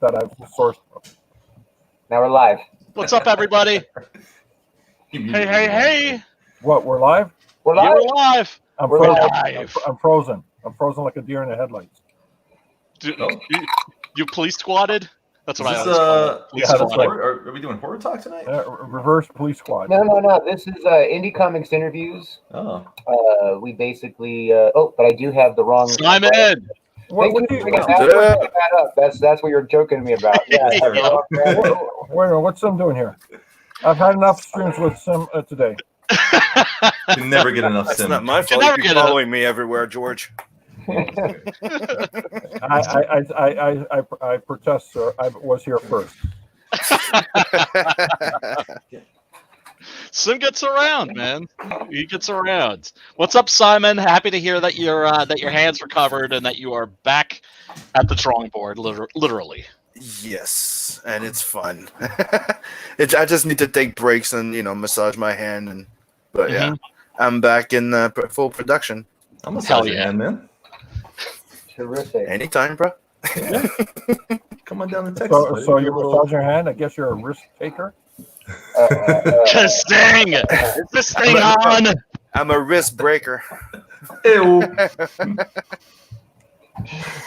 that I've sourced. Now we're live. What's up, everybody? Hey! What? We're live? We're live. You're live. I'm We're frozen. live. I'm frozen. I'm frozen like a deer in the headlights. You police squatted? That's what I Is always call it. Police yeah, that's squatted. Are we doing horror talk tonight? Reverse police squad. No. This is Indie Comics interviews. Oh. We basically. But I do have the wrong. Simon! Thank you for bringing that up. That's what you're joking to me about. Yeah. Wait, what's Sim doing here? I've had enough streams with Sim today. You can never get enough That's Sim. not my fault. never You get keep following me everywhere, George. I protest, sir. I was here first. Sim gets around, man. He gets around. What's up, Simon? Happy to hear that your hands recovered and that you are back at the drawing board, literally. Yes, and it's fun. I just need to take breaks and massage my hand, but yeah, I'm back in full production. I'm a solid hand, man. Terrific. Anytime, bro. Yeah. Come on down to Texas. So you massage your hand? I guess you're a risk taker. Just dang! Is this thing on? I'm a wrist breaker. Ew.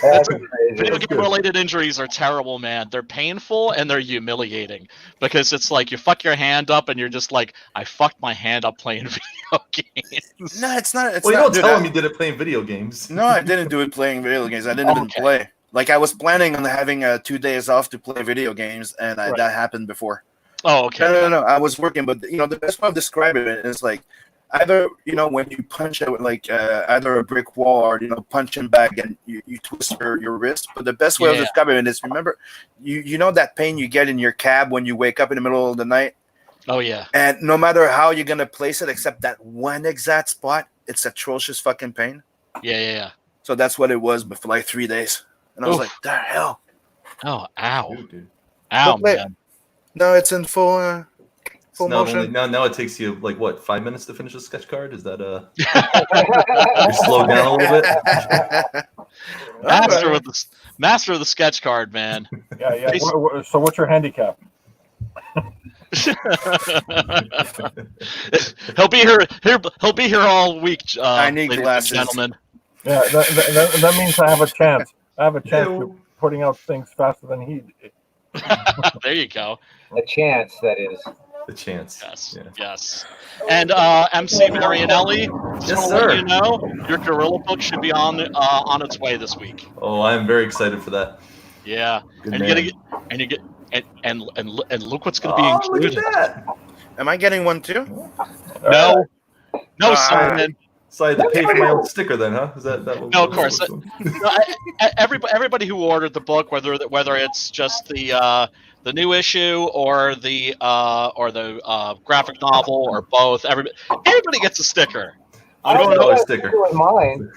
That's crazy. Video game related injuries are terrible, man. They're painful and they're humiliating because it's like you fuck your hand up and you're just like, I fucked my hand up playing video games. No, it's not. Well, you don't tell him you did it playing video games. No, I didn't do it playing video games. I didn't even play. Like, I was planning on having 2 days off to play video games, and that happened before. Oh, okay. No. I was working, but the best way of describing it is like either when you punch it like either a brick wall or punching back and you twist your wrist. But the best way of describing it is remember you know that pain you get in your cab when you wake up in the middle of the night. Oh yeah. And no matter how you're gonna place it, except that one exact spot, it's atrocious fucking pain. Yeah. So that's what it was, but for like 3 days, and I was like, "The hell." Oh, ow. Dude. Ow, man. No, it's in full motion. Now it takes you like what 5 minutes to finish a sketch card? Is that you slow down a little bit? Master of the sketch card, man. Yeah. So what's your handicap? He'll be here. He'll be here all week. I need ladies glasses, and gentlemen. Yeah, that means I have a chance. I have a chance of putting out things faster than he did. There you go. A chance, that is. The chance. Yes. And MC Marianelli, just to let you know, your Gorilla book should be on its way this week. Oh, I am very excited for that. Yeah. Good and man. you get and look what's going to be included. Look at that. Am I getting one too? No, Simon. So I had to pay for my own sticker then, huh? Is that what? No, of course. Everybody who ordered the book, whether it's just the new issue or the graphic novel or both, everybody gets a sticker. I'm going to a sticker. Mine.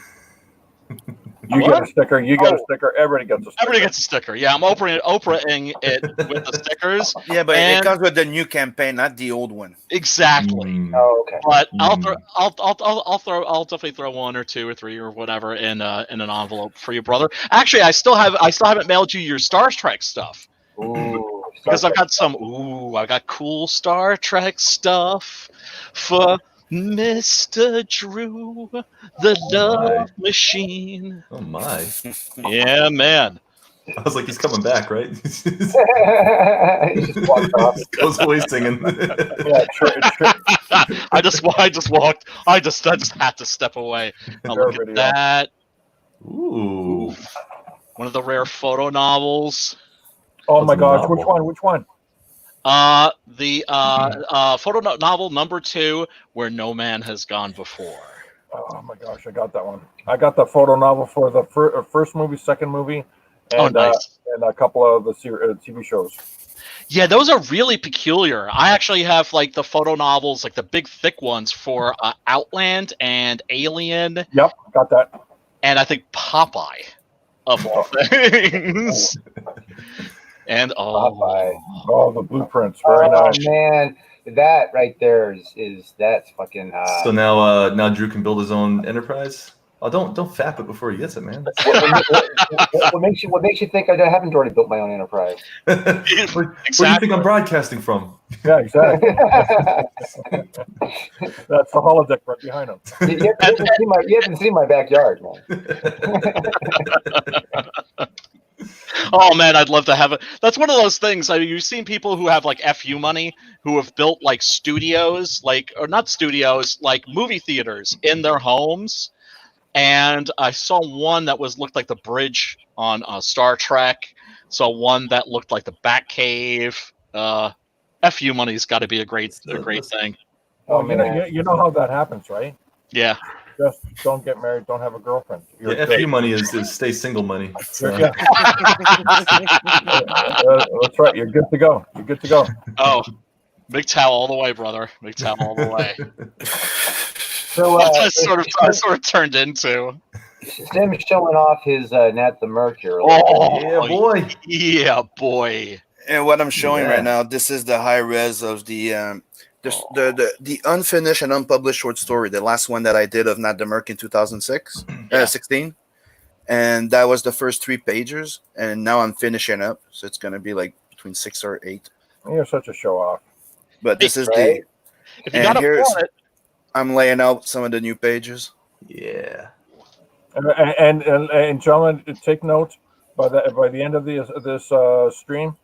You get a sticker. You get a sticker. Everybody gets a sticker. Everybody gets a sticker. Yeah, I'm Oprahing it with the stickers. Yeah, but it comes with the new campaign, not the old one. Exactly. Oh, okay. But I'll definitely throw one or two or three or whatever in an envelope for you, brother. Actually, I still haven't mailed you your Star Trek stuff. Ooh, Because I've got I got cool Star Trek stuff for Mr. Drew, the love machine. Oh my! Yeah, man. I was like, he's coming back, right? He just walked off. Goes away singing. Yeah, true. I just had to step away. Now look at that. Ooh. One of the rare photo novels. Oh my gosh! Which one? The photo novel number 2, Where No Man Has Gone Before. Oh my gosh! I got that one. I got the photo novel for the first movie, second movie, and nice. And a couple of the TV shows. Yeah, those are really peculiar. I actually have like the photo novels, like the big thick ones for Outland and Alien. Yep, got that. And I think Popeye, of all things. And oh, the blueprints, very nice. Oh man, that right there is that's fucking. So now Drew can build his own enterprise. Oh, don't fap it before he gets it, man. What makes you think I haven't already built my own enterprise? Where do you think I'm broadcasting from? Yeah, exactly. That's the holodeck right behind him. You haven't seen my backyard, man. Oh man, I'd love to have it. That's one of those things. I mean, you've seen people who have like FU money who have built like studios, or not studios, like movie theaters in their homes. And I saw one that looked like the bridge on Star Trek. Saw one that looked like the Batcave. FU money's got to be a great thing. Oh, you know how that happens, right? Yeah. Just don't get married, don't have a girlfriend. Yeah, FU money is stay single money. Yeah. That's right. You're good to go. You're good to go. Oh, big towel all the way, brother. Big towel all the way. So That's what I sort of turned into. Sim's showing off his Nat the Merc here. Oh, yeah, boy. Yeah, boy. And what I'm showing right now, this is the high res of the unfinished and unpublished short story, the last one that I did of Nat the Merc in 2016. And that was the first 3 pages. And now I'm finishing up. So it's going to be like between 6 or 8. You're such a show off. But this is right? If you gotta pull it. I'm laying out some of the new pages. Yeah. And gentlemen, take note, by the end of this stream,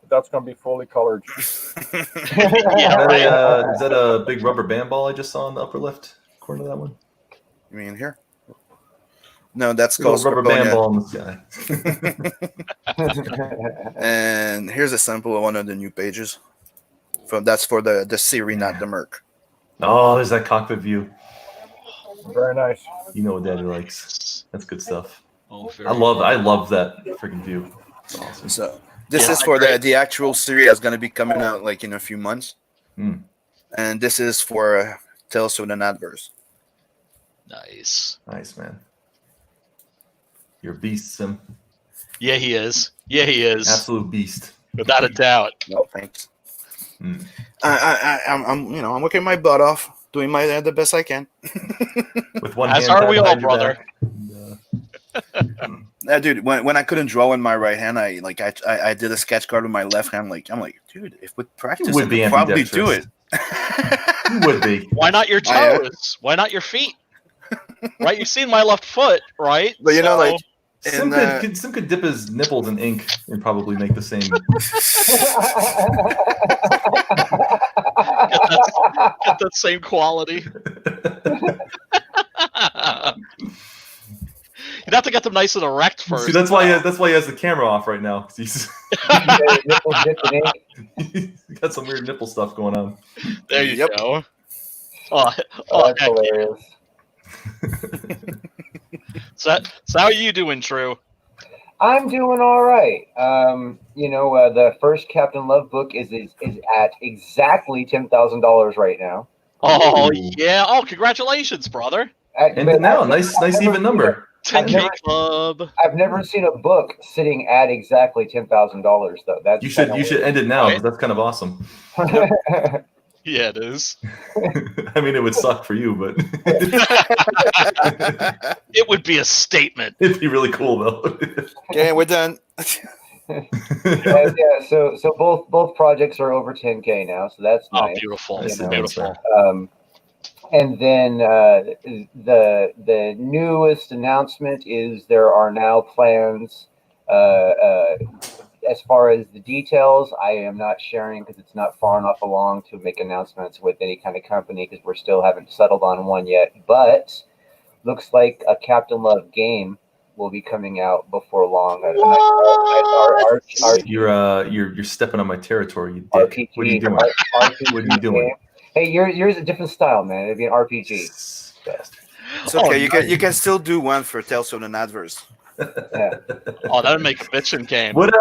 that's going to be fully colored. Is that a big rubber band ball I just saw in the upper left corner of that one? You mean here? No, that's Called called rubber band ball in the sky. And here's a sample of one of the new pages. That's for the Siri, not the Merc. Oh, there's that cockpit view. Very nice. You know what Daddy likes. That's good stuff. Oh, I love that freaking view. It's awesome. So this is for the actual Siri that's going to be coming out like in a few months. And this is for Tales of the Nadverse. Nice, man. You're a beast, Sim. Yeah, he is. Absolute beast. Without a doubt. No, thanks. I'm working my butt off, doing the best I can. With one As hand are we all, behind your brother. back. Dude, when I couldn't draw in my right hand, I did a sketch card with my left hand. I'm like, dude, if with practice, I could probably do it. You would be. Why not your toes? Why not your feet? Right? You've seen my left foot, right? But you know, like, Sim could dip his nipples in ink and probably make the same. Get that same quality. You'd have to get them nice and erect first. See, that's why he has the camera off right now. He's got some weird nipple stuff going on. There you go. That's hilarious. So how are you doing, True? I'm doing all right. The first Captain Love book is at exactly $10,000 right now. Oh yeah! Oh, congratulations, brother! And now, nice even number. 10K club. I've never seen a book sitting at exactly $10,000 though. That's you should end it now. Right? That's kind of awesome. Yeah, it is. I mean, it would suck for you, but it would be a statement. It'd be really cool, though. Okay, we're done. So both projects are over 10K now, so that's nice. Beautiful. Beautiful. And then the newest announcement is there are now plans. As far as the details, I am not sharing because it's not far enough along to make announcements with any kind of company because we're still haven't settled on one yet. But looks like a Captain Love game will be coming out before long. You're stepping on my territory, you dick. RPG, what are you doing? What are you doing? Game. Hey, yours a different style, man. It'd be an RPG. It's okay. You can still do one for Tales of the Nadverse. Yeah. Oh, that would make a bitchin' game. What?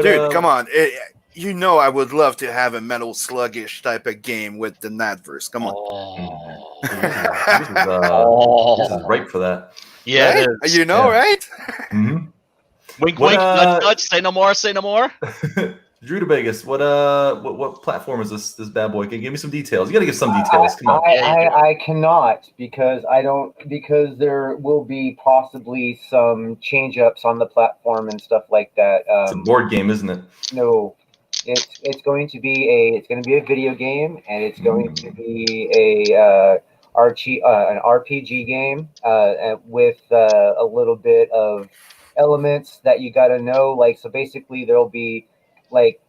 Dude, come on. I would love to have a Metal Sluggish type of game with the Nadverse. Come on. This is right for that. Yeah, right? it is. Right? Mm-hmm. Wink, wink, nudge, nudge. Say no more. Say no more. Drew to Vegas. What platform is this bad boy? Can you give me some details? You got to give some details. Come on. I cannot because there will be possibly some change ups on the platform and stuff like that. It's a board game, isn't it? No, it's going to be a video game, and it's going to be an RPG game with a little bit of elements that you got to know. Like, so basically, there'll be like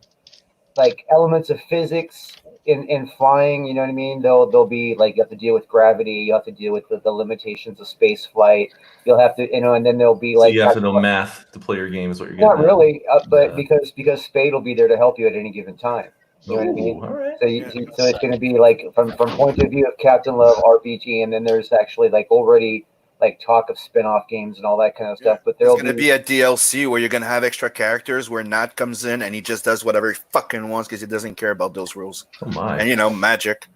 elements of physics in flying. You know what I mean? There'll be like, you have to deal with gravity. You have to deal with the limitations of space flight. You'll have to, and then there'll be like, so you have to know math to play your game is what you're getting not really, but because Spade will be there to help you at any given time. You know what I mean? All right. So it's going to be like from point of view of Captain Love RPG, and then there's actually like already like talk of spin-off games and all that kind of stuff. But there's going to be a DLC where you're going to have extra characters where Nat comes in and he just does whatever he fucking wants because he doesn't care about those rules. Oh my! And magic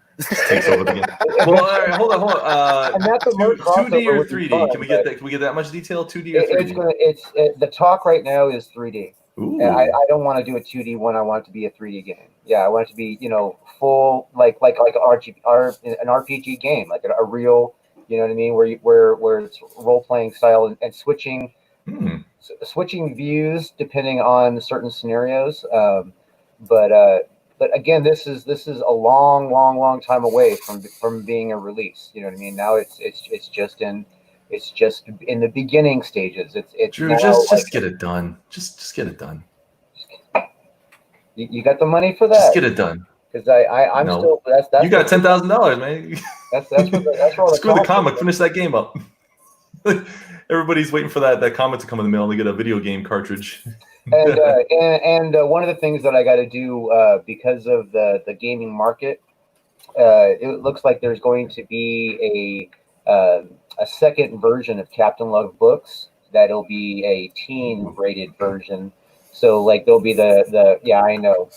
takes over the game. Well, all right, hold on. And that's a 2D or 3D? Fun, can we get that? Can we get that much detail? 2D or 3D? The talk right now is 3D. Ooh. And I don't want to do a 2D one. I want it to be a 3D game. Yeah, I want it to be full like an RPG game, like a real. You know what I mean? Where it's role playing style and switching views depending on certain scenarios. But again, this is a long time away from being a release. You know what I mean? Now it's just in the beginning stages. It's Drew, just get it done. Just get it done. You got the money for that? Just get it done. Because I'm still that's you got $10,000, man. That's where screw the comic. Finish that game up. Everybody's waiting for that comic to come in the mail to get a video game cartridge. and one of the things that I got to do because of the gaming market, it looks like there's going to be a second version of Captain Love books that'll be a teen rated version. So like there'll be the I know.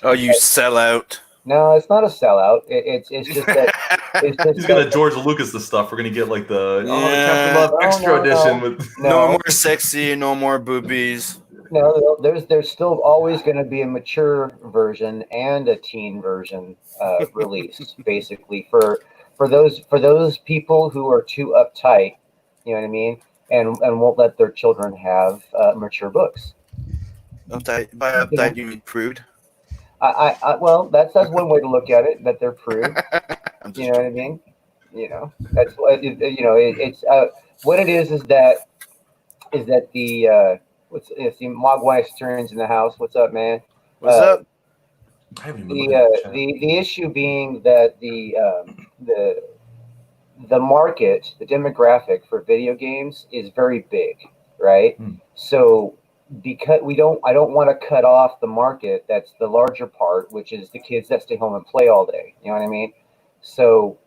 Oh, you sell out. No, it's not a sellout. It's just that he's gonna George Lucas the stuff. We're gonna get like the Captain Love extra edition with no more sexy, no more boobies. No, there's still always going to be a mature version and a teen version released, basically for those people who are too uptight. You know what I mean, and won't let their children have mature books. Uptight, by uptight you mean prude? Well, that's one way to look at it. That they're prude. You know what I mean? That's what it's what it is that the if the Mogwai turns in the house. What's up, man? What's up? The issue being that the market, the demographic for video games is very big, right? So because I don't want to cut off the market that's the larger part, which is the kids that stay home and play all day. You know what I mean? So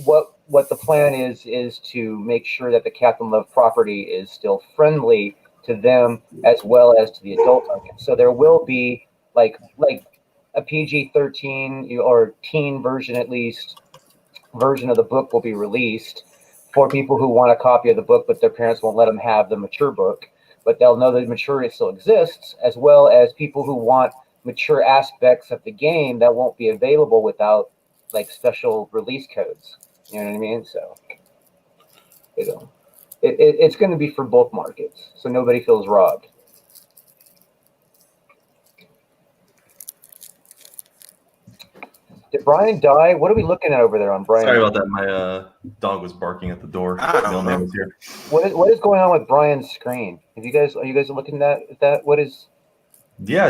what the plan is to make sure that the Captain Love property is still friendly to them as well as to the adult market. So there will be like a PG-13 or teen version, at least version of the book will be released for people who want a copy of the book, but their parents won't let them have the mature book. But they'll know that maturity still exists, as well as people who want mature aspects of the game that won't be available without like special release codes. You know what I mean? So, it's going to be for both markets, so nobody feels robbed. Did Brian die? What are we looking at over there on Brian? Sorry about that. My dog was barking at the door. Mailman was here. What is going on with Brian's screen? Are you guys looking at that? What is? Yeah,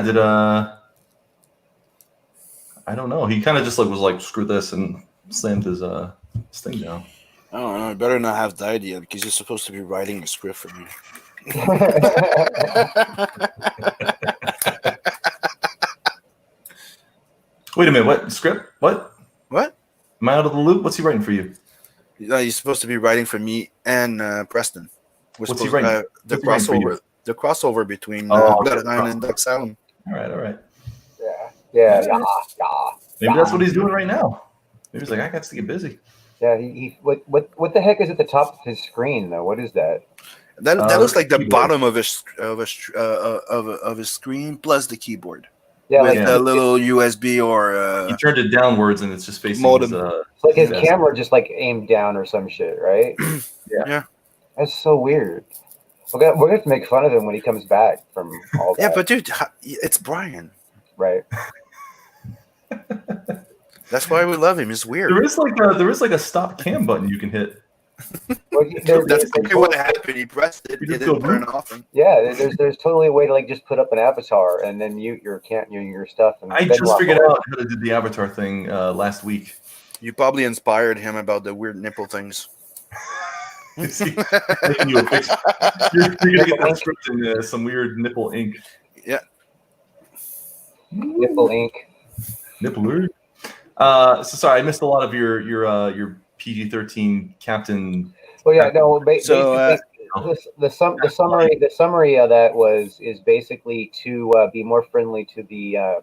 I don't know. He kind of just was like, screw this, and slammed his thing down. I don't know. I better not have died yet because you're supposed to be writing a script for me. Wait a minute. What script? What? Am I out of the loop? What's he writing for you? He's supposed to be writing for me and Preston. What's he writing? The crossover between Bloodline and Duck Sound. All right. Yeah. Maybe that's what he's doing right now. Maybe he's like, I got to get busy. Yeah. What the heck is at the top of his screen though? What is that? That looks like the bottom of his screen plus the keyboard. Yeah, with like a little USB or You turned it downwards, and it's just facing Modem. it's like his yes. camera just like aimed down or some shit, right? yeah. That's so weird. We're gonna have to make fun of him when he comes back from all that. Yeah, but dude, it's Brian. Right. That's why we love him. It's weird. There is like a stop cam button you can hit. Well, That's exactly what happened. He pressed it. You It just didn't go turn boop. off. yeah, there's totally a way to like just put up an avatar and then mute your stuff. And I then just walk figured away. out how to do the avatar thing last week. You probably inspired him about the weird nipple things. Making you a picture. You're gonna get that script in some weird nipple ink. Yeah. Nipple ink. Nipple ink. So sorry, I missed a lot of your PG-13 Captain. Well, yeah, no. So, The summary of that is basically to be more friendly to the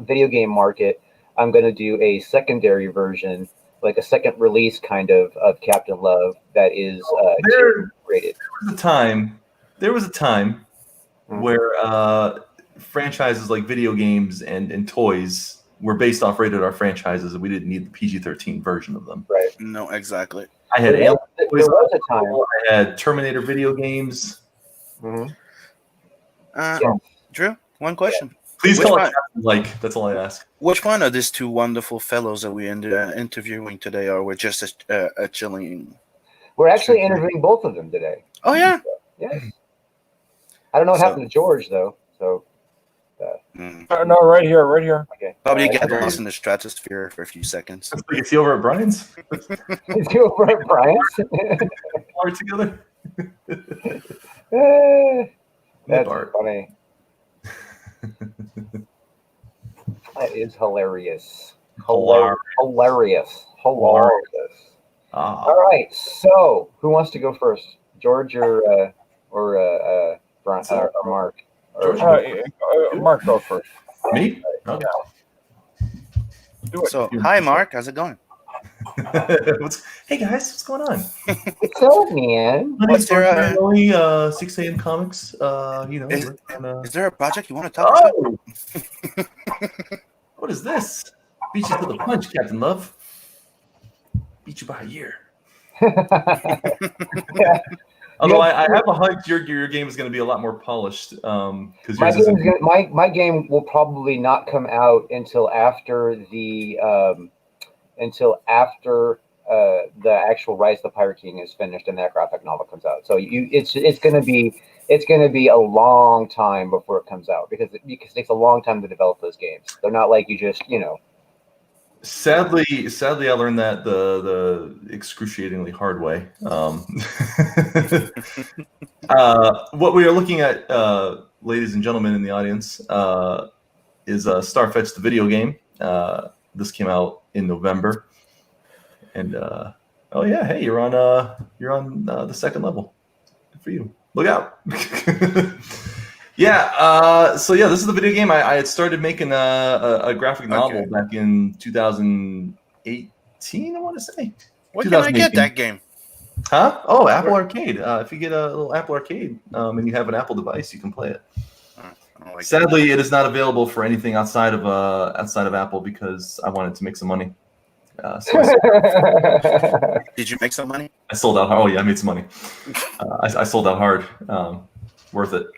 video game market. I'm going to do a secondary version, like a second release kind of Captain Love that is rated. There was a time Mhm. where franchises like video games and toys were based off rated R franchises, and we didn't need the PG-13 version of them. Right. No, exactly. I had There Alien was toys, a time. I had Terminator video games. Mhm. Uh, Drew, one question. Please Which call it one? Captain Like. That's all I ask. Which one of these two wonderful fellows that we interviewing today are we just a chilling? We're actually interviewing both of them today. Oh yeah. Yes. I don't know what happened to George though. So No, right here. okay. Probably All right. get lost in the stratosphere for a few seconds. You see over at Brian's? Let's go for it, Brian. Are together? That's Bart. funny. That is hilarious. Hilarious. Ah. All right. So, who wants to go first, George or Brian or Mark? Mark, go first. Me? Okay. Do it. So, hi Mark, how's it going? Hey guys, what's going on? What's up, man? My name's What's your, Mark Marianelli, 6 a.m. Comics. Is there a project you want to talk about? Oh! What is this? Beat you to the punch, Captain Love. Beat you by a year. Although I have a hunch your game is going to be a lot more polished because my game will probably not come out until after the actual Rise of the Pirate King is finished and that graphic novel comes out. So it's gonna be a long time before it comes out because it takes a long time to develop those games. They're not like you just Sadly, I learned that the excruciatingly hard way. What we are looking at, ladies and gentlemen in the audience, is Starfetch the video game. This came out in November, and oh yeah, hey, you're on the second level. Good for you. Look out. Yeah, so yeah, this is the video game. I had started making a graphic novel back in 2018, I want to say. Where can I get that game? Huh? Oh, Apple Arcade. If you get a little Apple Arcade and you have an Apple device, you can play it. Sadly, it is not available for anything outside of Apple because I wanted to make some money. Did you make some money? I sold out. Oh yeah, I made some money. I sold out hard. Worth it.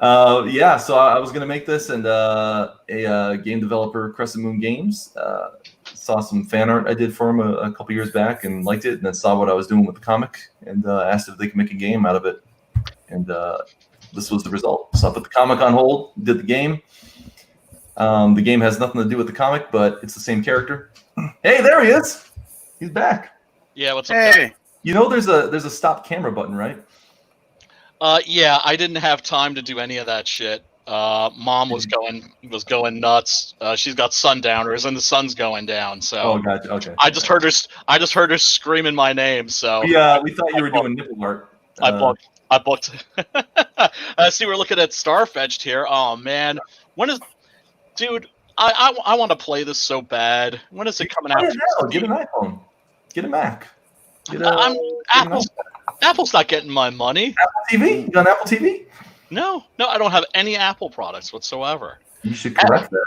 Yeah, so I was gonna make this, and a game developer, Crescent Moon Games, saw some fan art I did for him a couple years back and liked it, and then saw what I was doing with the comic and asked if they could make a game out of it. And this was the result. So I put the comic on hold, did the game. The game has nothing to do with the comic, but it's the same character. Hey, there he is. He's back. Yeah, what's up? Hey. You know, there's a stop camera button, right? Yeah, I didn't have time to do any of that shit. Mom was going nuts. She's got sundowners, and the sun's going down. So Oh, gotcha. Okay. I just heard her screaming my name. So Yeah, we thought you were doing nipple art. I booked. See, we're looking at Starfetched here. Oh man, dude? I want to play this so bad. When is it coming out? Get an iPhone. Get a Mac. Apple's not getting my money. Apple TV? You got an Apple TV? No, I don't have any Apple products whatsoever. You should correct that.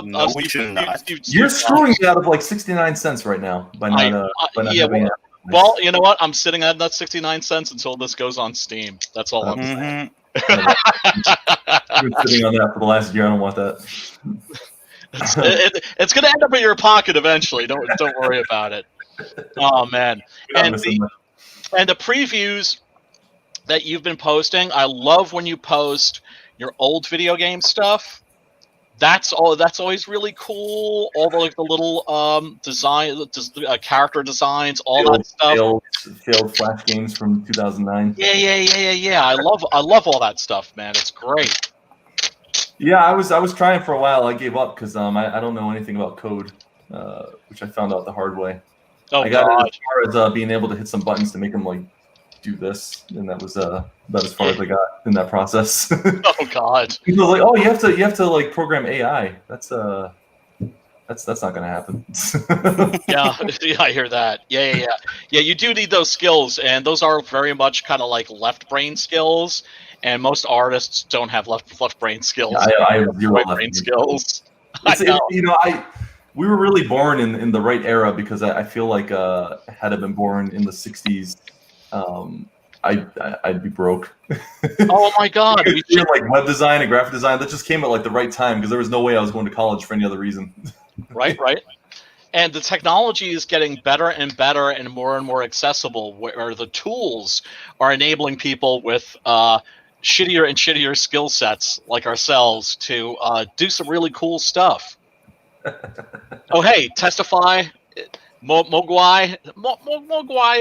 No, we should not. You're screwing me out of like 69 cents right now by not having it. Well, you know what? I'm sitting at that 69 cents until this goes on Steam. That's all I'm saying. I've been sitting on that for the last year. I don't want that. It's going to end up in your pocket eventually. Don't worry about it. Oh man! And the previews that you've been posting, I love when you post your old video game stuff. That's always really cool. All the little character designs, all that stuff. Failed Flash games from 2009. Yeah. I love all that stuff, man. It's great. Yeah, I was trying for a while. I gave up because I don't know anything about code, which I found out the hard way. Oh, I got God. as far as being able to hit some buttons to make them like do this, and that was about as far as I got in that process. Oh God! People are like, oh, you have to like program AI. That's not gonna happen. Yeah, I hear that. Yeah. You do need those skills, and those are very much kind of like left brain skills. And most artists don't have left brain skills. Yeah, I have zero left brain skills. We were really born in the right era because I feel like had I been born in the 60s, I'd be broke. Oh my God! Like web design and graphic design, that just came at like the right time because there was no way I was going to college for any other reason. Right. And the technology is getting better and better and more accessible, where the tools are enabling people with shittier and shittier skill sets like ourselves to do some really cool stuff. Oh, hey, Testify, Mogwai,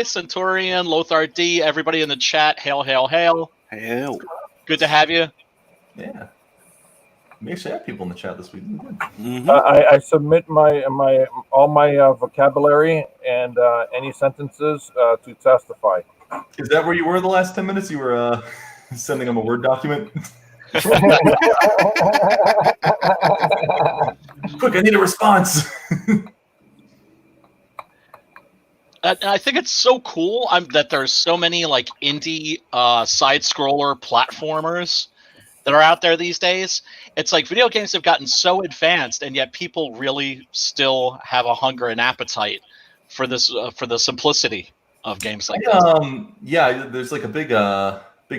Centurion, Lothar D, everybody in the chat, hail. Hail. Good to have you. Yeah. We actually have people in the chat this week. Mm-hmm. I submit all my vocabulary and any sentences to Testify. Is that where you were the last 10 minutes? You were sending them a Word document? Quick, I need a response. I think it's so cool that there's so many like indie side-scroller platformers that are out there these days. It's like video games have gotten so advanced, and yet people really still have a hunger and appetite for this for the simplicity of games like this. Yeah, there's like a big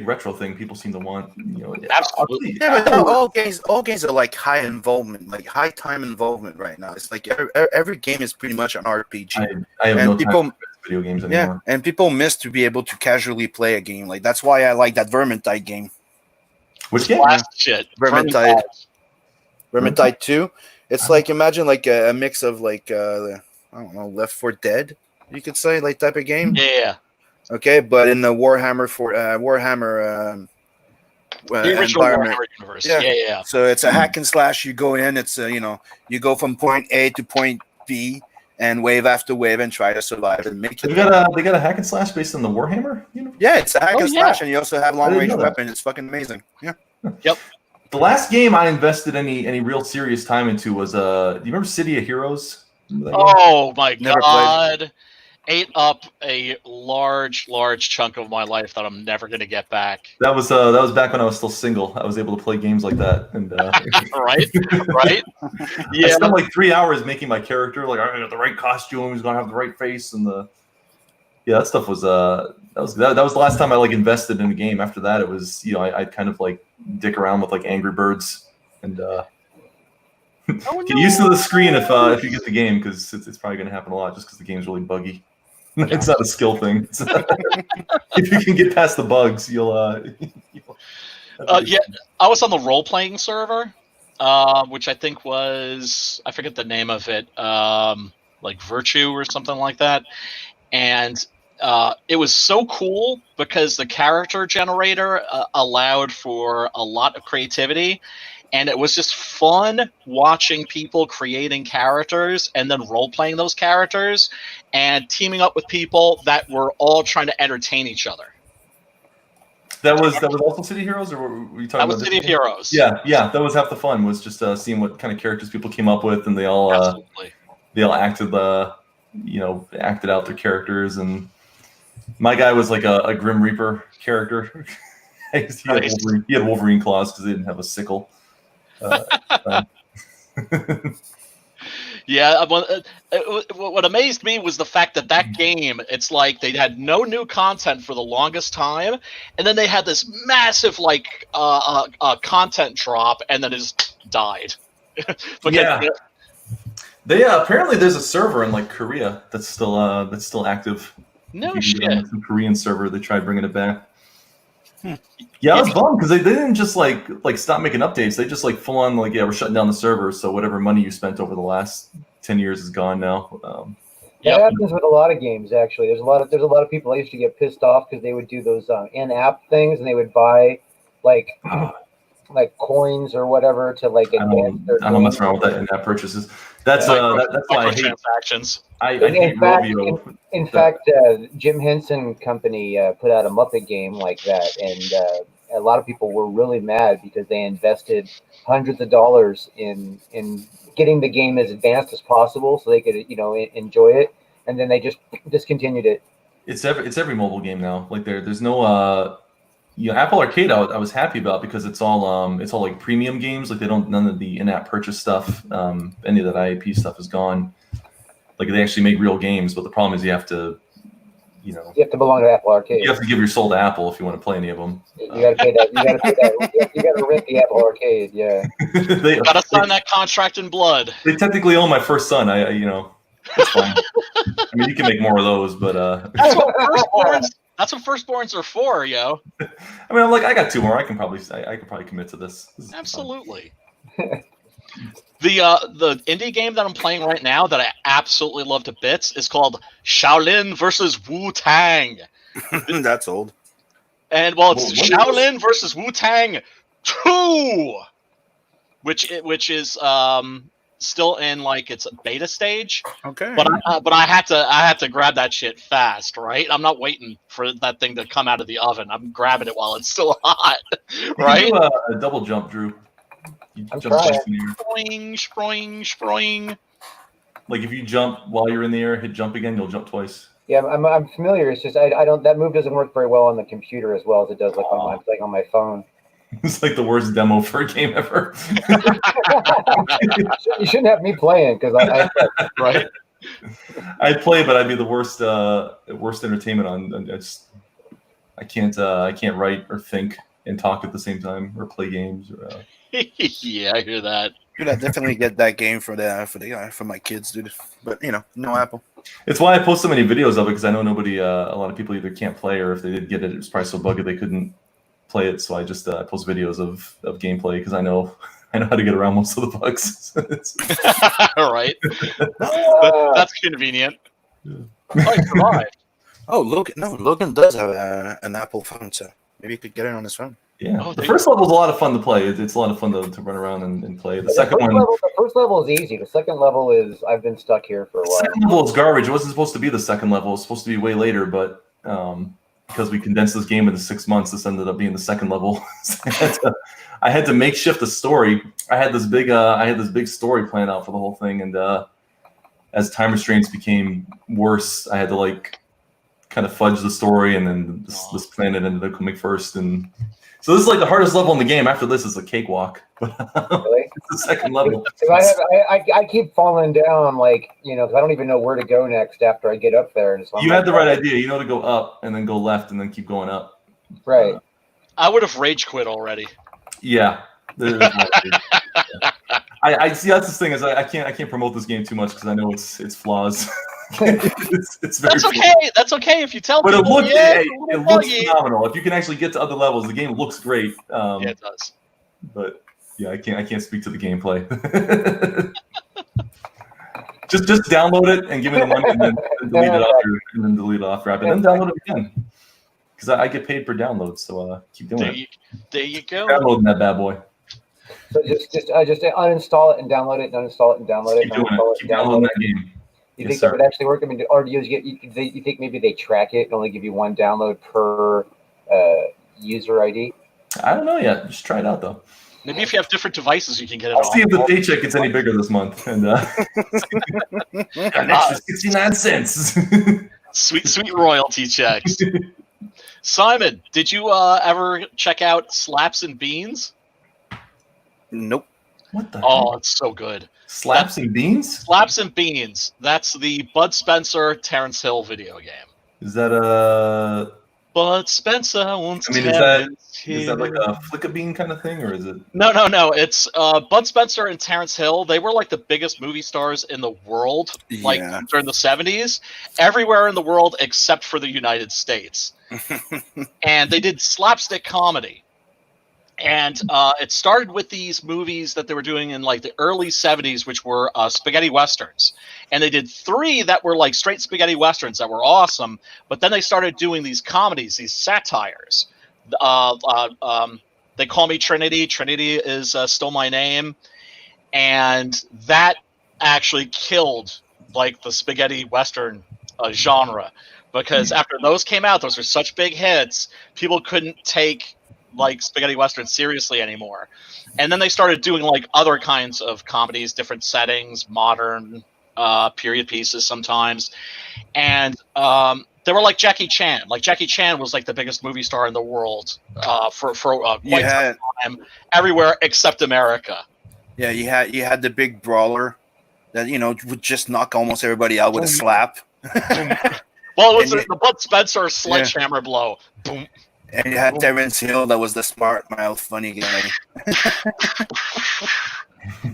retro thing people seem to want. Absolutely. Yeah, but no, all games are like high involvement, like high time involvement right now. It's like every game is pretty much an RPG. I have and no people, time for video games anymore. Yeah, and people miss to be able to casually play a game. Like that's why I like that Vermintide game. Which game? Last shit. Vermintide 2. It's like imagine like a mix of like I don't know, Left 4 Dead, you could say, like type of game. Yeah. Okay, but in the Warhammer the original Warhammer universe. Yeah. So it's a hack and slash. You go in. It's you go from point A to point B, and wave after wave, and try to survive and make it. They got a hack and slash based on the Warhammer universe? Yeah, it's a hack and slash, and you also have long range weapon. It's fucking amazing. Yeah. Yep. The last game I invested any real serious time into was do you remember City of Heroes? Oh my Never God. played. Ate up a large chunk of my life that I'm never going to get back. That was back when I was still single. I was able to play games like that, and right. Yeah, I spent like 3 hours making my character. Like I got the right costume, he's gonna have the right face, and that stuff was that was the last time I like invested in a game. After that, it was I kind of like dick around with like Angry Birds and get used to the screen if you get the game, because it's probably gonna happen a lot just because the game's really buggy. It's not a skill thing. If you can get past the bugs, you'll yeah, I was on the role-playing server, which I think was, I forget the name of it, like Virtue or something like that. And it was so cool because the character generator allowed for a lot of creativity. And it was just fun watching people creating characters and then role-playing those characters and teaming up with people that were all trying to entertain each other. That was also City Heroes, or were you talking about City of Heroes? Yeah, that was half the fun, was just seeing what kind of characters people came up with, and they all acted acted out their characters. And my guy was like a Grim Reaper character. He had Wolverine claws because he didn't have a sickle. Yeah, what amazed me was the fact that game, it's like they had no new content for the longest time, and then they had this massive like content drop, and then it just died. They apparently there's a server in like Korea that's still active. No shit. Some Korean server, they tried bringing it back. Yeah, I was bummed because they didn't just like stop making updates. They just like full on like, yeah, we're shutting down the server. So whatever money you spent over the last 10 years is gone now. That happens with a lot of games. Actually, there's a lot of people that used to get pissed off because they would do those in-app things and they would buy like coins or whatever to like advance their. I don't mess around with that in-app purchases. That's that's why I hate transactions. I hate Rovio. In fact, Jim Henson Company put out a Muppet game like that, and a lot of people were really mad because they invested hundreds of dollars in getting the game as advanced as possible so they could enjoy it, and then they just discontinued it. It's every mobile game now. Like there's no Apple Arcade I was happy about because it's all like premium games. Like none of the in-app purchase stuff, any of that IAP stuff is gone. Like they actually make real games, but the problem is you have to belong to Apple Arcade. You have to give your soul to Apple if you want to play any of them. You got to pay that. You got to rent the Apple Arcade. Yeah. They got to sign that contract in blood. They technically own my first son. It's fine. I mean, you can make more of those, but that's what firstborns are for, yo. I mean, I got two more. I could probably commit to this. Absolutely. The indie game that I'm playing right now that I absolutely love to bits is called Shaolin versus Wu-Tang. That's old. And it's Shaolin versus Wu-Tang 2, which is still in like its beta stage. Okay. But I had to grab that shit fast, right? I'm not waiting for that thing to come out of the oven. I'm grabbing it while it's still hot, right? You do a double jump, Drew. I'm trying. Sproing. Like if you jump while you're in the air, hit jump again, you'll jump twice. Yeah, I'm familiar. It's just I don't. That move doesn't work very well on the computer as well as it does on my phone. It's like the worst demo for a game ever. You shouldn't have me playing because right. I'd play, but I'd be the worst entertainment on. I can't write or think and talk at the same time or play games. Yeah, I hear that. Dude, I definitely get that game for my kids, dude. But no Apple. It's why I post so many videos of it because I know a lot of people either can't play or if they did get it, it was probably so buggy they couldn't play it. So I just post videos of gameplay because I know how to get around most of the bugs. Right. That's convenient. Oh, Logan does have an Apple phone, so maybe you could get it on his phone. Yeah, the first level is a lot of fun to play. It's a lot of fun to run around and play. The first level is easy. The second level is I've been stuck here for a while. The second level is garbage. It wasn't supposed to be the second level. It was supposed to be way later, but because we condensed this game into 6 months, this ended up being the second level. I had to makeshift a story. I had this big story planned out for the whole thing, and as time restraints became worse, I had to kind of fudge the story, and then this planet ended up coming first, and. So this is like the hardest level in the game. After this is a cakewalk. Really? It's the second level. I keep falling down, because I don't even know where to go next after I get up there. And so you had the right idea. You know to go up and then go left and then keep going up. Right. I would have rage quit already. Yeah. I see. That's the thing is I can't promote this game too much because I know its flaws. It's very. That's okay if you tell but people. It looks phenomenal. If you can actually get to other levels, the game looks great. Yeah, it does. But yeah, I can't speak to the gameplay. just download it and give me the money and then delete it off and then download it again. Because I get paid per download, so keep doing it. There you go. Downloading that bad boy. So just uninstall it and download it, and uninstall it and download it. Keep downloading that game. You think that would actually work? I mean, or do you think maybe they track it and only give you one download per user ID? I don't know yet. Just try it out though. Maybe if you have different devices, you can get it. I'll see if the paycheck gets any bigger this month. And an extra 69 cents. Sweet royalty checks. Simon, did you ever check out Slaps and Beans? Nope. What the? Oh, heck? it's so good. Slaps and Beans? Slaps and Beans. That's the Bud Spencer, Terrence Hill video game. Is that a? Bud Spencer wants I mean, is that like a flick a bean kind of thing, or is it? No. It's Bud Spencer and Terrence Hill. They were like the biggest movie stars in the world, like during the 70s, everywhere in the world except for the United States. And they did slapstick comedy. And it started with these movies that they were doing in like the early 70s, which were spaghetti westerns. And they did 3 that were like straight spaghetti westerns that were awesome. But then they started doing these comedies, these satires. They Call Me Trinity. Trinity is Still My Name. And that actually killed like the spaghetti western genre. Because after those came out, those were such big hits, people couldn't take like spaghetti western seriously anymore. And then they started doing like other kinds of comedies, different settings, modern period pieces sometimes. And they were like Jackie Chan. Like Jackie Chan was like the biggest movie star in the world for quite some time, everywhere except America. Yeah, you had the big brawler that would just knock almost everybody out with a slap. Well, it was the Bud Spencer sledgehammer blow. Boom. And you had Terrence Hill, that was the smart mouth funny guy.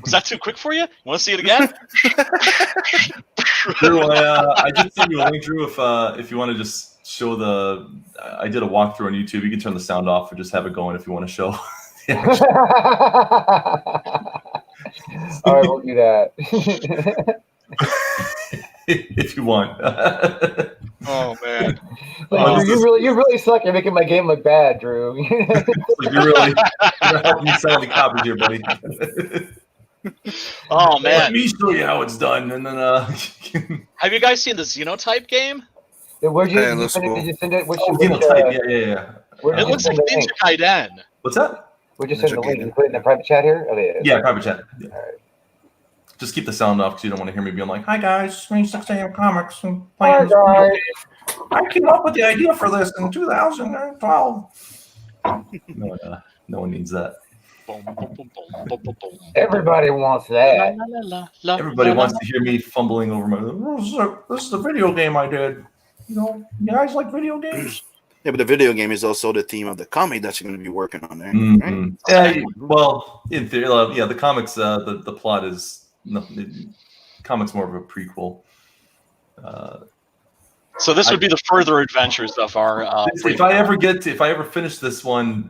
Was that too quick for you? Want to see it again? Drew, I did send you a link, Drew. If you want to just show the, I did a walkthrough on YouTube. You can turn the sound off or just have it going if you want to show. All right, we'll do that. If you want. Oh man! Like, you really suck. You're making my game look bad, Drew. Like you're helping me sell the copies here, buddy. Oh man! Let me show you how it's done, and then. Have you guys seen the Xenotype game? Where'd you, Hey, did you send it? Xenotype, yeah. It looks like Ninja Gaiden. What's that? Where'd you send the link? You put it in the private chat here? Oh, Yeah, private chat. Yeah. All right. Just keep the sound off because you don't want to hear me being like, "Hi guys, Strange 6 AM Comics." And Hi guys. I came up with the idea for this in 2012. No one needs that. Everybody wants that. Everybody wants to hear me fumbling over my. This is a video game I did. You guys like video games? Yeah, but the video game is also the theme of the comic that you're going to be working on there. Mm-hmm. Right? Well, in theory, the comics, the plot is. No, the comic's more of a prequel. So this would be the further adventures of our. If I ever finish this one,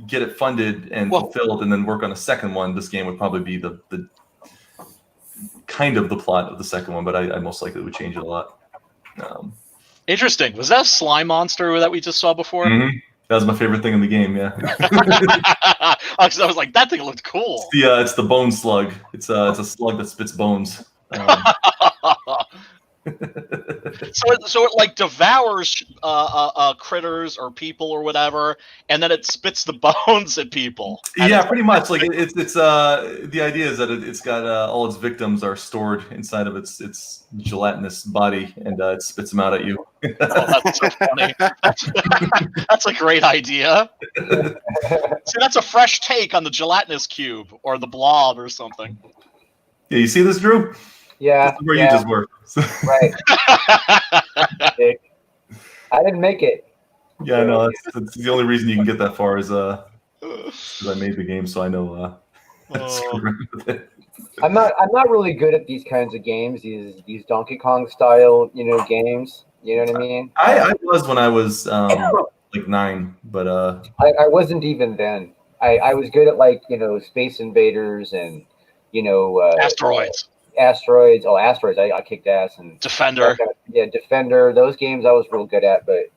get it funded and fulfilled, and then work on a second one, this game would probably be the kind of the plot of the second one, but I most likely would change it a lot. Interesting. Was that a slime monster that we just saw before? Mm-hmm. That was my favorite thing in the game. Yeah. Because I was like, that thing looked cool. It's the bone slug. It's a slug that spits bones. So it like devours critters or people or whatever, and then it spits the bones at people. Yeah, pretty much. Like it's the idea is that it's got all its victims are stored inside of its gelatinous body, and it spits them out at you. Oh, that's so funny. That's a great idea. See, that's a fresh take on the gelatinous cube or the blob or something. Yeah, you see this, Drew? Yeah. This is where you just work. Right. I didn't make it. Yeah, I know. That's the only reason you can get that far is because I made the game, so I know. I'm not really good at these kinds of games. These Donkey Kong style, games. You know what I mean? I was when I was like 9, but I wasn't even then. I was good at like Space Invaders and Asteroids. Asteroids. Oh, Asteroids. I kicked ass. And Defender. Defender. Those games I was real good at, but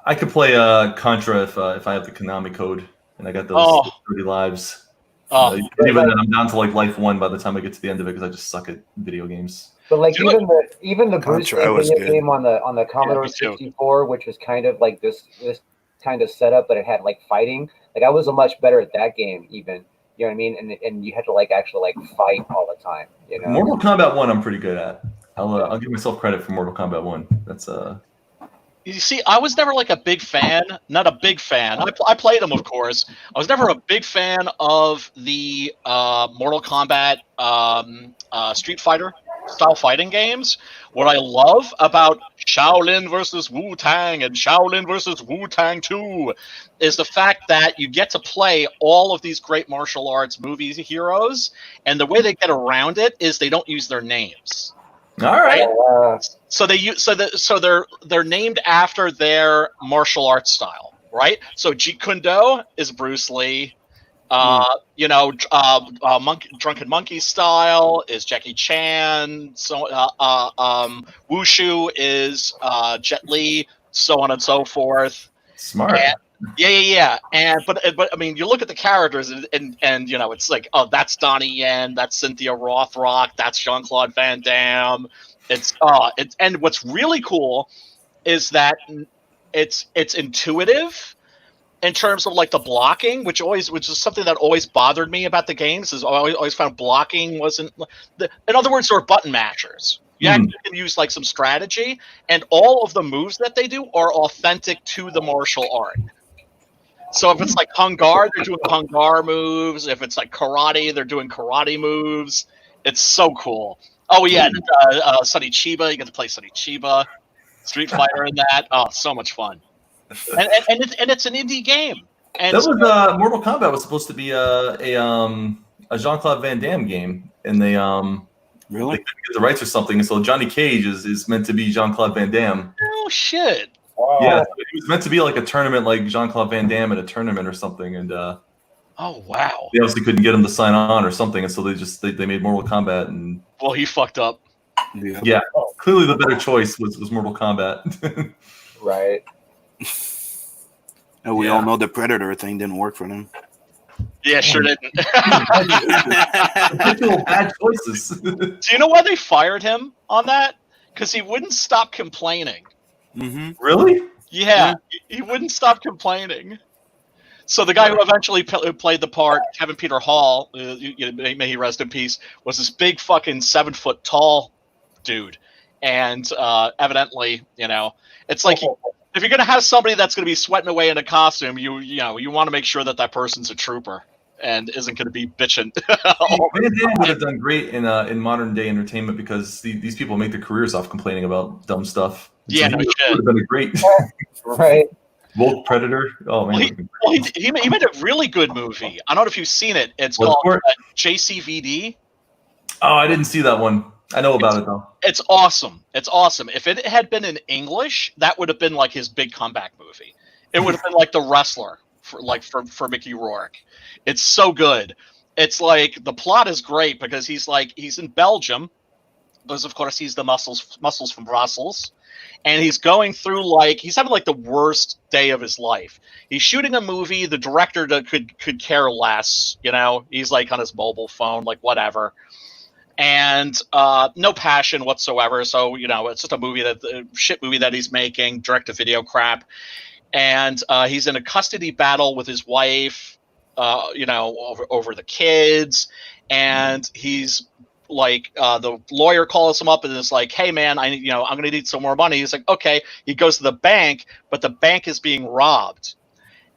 I could play Contra if I have the Konami code and I got those 30 lives. Even then, I'm down to like life 1 by the time I get to the end of it because I just suck at video games. But like even the Bruce Lee game on the Commodore 64, which was kind of like this kind of setup, but it had like fighting. Like I was much better at that game even. You know what I mean? And you had to actually fight all the time. Mortal Kombat 1, I'm pretty good at. I'll give myself credit for Mortal Kombat 1. That's You see, I was never like a big fan. Not a big fan. I played them, of course. I was never a big fan of the Mortal Kombat, Street Fighter style fighting games. What I love about Shaolin versus Wu-Tang and Shaolin versus Wu-Tang 2 is the fact that you get to play all of these great martial arts movie heroes, and the way they get around it is they don't use their names. All right. So they're named after their martial arts style, right? So Jeet Kune Do is Bruce Lee. Drunken Monkey style is Jackie Chan. So Wushu is Jet Li, so on and so forth. Smart. Yeah. But I mean, you look at the characters, and it's like, oh, that's Donnie Yen, that's Cynthia Rothrock, that's Jean-Claude Van Damme. And what's really cool is that it's intuitive in terms of like the blocking, which is something that always bothered me about the games. Is I always found blocking wasn't. In other words, they're button mashers. You actually can use like some strategy, and all of the moves that they do are authentic to the martial art. So if it's like Hung Gar, they're doing Hung Gar moves. If it's like karate, they're doing karate moves. It's so cool. Oh yeah, Sonny Chiba. You get to play Sonny Chiba, Street Fighter in that. Oh, so much fun. And it's an indie game. And that was Mortal Kombat was supposed to be a Jean-Claude Van Damme game, and they really couldn't get the rights or something. And so Johnny Cage is meant to be Jean-Claude Van Damme. Oh shit! Wow. Yeah, it was meant to be like a tournament, like Jean-Claude Van Damme at a tournament or something, and oh wow, they obviously couldn't get him to sign on or something, and so they made Mortal Kombat. And well, he fucked up. Yeah, clearly the better choice was Mortal Kombat. Right. And we all know the Predator thing didn't work for them. Yeah, sure didn't. Bad choices. Do you know why they fired him on that? Because he wouldn't stop complaining. Mm-hmm. Really? Yeah, he wouldn't stop complaining. So the guy who eventually played the part, Kevin Peter Hall, may he rest in peace, was this big fucking 7 foot tall dude, and evidently, it's like if you're gonna have somebody that's gonna be sweating away in a costume, you want to make sure that person's a trooper and isn't gonna be bitching. Van Damme would have done great in modern day entertainment because these people make their careers off complaining about dumb stuff. Yeah, so no shit. Would have been a great. Right. Woke Predator. Oh man. He made a really good movie. I don't know if you've seen it. It's called JCVD. Oh, I didn't see that one. I know about it though. It's awesome. It's awesome. If it had been in English, that would have been like his big comeback movie. It would have been like The Wrestler for Mickey Rourke. It's so good. It's like the plot is great because he's in Belgium, because of course he's the muscles from Brussels. And he's going through he's having the worst day of his life. He's shooting a movie. The director could care less. He's on his mobile phone, whatever, and no passion whatsoever. So it's just a shit movie that he's making, direct to video crap. And he's in a custody battle with his wife, over the kids, and he's. The lawyer calls him up and is like, "Hey man, I'm going to need some more money." He's like, "Okay." He goes to the bank, but the bank is being robbed,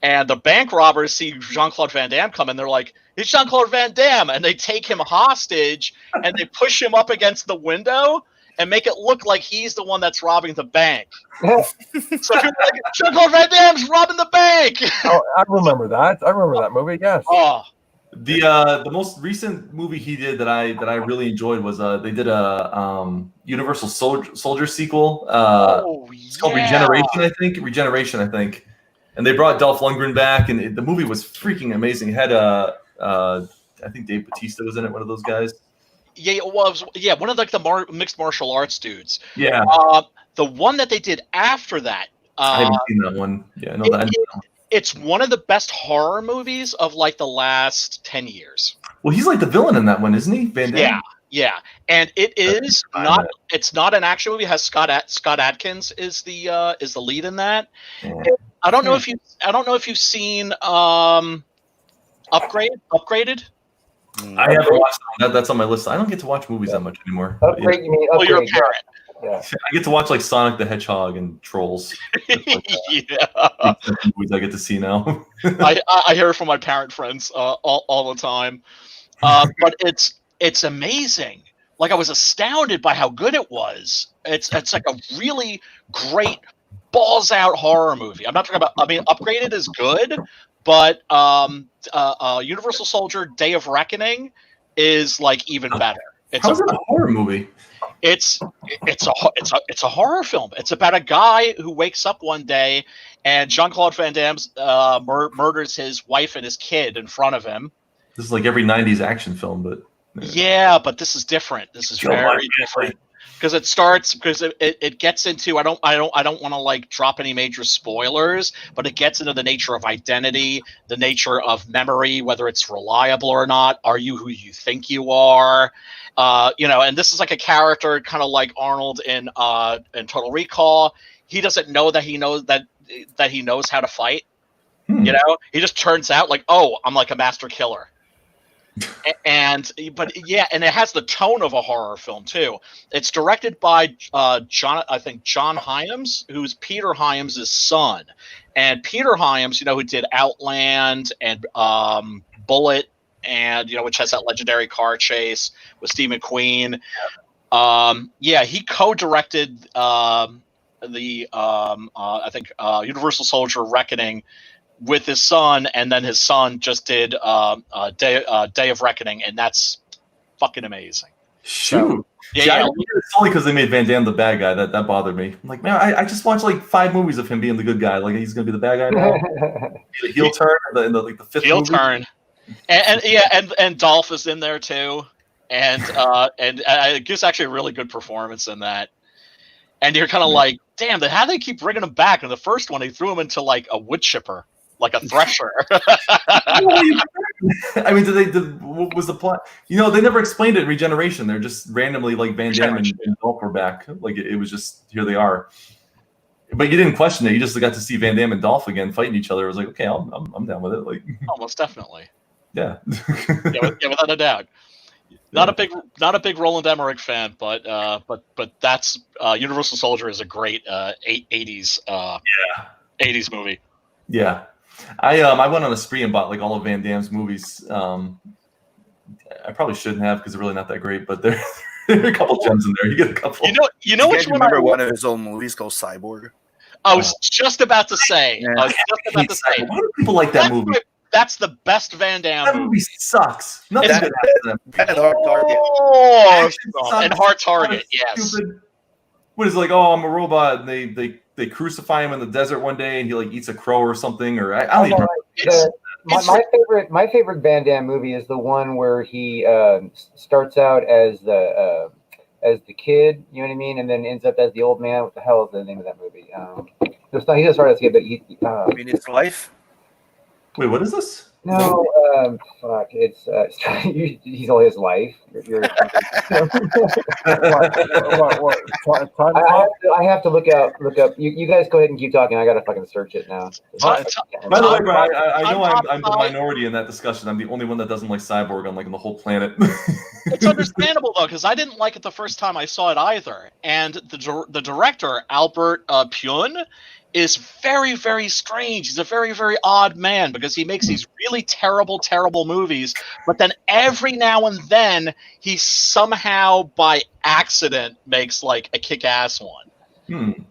and the bank robbers see Jean-Claude Van Damme come in. They're like, "It's Jean-Claude Van Damme," and they take him hostage and they push him up against the window and make it look like he's the one that's robbing the bank. So people are like, Jean-Claude Van Damme's robbing the bank. Oh, I remember that. I remember that movie. Yes. Oh. The most recent movie he did that I really enjoyed was they did a Universal Soldier sequel. It's called Regeneration, I think. And they brought Dolph Lundgren back, and the movie was freaking amazing. It had I think Dave Bautista was in it, one of those guys. Yeah, it was. Yeah, one of the mixed martial arts dudes. Yeah. The one that they did after that. I haven't seen that one. Yeah, I know that. It's one of the best horror movies of the last 10 years. Well, he's the villain in that one, isn't he? Van Damme? Yeah. And it is not. It's not an action movie. It has Scott Adkins is the lead in that. Yeah. I don't know if you've seen Upgraded. I haven't watched that. That's on my list. I don't get to watch movies that much anymore. Upgrade, you mean upgrade? Well, you're a parent. Yeah. I get to watch like Sonic the Hedgehog and Trolls. Yeah. Movies I get to see now. I hear it from my parent friends all the time. But it's amazing. Like I was astounded by how good it was. It's like a really great balls out horror movie. I'm not talking about. I mean, Upgraded is good, but Universal Soldier: Day of Reckoning is like even better. It's How's it a horror movie? It's a horror film. It's about a guy who wakes up one day and Jean-Claude Van Damme murders his wife and his kid in front of him. This is like every '90s action film, but yeah, but this is different. This is very different because it gets into I don't want to like drop any major spoilers, but it gets into the nature of identity, the nature of memory, whether it's reliable or not. Are you who you think you are? And this is like a character kind of like Arnold in Total Recall. He doesn't know that he knows that he knows how to fight. He just turns out like, oh, I'm like a master killer. And it has the tone of a horror film too. It's directed by John Hyams, who's Peter Hyams' son. And Peter Hyams, who did Outland and Bullet, and which has that legendary car chase with Steve McQueen. He co-directed Universal Soldier: Reckoning with his son, and then his son just did Day of Reckoning, and that's fucking amazing. Shoot. It's only because they made Van Damme the bad guy that bothered me. I'm like, man, I just watched like 5 movies of him being the good guy. Like he's gonna be the bad guy now. The heel turn in the 5th heel movie. Turn. And Dolph is in there too, and it gives actually a really good performance in that. And you're kind of like, damn, how do they keep bringing him back? In the first one, they threw him into like a wood chipper, like a thresher. I mean, what was the plot? They never explained it in Regeneration. They're just randomly like Van Damme and Dolph were back. Like it was just here they are. But you didn't question it. You just got to see Van Damme and Dolph again fighting each other. It was like, okay, I'm down with it. Like, almost definitely. Yeah. Without a doubt. Not a big Roland Emmerich fan, but that's Universal Soldier is a great 80s movie. Yeah, I went on a spree and bought like all of Van Damme's movies. I probably shouldn't have because they're really not that great, but there are a couple gems in there. You get a couple. You know which one? Remember one of his old movies called Cyborg? I was just about to say. Why do people like that movie? That's the best Van Damme movie. That movie sucks. Nothing good happens to them. And Hard Target. And Hard Target, yes. Stupid. What is it like? Oh, I'm a robot. And they crucify him in the desert one day, and he like eats a crow or something. Or I don't even remember. My favorite Van Damme movie is the one where he starts out as the kid, you know what I mean, and then ends up as the old man. What the hell is the name of that movie? He doesn't start as a kid, but he. I mean, it's Life. Wait, what is this? No, fuck. It's he's all his life. I have to look up. You guys go ahead and keep talking. I gotta fucking search it now. By the way, Brian, I know I'm the minority in that discussion. I'm the only one that doesn't like Cyborg on the whole planet. It's understandable though, because I didn't like it the first time I saw it either. And the director Albert Pune is very, very strange. He's a very, very odd man because he makes these really terrible, terrible movies, but then every now and then he somehow by accident makes like a kick-ass one.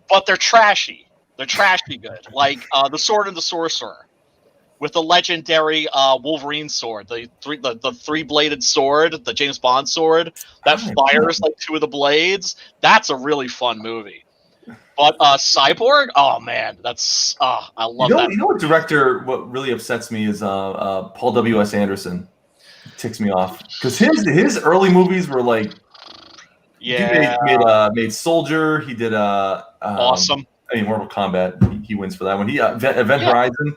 But they're trashy. They're trashy good. Like The Sword and the Sorcerer with the legendary Wolverine sword, the three-bladed sword, the James Bond sword that fires like 2 of the blades. That's a really fun movie. But Cyborg, oh man, that's I love that. You know what director? What really upsets me is Paul W.S. Anderson. It ticks me off because his early movies were like, he made Soldier. He did awesome. I mean, Mortal Kombat. He wins for that one. He Event Horizon.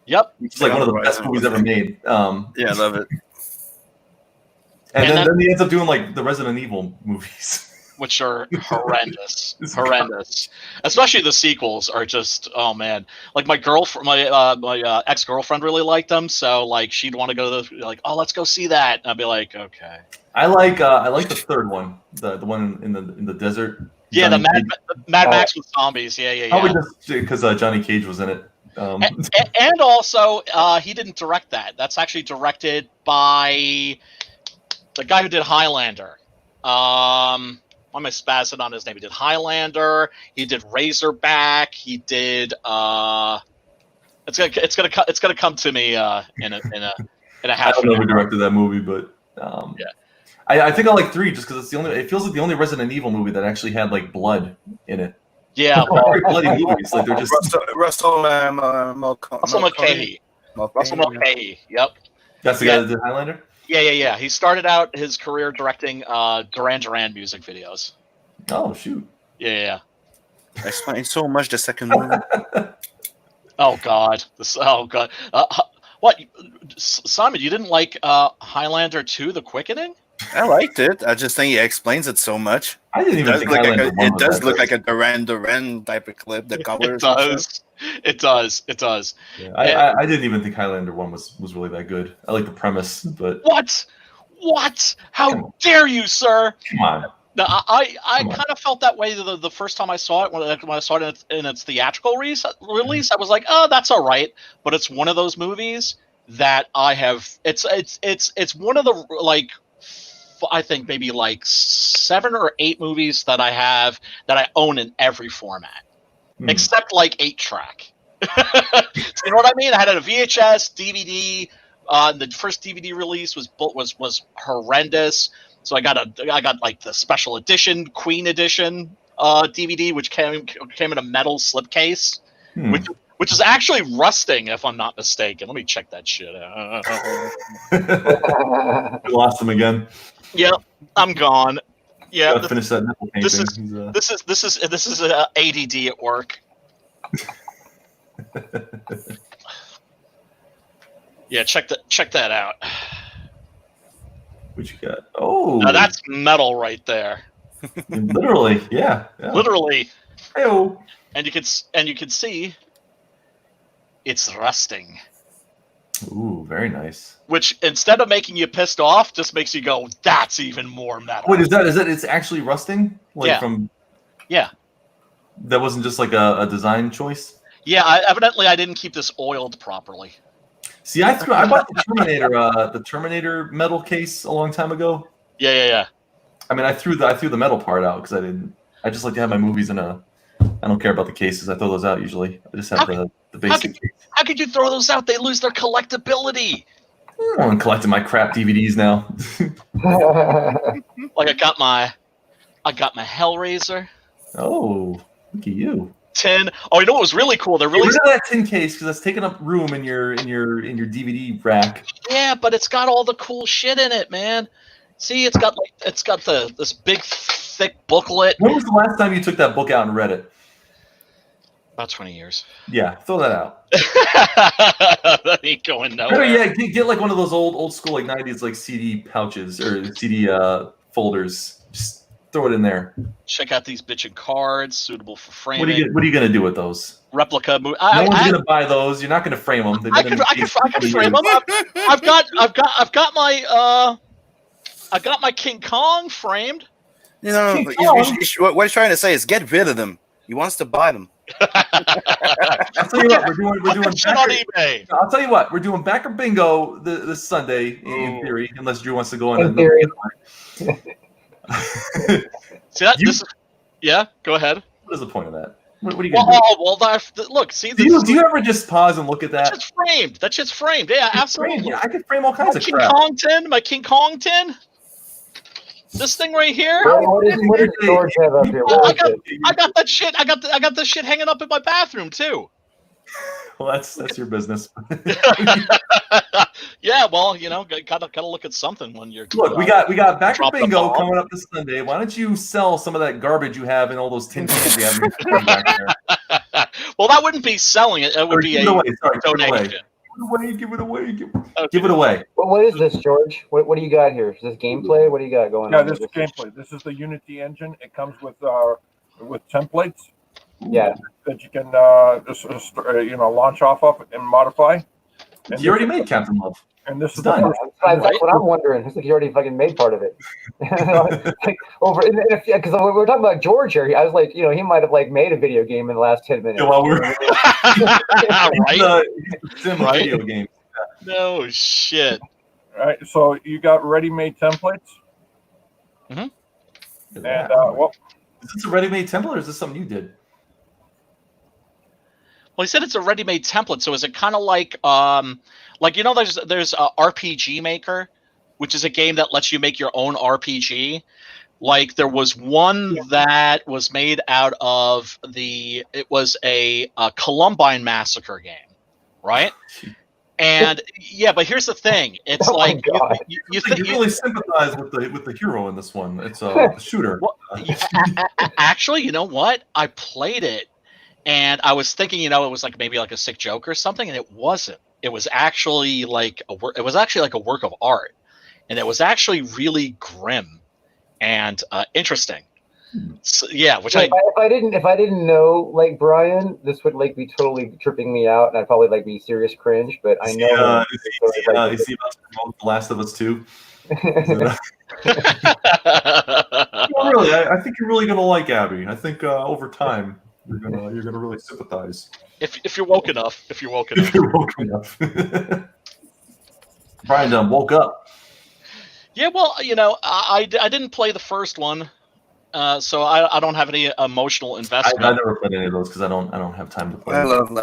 Yep, it's like one of the best movies ever made. I love it. And then he ends up doing like the Resident Evil movies. Which are horrendous, Especially the sequels are just, oh man. Like my ex-girlfriend really liked them, so like she'd want to go to let's go see that. And I'd be like, okay. I like the third one, the one in the desert. Yeah, Johnny Cage. the Mad Max with zombies. Yeah. Probably just because Johnny Cage was in it. And also, he didn't direct that. That's actually directed by the guy who did Highlander. Why am I spazzing on his name? He did Highlander. He did Razorback. He did. It's gonna come to me in a half. I don't know who directed that movie, but yeah. I think I like 3 just because it's the only. It feels like the only Resident Evil movie that actually had like blood in it. Yeah, very bloody movies. Like they're just Russell McKay. Russell McKay. Yep. That's the guy that did Highlander. Yeah. He started out his career directing Duran Duran music videos. Oh shoot. Yeah. I explained so much the second movie. Oh God. What, Simon? You didn't like Highlander 2: The Quickening? I liked it. I just think he explains it so much. I didn't even think it does look like a Duran Duran type of clip. The colors. It does. Yeah, I didn't even think Highlander 1 was really that good. I like the premise, but what? How dare you, sir? Come on. No, I kind of felt that way the first time I saw it when I saw it in its theatrical release. I was like, oh, that's all right. But it's one of those movies that I have. It's one of the like. I think maybe like 7 or 8 movies that I own in every format, except like 8-track. You know what I mean? I had it a VHS, DVD. The first DVD release was horrendous, so I got like the special edition, Queen edition DVD, which came in a metal slipcase, which is actually rusting, if I'm not mistaken. Let me check that shit out. We lost him again. Yep, I'm gone. Yeah, finish that nipple painting. This is ADD at work. Yeah, check that out. What you got? Oh, now that's metal right there. Literally, yeah. Literally. Hey-o. And you can see it's rusting. Ooh, very nice. Which, instead of making you pissed off, just makes you go, that's even more metal. Wait, is that it's actually rusting? Yeah. That wasn't just like a design choice? Yeah, evidently I didn't keep this oiled properly. See, I bought the Terminator metal case a long time ago. Yeah. I mean, I threw the metal part out because I just like to have my movies in a. I don't care about the cases. I throw those out usually. I just have the basic. How could you throw those out? They lose their collectability. I'm collecting my crap DVDs now. Like I got my Hellraiser. Oh, look at you. Tin. Oh, you know what was really cool? They're really rid of that tin case because that's taking up room in your DVD rack. Yeah, but it's got all the cool shit in it, man. See, it's got this big thick booklet. When was the last time you took that book out and read it? About 20 years. Yeah, throw that out. That ain't going nowhere. Yeah, get like one of those old school like 90s like CD pouches or CD folders. Just throw it in there. Check out these bitchin' cards, suitable for framing. What are you gonna do with those? Replica. No one's gonna buy those. You're not gonna frame them. I can frame them. I've got my King Kong framed. You know, what he's trying to say is get rid of them. He wants to buy them. I'll tell you what, we're doing shit on eBay. I'll tell you what, we're doing backer bingo this Sunday in theory, unless Drew wants to go on. In theory. See that? Yeah, go ahead. What is the point of that? What are you gonna do? Look, see. Do you ever just pause and look at that? That shit's framed. Yeah, absolutely. Yeah, I could frame all kinds of King crap. Kong tin, my King Kong tin. This thing right here. What does George have up here? I got that shit. I got this shit hanging up in my bathroom too. Well, that's your business. Yeah, well, you know, gotta look at something when you're. Look, we got backer bingo coming up this Sunday. Why don't you sell some of that garbage you have in all those tin cans you have in your back there? Well, that wouldn't be selling it. It would be a donation. Give it away. Well, what is this, George? What do you got here? Is this gameplay? What do you got going on? Yeah, this is gameplay. This is the Unity engine. It comes with templates. Yeah. That you can launch off of and modify. You already made Captain Love. And this It's is the done. first. That's what I'm wondering. It's like you already fucking made part of it. Like over, because when we were talking about George here, I was like, you know, he might have like made a video game in the last 10 minutes. Yeah, while we're Right? sim Right? video game. No shit. All right, so you got ready-made templates, Look at and that. well, Is this a ready-made template or is this something you did? Well, he said it's a ready-made template. So is it kind of like you know, there's a RPG Maker, which is a game that lets you make your own RPG. Like there was one that was made out of it was a Columbine massacre game, right? And yeah, but here's the thing: it's Oh my like God. you You really sympathize with the hero in this one. It's a shooter. Well, actually, you know what? I played it, and I was thinking, you know, it was like maybe like a sick joke or something, and it wasn't. It was actually like a work. It was actually like a work of art, and it was actually really grim and interesting. So, yeah, which if I didn't know like Brian, this would like be totally tripping me out, and I'd probably like be serious cringe. But I know. Is he about to promote The Last of Us 2? Really, I think you're really gonna like Abby. I think over time you're gonna really sympathize. If you're woke enough, if you're woke enough. If you're woke enough. Brian woke up. Yeah, well, you know, I didn't play the first one, so I don't have any emotional investment. I never played any of those because I don't have time to play. I love The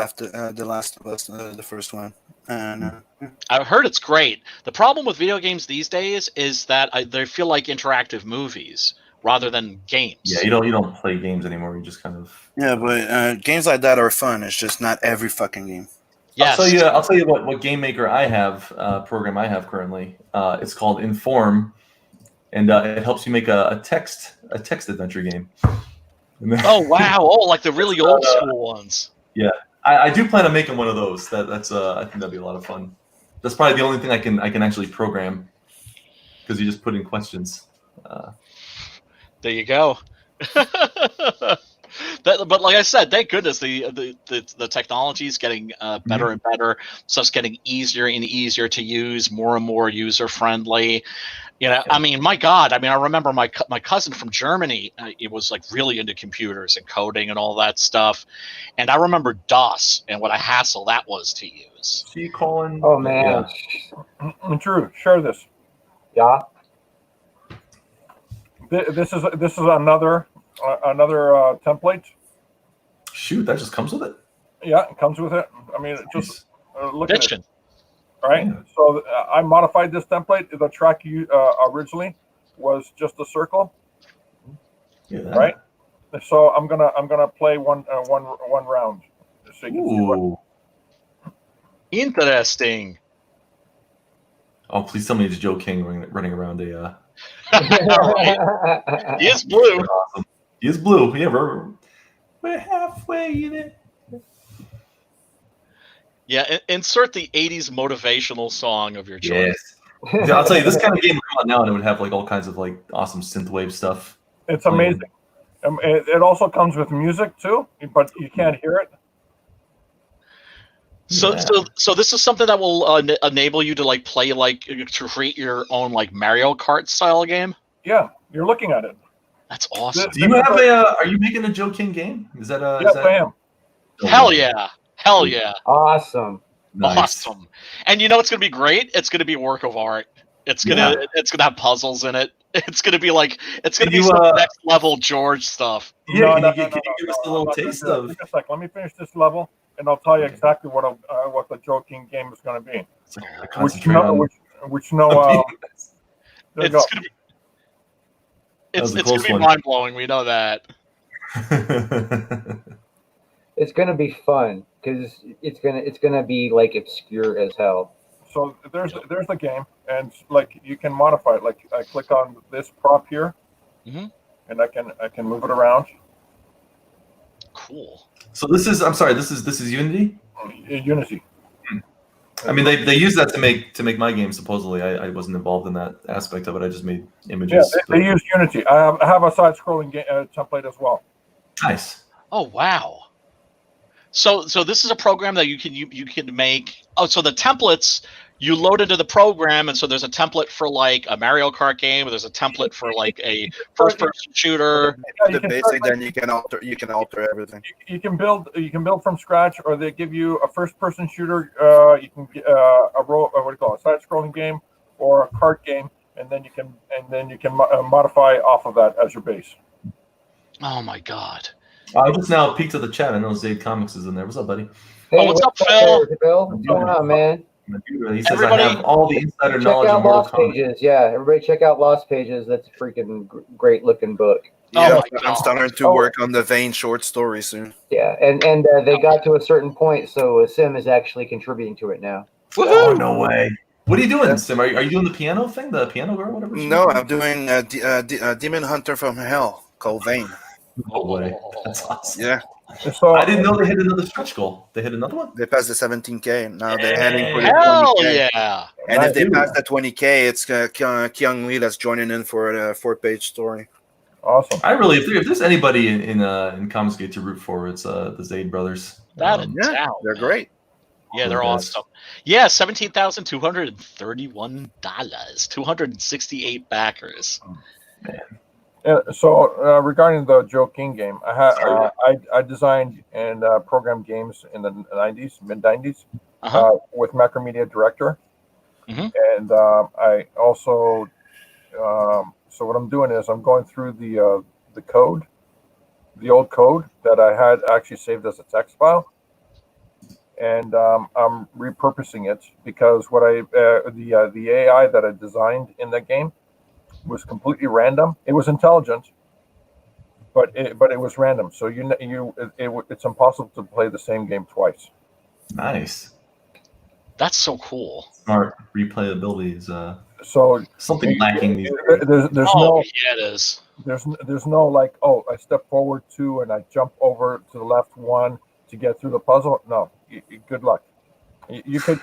Last of Us, the first one. And I've heard it's great. The problem with video games these days is that they feel like interactive movies rather than games. Yeah, you don't play games anymore. You just kind of but games like that are fun. It's just not every fucking game. Yes. I'll tell you what game maker I have program I have currently. It's called Inform, and it helps you make a text adventure game. Oh wow! Oh, like the really old school ones. Yeah, I do plan on making one of those. That's I think that'd be a lot of fun. That's probably the only thing I can actually program because you just put in questions. There you go. But like I said, thank goodness the technology is getting better and better. Stuff's getting easier and easier to use, more and more user friendly. You know, I mean, my God, I remember my cousin from Germany. It was like really into computers and coding and all that stuff, and I remember DOS and what a hassle that was to use. See, Colin. Oh man. Yeah. Drew, share this. Yeah. This is another template. Shoot, that just comes with it. Yeah, it comes with it. I mean, just look at it. All right. Yeah. So I modified this template. The track you originally was just a circle. Yeah. Right. So I'm gonna play one round. So you can see what. Interesting. Oh, please tell me it's Joe King running around a. He is blue. Awesome. He is blue. Yeah, we're halfway in it. Yeah, insert the 80s motivational song of your choice. Yes. Yeah, I'll tell you, this kind of game would come out now and it would have like all kinds of like awesome synthwave stuff. It's amazing. It also comes with music too, but you can't hear it. So this is something that will enable you to like play like to create your own like Mario Kart style game. Yeah, you're looking at it. That's awesome. Do you have are you making a Joe King game? Is that Yes, I am. Hell yeah. Hell yeah. Awesome. Nice. Awesome. And you know what's gonna be great? It's gonna be a work of art. It's gonna have puzzles in it. It's gonna be some next level George stuff. Yeah, can you give us a little taste of? Take a sec. Let me finish this level, and I'll tell you exactly what the Joe King game is going to be. It's like I concentrate on. Which there you go. It's gonna be mind blowing. We know that. It's gonna be fun because it's gonna be like obscure as hell. So there's the game, and like you can modify it. Like I click on this prop here, and I can move it around. Cool. So this is Unity. Unity. I mean, they use that to make my game. Supposedly, I wasn't involved in that aspect of it. I just made images. Yeah, they use Unity. I have a side-scrolling template as well. Nice. Oh wow. So this is a program that you can make. Oh, so the templates you load into the program, and so there's a template for like a Mario Kart game, or there's a template for like a first-person shooter. The basic, then you can alter everything. You can build from scratch, or they give you a first-person shooter. You can get a side-scrolling game or a kart game, and then you can modify off of that as your base. Oh my god! I just now peeked at the chat. I know Zaid Comics is in there. What's up, buddy? Hey, what's up, Phil? What's going on, man? He says I have all the insider knowledge of Check out Mortal Lost Kombat. Pages. Yeah, everybody check out Lost Pages. That's a freaking great looking book. Yeah, my I'm starting to work on the Vane short story soon. Yeah, and they got to a certain point, so Sim is actually contributing to it now. Oh, no way. What are you doing, Sim? Are you doing the piano thing? The piano girl, whatever? No, I'm doing a Demon Hunter from Hell called Vane. No way. That's awesome. Yeah. So I didn't know they hit another stretch goal. They hit another one? They passed the 17K. Now they're heading for the Hell 20K. yeah! And if they pass the 20K, it's Kyung Lee that's joining in for a 4-page story. Awesome. If there's anybody in Comicsgate to root for, it's the Zaid brothers. That in Yeah, town, they're man. great. Yeah, they're awesome. Yeah, $17,231, 268 backers. So regarding the Joe King game, I designed and programmed games in the mid 90s, with Macromedia Director, and I also. So what I'm doing is I'm going through the code, the old code that I had actually saved as a text file, and I'm repurposing it because the AI that I designed in that game was completely random. It was intelligent, but it was random. So it's impossible to play the same game twice. Nice. That's so cool. Smart replayability is so something lacking these days. It is. There's no like, oh, I step forward 2 and I jump over to the left 1 to get through the puzzle. No, good luck. You can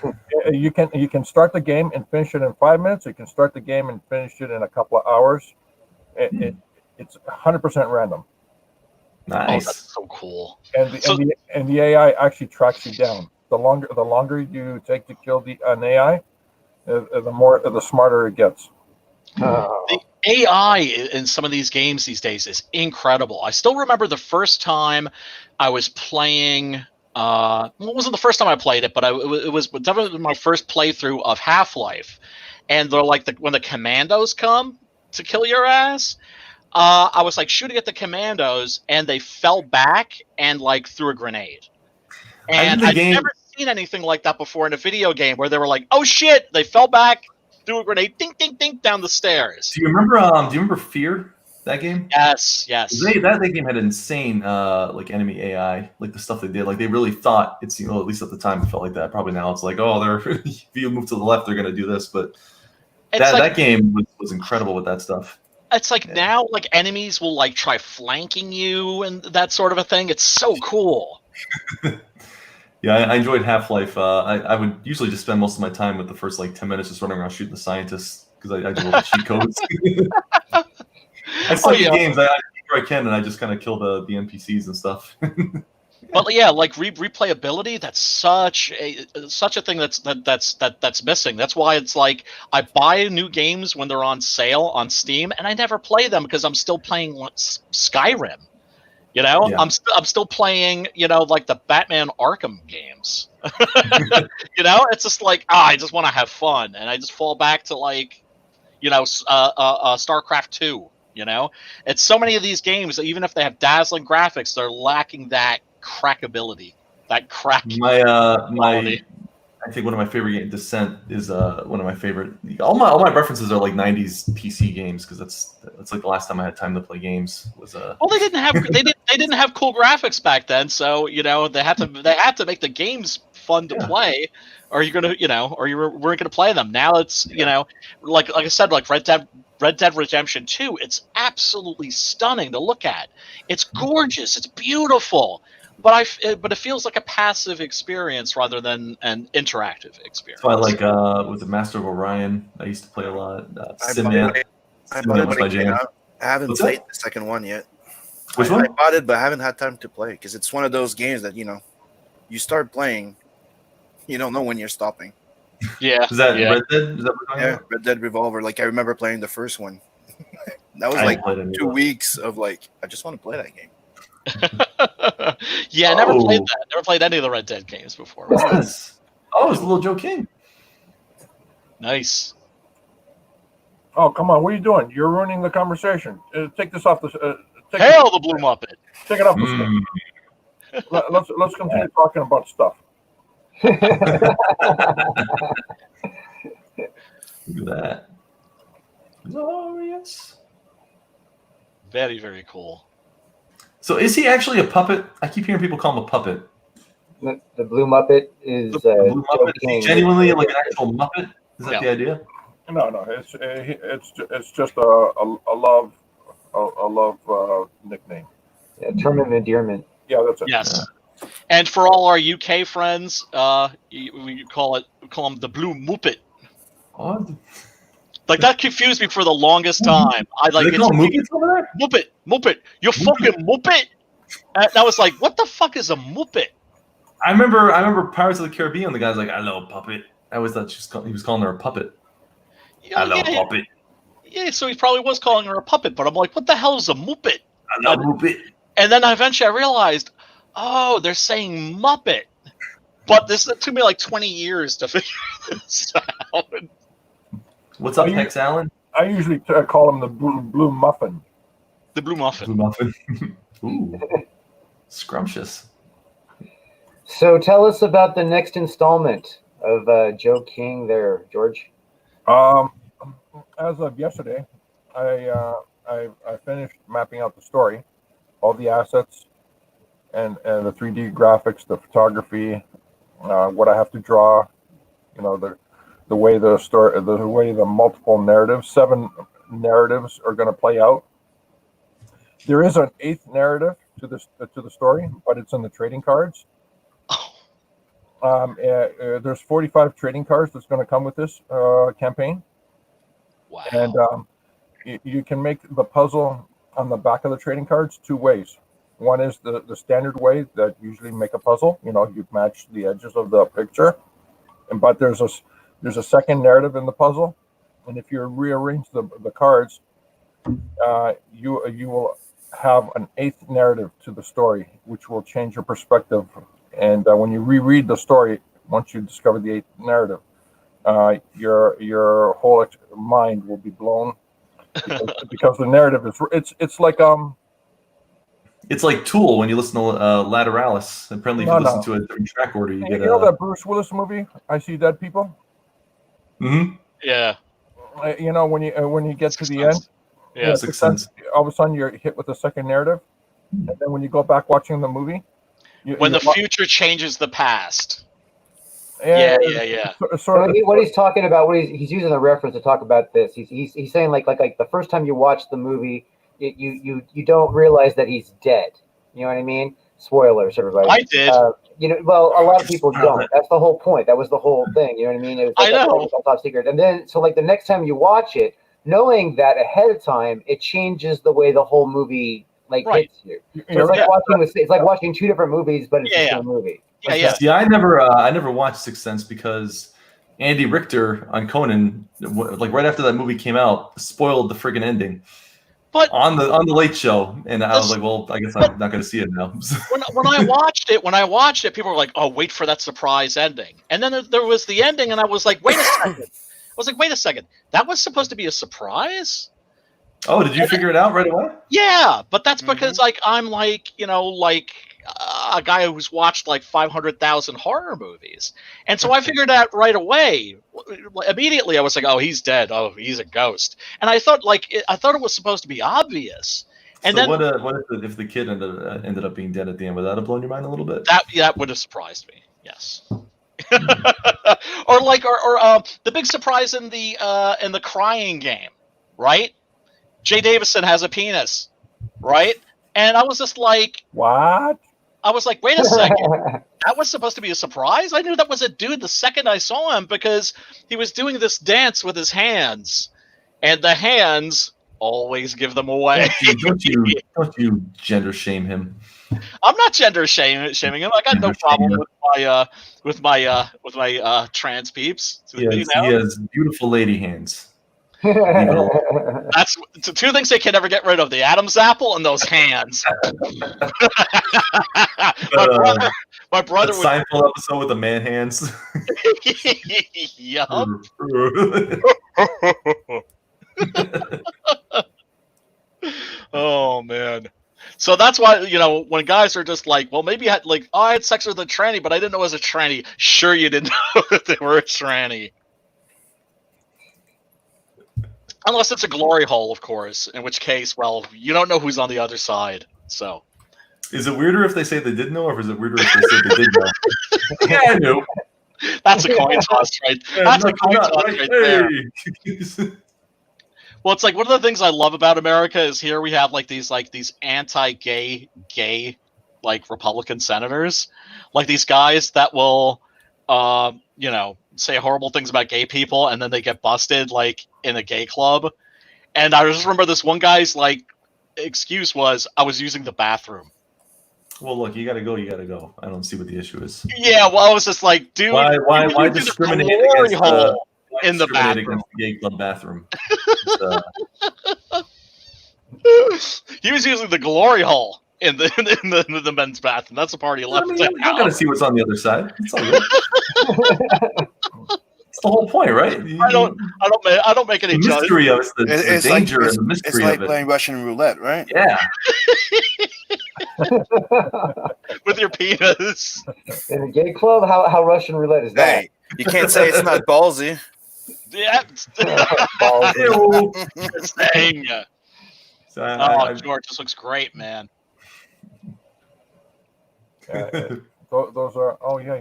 start the game and finish it in 5 minutes. You can start the game and finish it in a couple of hours. It's 100% random. Nice. Oh, that's so cool. And the AI actually tracks you down. The longer you take to kill an AI, the smarter it gets. The AI in some of these games these days is incredible. I still remember the first time I was playing. It wasn't the first time I played it, but it was definitely my first playthrough of Half-Life. And they're like, when the commandos come to kill your ass, I was like shooting at the commandos, and they fell back and like threw a grenade. And I'd never seen anything like that before in a video game, where they were like, "Oh shit!" They fell back, threw a grenade, ding, ding, ding, down the stairs. Do you remember Fear? That game? Yes. That game had insane like enemy AI, like the stuff they did. Like they really thought it's, at least at the time it felt like that. Probably now it's like, oh, if you move to the left, they're gonna do this. But that game was incredible with that stuff. It's like now, like enemies will like try flanking you and that sort of a thing. It's so cool. Yeah, I enjoyed Half-Life. I would usually just spend most of my time with the first like 10 minutes just running around shooting the scientists because I do all the cheat codes. I suck at games. I do where I can, and I just kind of kill the NPCs and stuff. But yeah, like replayability, that's such a thing that's missing. That's why it's like I buy new games when they're on sale on Steam, and I never play them because I'm still playing Skyrim. Yeah. I'm still playing, like the Batman Arkham games. It's just like I just want to have fun, and I just fall back to like, StarCraft 2. It's so many of these games that even if they have dazzling graphics, they're lacking that crackability, that crack. I think one of my favorite games, Descent, is one of my favorite. All my references are like 90s PC games because that's like the last time I had time to play games. Well, they didn't have cool graphics back then, so they had to make the games fun to play, or you're gonna or you weren't gonna play them. Now it's like I said, like Red Dead Redemption 2, it's absolutely stunning to look at. It's gorgeous, it's beautiful. But it feels like a passive experience rather than an interactive experience. So I like with the Master of Orion. I used to play a lot. Simman. I haven't played the second one yet. Which one? I bought it, but I haven't had time to play because it's one of those games that you start playing, you don't know when you're stopping. Yeah. Is that yeah. Red Dead? Is that what we're talking Yeah, about? Red Dead Revolver. Like I remember playing the first one. That was I like haven't played any of 2 those. weeks of like I just want to play that game. Yeah, I never played Oh. that. Never played any of the Red Dead games before. What's this? Oh, it's Little Joe King. Nice. Oh, come on! What are you doing? You're ruining the conversation. Take this off the. Hail the Blue Muppet. Take it off the Mm. screen. Let's continue talking about stuff. Look at that. Glorious. Very, very cool. So is he actually a puppet? I keep hearing people call him a puppet. The Blue Muppet is The Blue Joe Muppet? Is he King. genuinely like an actual Muppet? Is that Yeah. the idea? No, it's just a love nickname. Yeah, term of endearment. Yeah, that's it. Yes. And for all our UK friends, we call him the Blue Muppet. Oh, Like that confused me for the longest time. I like do they call him Muppets over there? Muppet, you fucking Muppet. And I was like, what the fuck is a Muppet? I remember Pirates of the Caribbean. The guy's like, "I love puppet." I always thought he was calling her a puppet. I love puppet. Yeah, so he probably was calling her a puppet, but I'm like, what the hell is a Muppet? I love Muppet. And then eventually I realized, oh, they're saying Muppet. But this took me like 20 years to figure this out. What's up, Hex Allen? I usually call him the blue muffin. The Blue Muffin. Blue Muffin. Ooh, scrumptious. So tell us about the next installment of Joe King there, George. As of yesterday, I finished mapping out the story, all the assets, and the 3D graphics, the photography, what I have to draw, the way the story, the way the multiple narratives, 7 narratives are going to play out. There is an 8th narrative to the story, but it's in the trading cards. There's 45 trading cards that's going to come with this campaign. Wow. And you can make the puzzle on the back of the trading cards 2 ways. One is the standard way that usually make a puzzle. You match the edges of the picture, but there's a second narrative in the puzzle, and if you rearrange the cards, you will have an 8th narrative to the story, which will change your perspective. And when you reread the story, once you discover the 8th narrative, your whole mind will be blown because the narrative is it's like It's like Tool when you listen to Lateralis. Apparently, if you listen to a different track order, you get. You know that Bruce Willis movie, I See Dead People? Mm-hmm. Yeah. When you get to the end, Yeah. Sixth Sense. all of a sudden you're hit with a second narrative, and then when you go back watching the movie, When the future changes the past. yeah. So what he's talking about, he's using a reference to talk about this. He's saying like the first time you watch the movie, you don't realize that he's dead. You know what I mean? Spoilers, everybody. I did. Well, a lot of people don't. That's the whole point. That was the whole thing. You know what I mean? It was like I know. top secret. And then, so like the next time you watch it, knowing that ahead of time, it changes the way the whole movie hits you. So it's like watching 2 different movies, but it's the same movie. Yeah. See, I never watched Sixth Sense because Andy Richter on Conan, like right after that movie came out, spoiled the friggin' ending. But on the Late Show, and I was like, well, I guess I'm not going to see it now. when I watched it, people were like, "Oh, wait for that surprise ending," and then there was the ending, and I was like, "Wait a second, that was supposed to be a surprise." Oh, did you figure it out right away? Yeah, but that's because I'm a guy who's watched like 500,000 horror movies, and so I figured out right away. Immediately, I was like, "Oh, he's dead. Oh, he's a ghost." And I thought it was supposed to be obvious. And so then what if the kid ended up being dead at the end? Would that have blown your mind a little bit? That would have surprised me. Yes. or the big surprise in the Crying Game, right? Jay Davison has a penis, right? And I was just like, what? I was like, wait a second. That was supposed to be a surprise? I knew that was a dude the second I saw him because he was doing this dance with his hands. And the hands always give them away. Don't you gender shame him. I'm not gender shaming him. I got no problem with my trans peeps. He has beautiful lady hands. That's two things they can never get rid of: the Adam's apple and those hands. my brother would Seinfeld episode with the man hands. Yup. Oh man. So that's why, when guys are just like, well, maybe I had sex with a tranny, but I didn't know it was a tranny. Sure, you didn't know that they were a tranny. Unless it's a glory hole, of course, in which case, well, you don't know who's on the other side. So, is it weirder if they say they did know, or is it weirder if they say they did know? Yeah, I knew. That's a coin toss, right? That's a coin toss right there. Well, it's like one of the things I love about America is here we have these anti-gay Republican senators, like these guys that will, say horrible things about gay people, and then they get busted in a gay club. And I just remember this one guy's excuse was, I was using the bathroom. Well, look, you gotta go. I don't see what the issue is. Yeah, well, I was just like, dude, why discriminate in the bathroom? Against the gay club bathroom. He was using the glory hole in the men's bathroom. That's the part he left. You gotta see what's on the other side. It's all good. It's the whole point, right? I don't make any judgments. Mystery of it, the danger and the mystery of it. It's like playing Russian roulette, right? Yeah. With your penis. In a gay club? How Russian roulette is that? Hey, you can't say it's not ballsy. Yeah. Ballsy. George, this looks great, man. Those are. Oh yeah.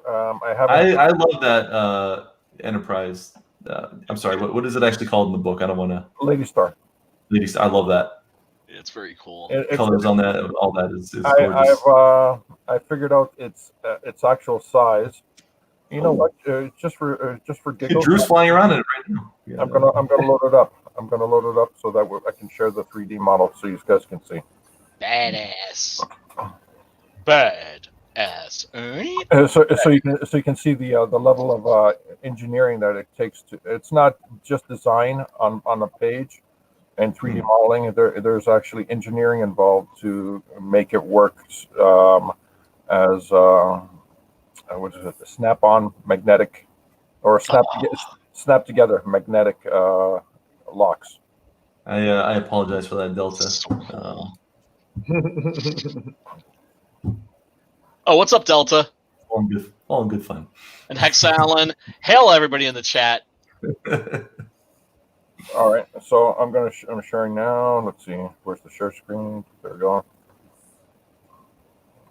I love that Enterprise. I'm sorry. What is it actually called in the book? I don't want to. Lady Star. Lady Star. I love that. It's very cool. Colors on that, all that is gorgeous. I figured out its actual size. You know what? Just for giggles. Hey, Drew's flying around in it right now. Yeah. I'm gonna load it up. So that I can share the 3D model so you guys can see. Badass. So you can see the level of engineering that it takes to. It's not just design on a page and 3D modeling. There's actually engineering involved to make it work as what is it? Snap-on magnetic or snap together magnetic locks. I apologize for that, Delta. Oh, what's up, Delta? All in good fun. And Hexalin. Hail everybody in the chat. All right, so I'm sharing now. Let's see, where's the share screen? There we go.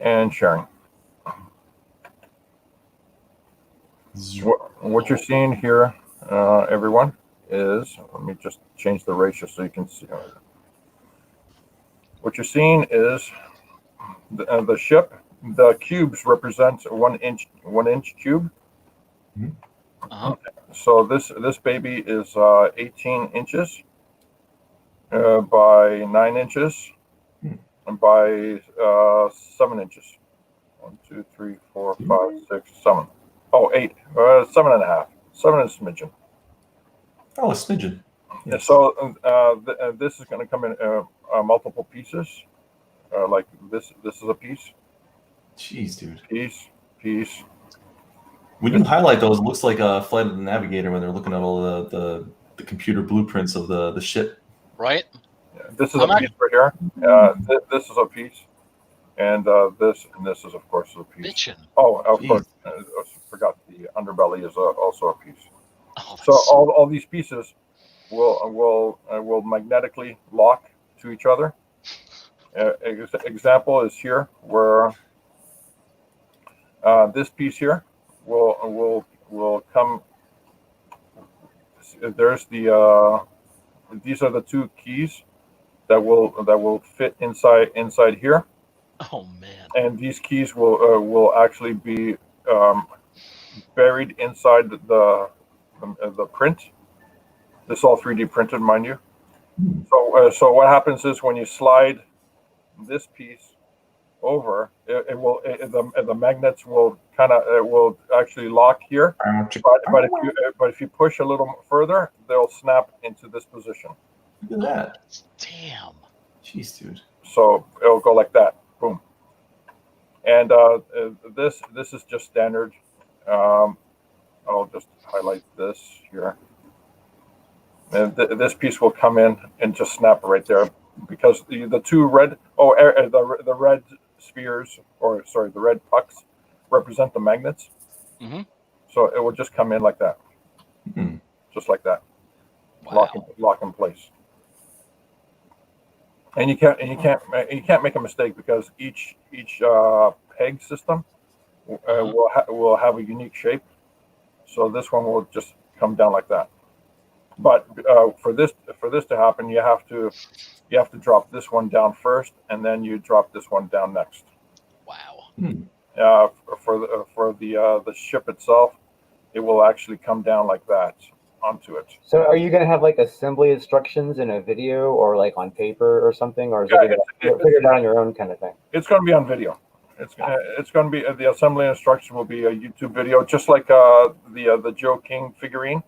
And sharing. What you're seeing here, everyone, is, let me just change the ratio so you can see. What you're seeing is the ship. The cubes represent 1 inch cube. Uh-huh. So this baby is 18 inches by 9 inches and by 7 inches. 1, 2, 3, 4, 5, 6, 7. Oh, 8. 7.5. 7 and a smidgen. Oh, a smidgen. Yeah, so this is going to come in multiple pieces. Like this is a piece. Jeez, dude. Piece. When you highlight those, it looks like a Flight of the Navigator when they're looking at all the computer blueprints of the ship. Right. Yeah, this is a piece right here. This is a piece, and this is of course a piece. Bitchin'. Oh, of course. I forgot the underbelly is also a piece. Oh, so all these pieces will magnetically lock to each other. Example is here where this piece here will come. There's these are the 2 keys that will fit inside here. Oh man! And these keys will actually be buried inside the print. This is all 3D printed, mind you. So what happens is when you slide this piece over, the magnets will will actually lock here. But if you push a little further, they'll snap into this position. Look at that. Damn. Jeez, dude. So it'll go like that. Boom. And this is just standard. I'll just highlight this here. And this piece will come in and just snap right there, because the two red the red spheres, or sorry, the red pucks represent the magnets. Mm-hmm. So it will just come in like that, just like that. Wow. Lock in place. And you can't make a mistake, because each peg system will have a unique shape. So this one will just come down like that. But for this to happen, you have to drop this one down first, and then you drop this one down next. Wow. For the ship itself, it will actually come down like that onto it. So are you going to have like assembly instructions in a video, or like on paper or something, or is it figured out on your own kind of thing? It's going to be on video. It's going to be, the assembly instruction will be a YouTube video, just like the Joe King figurine,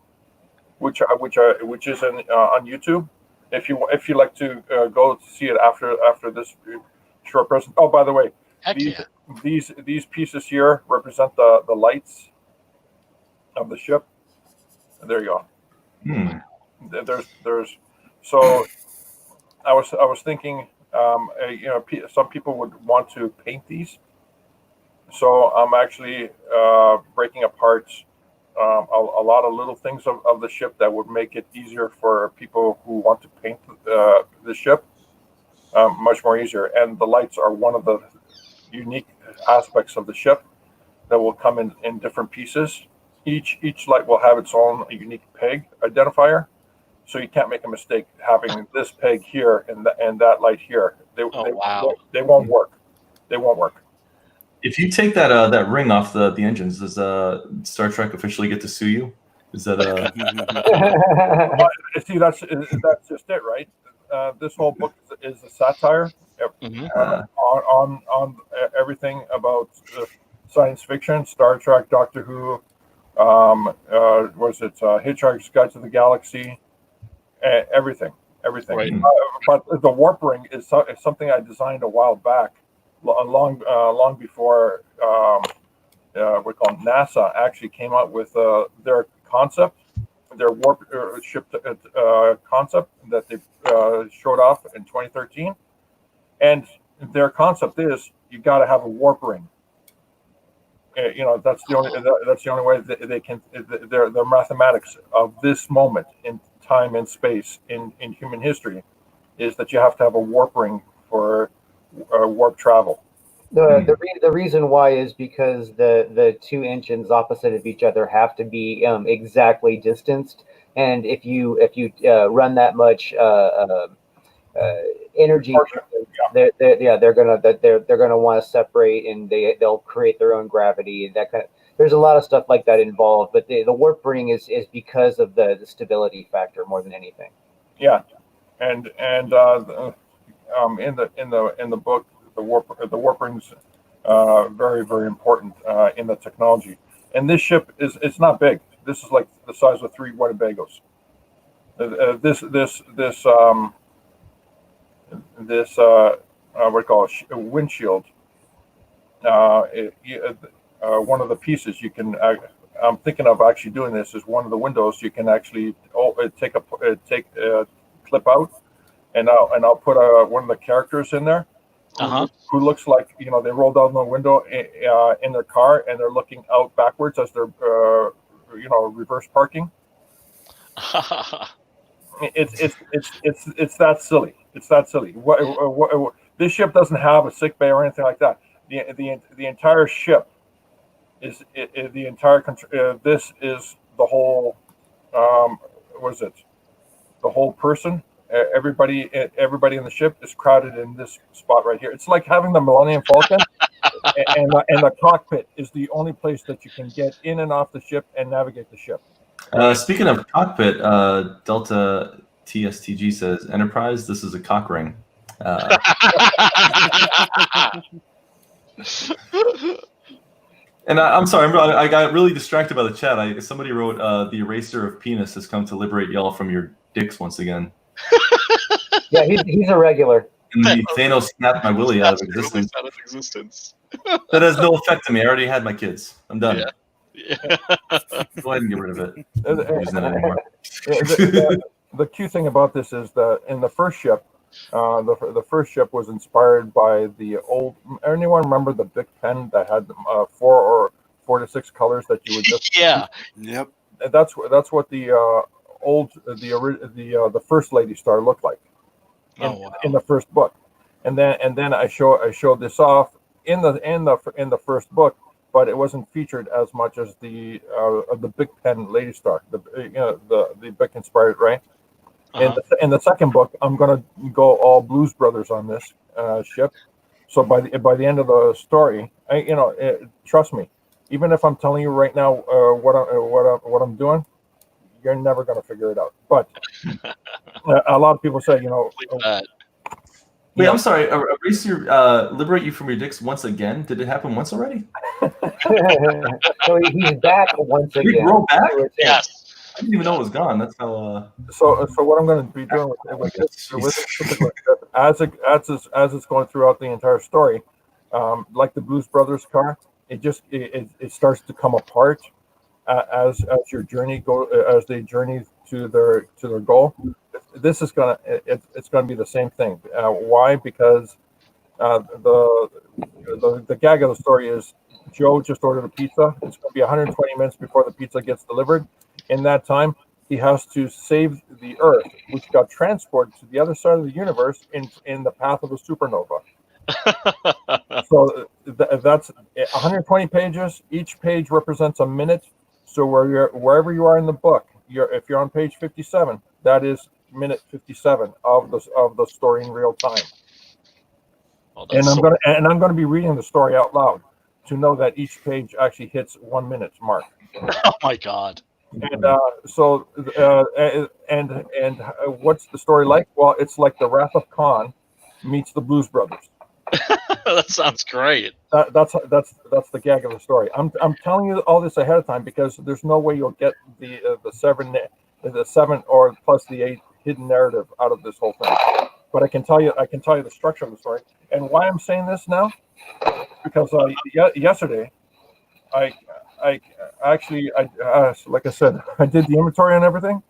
which is on YouTube. If you like to go see it after this short person. Oh, by the way, these pieces here represent the lights of the ship. There you go. There's so I was thinking, some people would want to paint these, so I'm actually breaking apart a lot of little things of the ship that would make it easier for people who want to paint the ship, much more easier. And the lights are one of the unique aspects of the ship that will come in different pieces. Each light will have its own unique peg identifier, so you can't make a mistake having this peg here and that light here. They won't work. They won't work. If you take that ring off the engines, does Star Trek officially get to sue you? Is that See, that's just it, right? This whole book is a satire on everything about science fiction, Star Trek, Doctor Who. Hitchhiker's Guide to the Galaxy, everything. Right. But the warp ring is something I designed a while back, long before NASA actually came out with their concept, their warp ship concept that they showed off in 2013, and their concept is you got to have a warp ring. That's the only way they can. Their mathematics of this moment in time and space in human history is that you have to have a warp ring for warp travel. The reason why is because the two engines opposite of each other have to be exactly distanced, and if you run that much energy, they're gonna want to separate, and they'll create their own gravity. There's a lot of stuff like that involved, but the warp ring is because of the stability factor more than anything. Yeah, and in the book, the warp rings very, very important in the technology. And this ship it's not big. This is like the size of 3 Winnebagos. This what do you call it, windshield. One of the pieces you can. I'm thinking of actually doing this is one of the windows you can actually clip out, and I'll put one of the characters in there who looks like they roll down the window in their car, and they're looking out backwards as they're reverse parking. It's that silly. It's that silly. This ship doesn't have a sick bay or anything like that. The entire ship is the entire. This is the whole. What is it? The whole person. Everybody in the ship is crowded in this spot right here. It's like having the Millennium Falcon, and the cockpit is the only place that you can get in and off the ship and navigate the ship. Speaking of cockpit, Delta TSTG says, Enterprise, this is a cock ring. And I'm sorry, I got really distracted by the chat. Somebody wrote, "The eraser of penis has come to liberate y'all from your dicks once again." Yeah, he's a regular. And the Thanos snapped my willy out of existence. That has no effect on me. I already had my kids. I'm done. Yeah. Go ahead and get rid of it. I'm not using that anymore. The cute thing about this is that in the first ship, the first ship was inspired by the old. Anyone remember the big pen that had 4 to 6 colors that you would just? Yeah. Yep. That's what the the first Lady Star looked like in the first book, and then I showed this off in the first book, but it wasn't featured as much as the big pen Lady Star, the big inspired, right? In the second book, I'm gonna go all Blues Brothers on this ship. So by the end of the story, trust me, even if I'm telling you right now what I'm doing, you're never gonna figure it out. But a lot of people say, Wait, I'm sorry. Erase liberate you from your dicks once again. Did it happen once already? So he's back once again. We grow back? Yes. I didn't even know it was gone. That's how. So what I'm going to be doing with as it's going throughout the entire story, like the Blues Brothers car, it starts to come apart as your journey as they journey to their goal. This is it's gonna be the same thing. Why? Because the gag of the story is Joe just ordered a pizza. It's going to be 120 minutes before the pizza gets delivered. In that time, he has to save the Earth, which got transported to the other side of the universe in the path of a supernova. So that's 120 pages. Each page represents a minute. So wherever you are in the book, if you're on page 57, that is minute 57 of the story in real time. And I'm gonna be reading the story out loud to know that each page actually hits 1 minute mark. Oh my God! And what's the story like? Well, it's like the Wrath of Khan meets the Blues Brothers. That sounds great. That's the gag of the story. I'm telling you all this ahead of time because there's no way you'll get the 7 or plus the 8 hidden narrative out of this whole thing. But I can tell you the structure of the story and why I'm saying this now, because yesterday I actually like I said, I did the inventory and everything.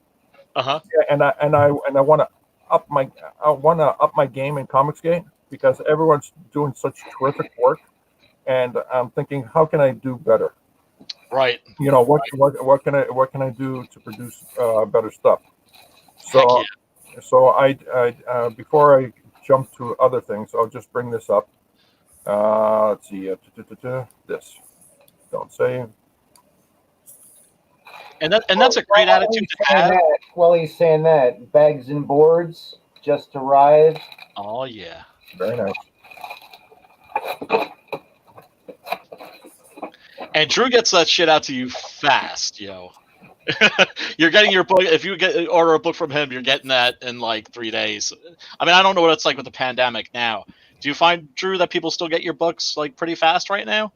Yeah, and I want to up my game in Comicsgate because everyone's doing such terrific work, and I'm thinking, how can I do better? Right. What can I do to produce better stuff? So I before I jump to other things, I'll just bring this up. Let's see. This. Don't say. And that's a great attitude to have. While he's saying that, bags and boards just arrived. Oh yeah. Very nice. And Drew gets that shit out to you fast, yo. You're getting your book. If you order a book from him, you're getting that in like 3 days. I mean, I don't know what it's like with the pandemic now. Do you find, Drew, that people still get your books like pretty fast right now?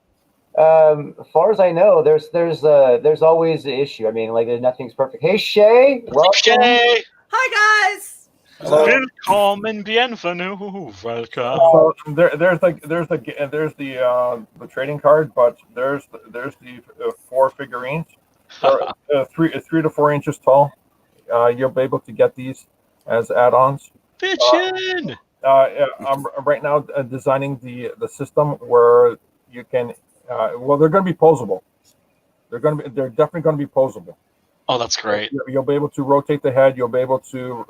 As far as I know, there's always an issue. I mean, like nothing's perfect. Hey Shay, welcome. Shay. Hi guys. Welcome and bienvenue. Welcome. So there's the trading card, but there's the 4 figurines, 3 to 4 inches tall. You'll be able to get these as add-ons. Bitchin'. I'm right now designing the system where you can. Well, they're going to be posable. They're definitely going to be posable. Oh, that's great. You'll be able to rotate the head. You'll be able to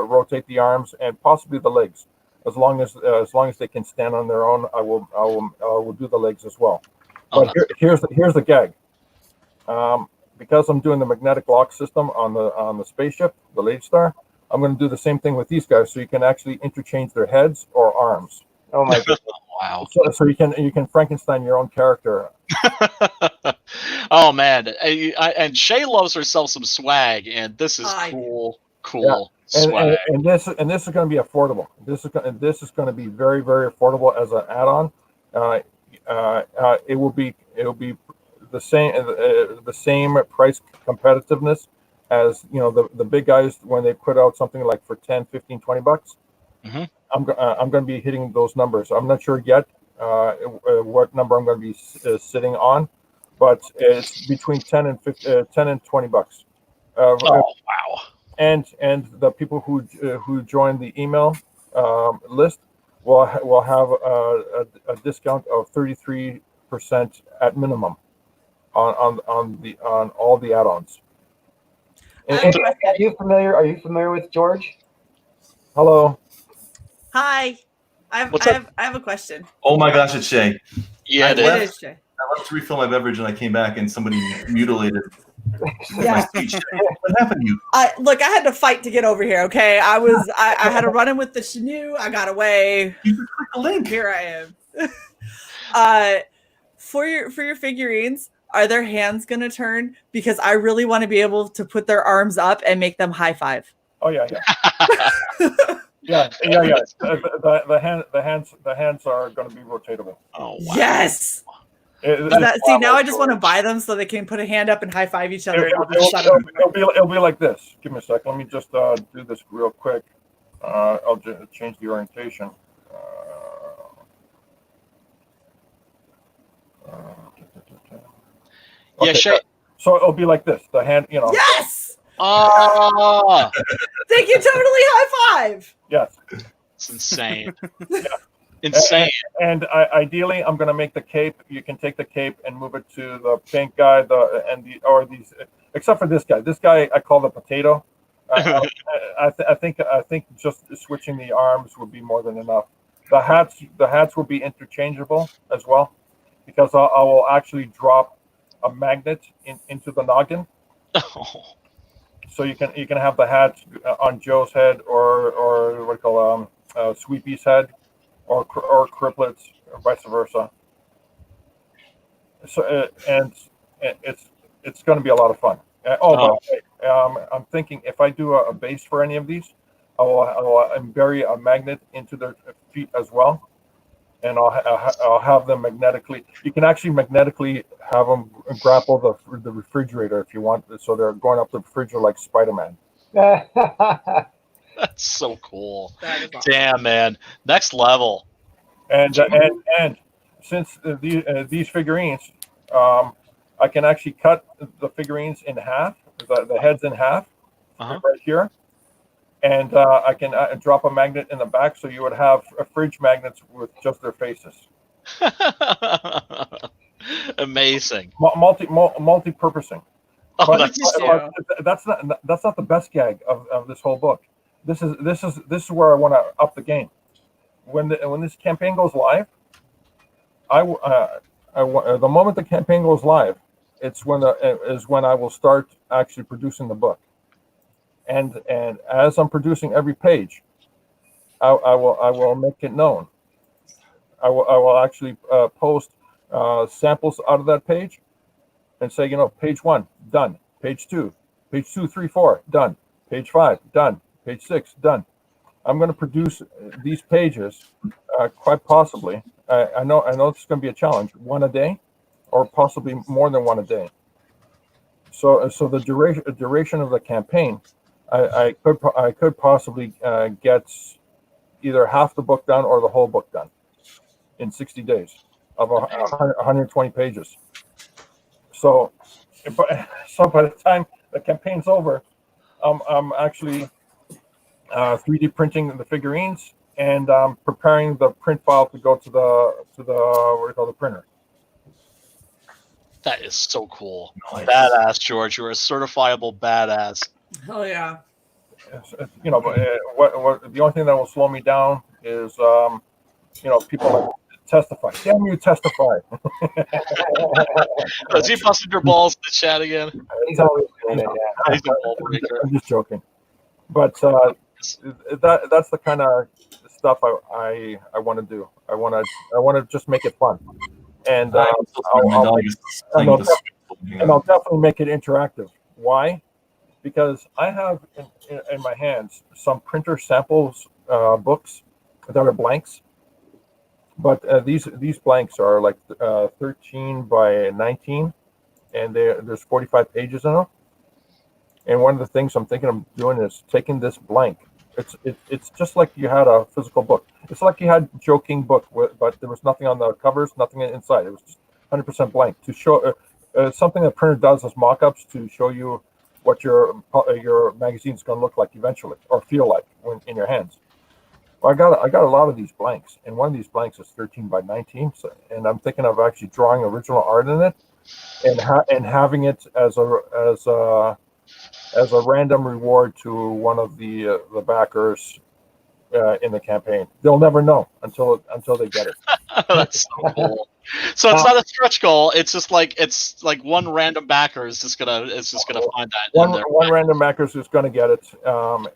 rotate the arms and possibly the legs, as long as they can stand on their own. I will do the legs as well. But here's the gag. Because I'm doing the magnetic lock system on the spaceship, the Lady Star, I'm going to do the same thing with these guys, so you can actually interchange their heads or arms. Oh my God. Wow. So you can Frankenstein your own character. Oh man, and Shay loves herself some swag, and this is cool swag. And this is going to be affordable. This is going to be very, very affordable as an add-on. it will be the same price competitiveness as the big guys when they put out something like for 10, 15, $20. Mm-hmm. I'm going to be hitting those numbers. I'm not sure yet what number I'm going to be sitting on, but it's between 10 and $20. Oh wow! And the people who join the email list will have a discount of 33% at minimum on all the add-ons. Are you familiar with George? Hello. Hi. I have a question. Oh my gosh, it's Shay. Yeah, it is Shay. I left to refill my beverage and I came back and somebody mutilated my Yeah. speech. What happened to you? Look, I had to fight to get over here. Okay, I had to run in with the Shanu. I got away. You can click the link. Here I am. For your figurines, are their hands gonna turn? Because I really want to be able to put their arms up and make them high five. Oh yeah. Yeah. The hands are going to be rotatable. Oh wow. Yes. Now I just want to buy them so they can put a hand up and high five each other. It'll be like this. Give me a sec. Let me just do this real quick. I'll just change the orientation. Yeah, Shay. So it'll be like this. The hand, Yes. Oh, They can totally high five. Yes. it's insane. Yeah. Insane. And ideally, I'm going to make the cape. You can take the cape and move it to the pink guy, these, except for this guy. This guy I call the potato. I think just switching the arms would be more than enough. The hats will be interchangeable as well, because I will actually drop a magnet into the noggin. Oh. So you can have the hat on Joe's head or what do you call Sweepy's head, or Cripplet's, or vice versa. So and it's going to be a lot of fun. By the way, I'm thinking if I do a base for any of these, I will bury a magnet into their feet as well, and I'll have them magnetically. You can actually magnetically have them grapple the refrigerator if you want, so they're going up the refrigerator like Spider-Man. That's so cool. That is awesome. Damn, man. Next level. And since these figurines, I can actually cut the figurines in half, the heads in half, right here. And I can drop a magnet in the back, so you would have fridge magnets with just their faces. Amazing. Multi-purposing. Oh, But that's not the best gag of this whole book. This is where I want to up the game. When this campaign goes live, the moment the campaign goes live, is when I will start actually producing the book. And as I'm producing every page, I will make it known. I will actually post samples out of that page, and say, page 1 done, page 2, page 2, 3, 4 done, page 5 done, page 6 done. I'm going to produce these pages quite possibly. I know it's going to be a challenge, one a day, or possibly more than one a day. So the duration of the campaign, I could possibly get either half the book done or the whole book done in 60 days of 120 pages. So by the time the campaign's over, I'm actually 3D printing the figurines and preparing the print file to go to the printer. That is so cool. Nice. Badass, George. You're a certifiable badass. Hell yeah. What the only thing that will slow me down is people like testify. Damn you, testify. Has he busted your balls in the chat again? He's always doing it. Yeah. He's a ball breaker. I'm just joking, but that's the kind of stuff I want to do. I want to just make it fun, and I'll definitely make it interactive. Why? Because I have in my hands some printer samples books that are blanks, But these blanks are like 13 by 19, and there's 45 pages in them. And one of the things I'm thinking of doing is taking this blank. It's just like you had a physical book. It's like you had Joe King book, but there was nothing on the covers, nothing inside. It was just 100% blank to show something that printer does as mock-ups to show you what your magazine is going to look like eventually or feel like when in your hands. Well, I got a lot of these blanks, and one of these blanks is 13 by 19, and I'm thinking of actually drawing original art in it, and having it as a random reward to one of the backers in the campaign. They'll never know until they get it. That's so cool. So it's not a stretch goal. It's just like one random backer is just gonna find that. One random backer is just gonna get it. I'm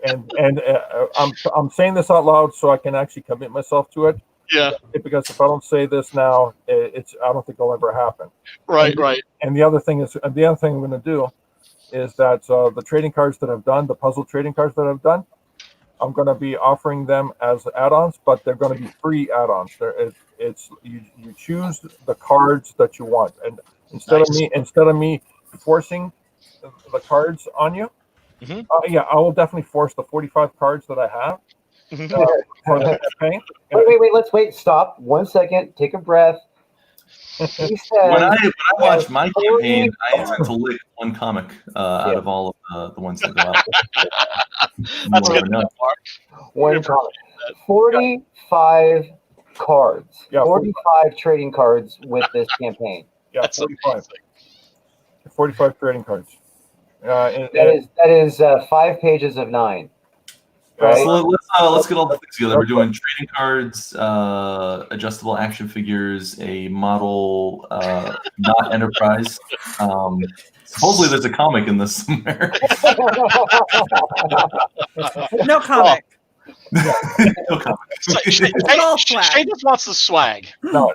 saying this out loud so I can actually commit myself to it. Yeah. Because if I don't say this now, I don't think it'll ever happen. Right. And the other thing I'm going to do is that the trading cards that I've done, the puzzle trading cards that I've done, I'm going to be offering them as add-ons, but they're going to be free add-ons. You choose the cards that you want, and instead of me forcing the cards on you, I will definitely force the 45 cards that I have for the campaign. Wait, stop 1 second, take a breath. When I watch my campaign, I intend to lick one comic out of all of the ones that go out. That's good enough, Mark. One comic. 45 cards. Yeah, 45 trading cards with this campaign. Yeah, that's 45. 45 trading cards. That is 5 pages of 9. Right? So let's get all the things together. We're doing trading cards, adjustable action figures, a model, not Enterprise. Supposedly there's a comic in this somewhere. No comic. No comic. Shay just wants the swag. No,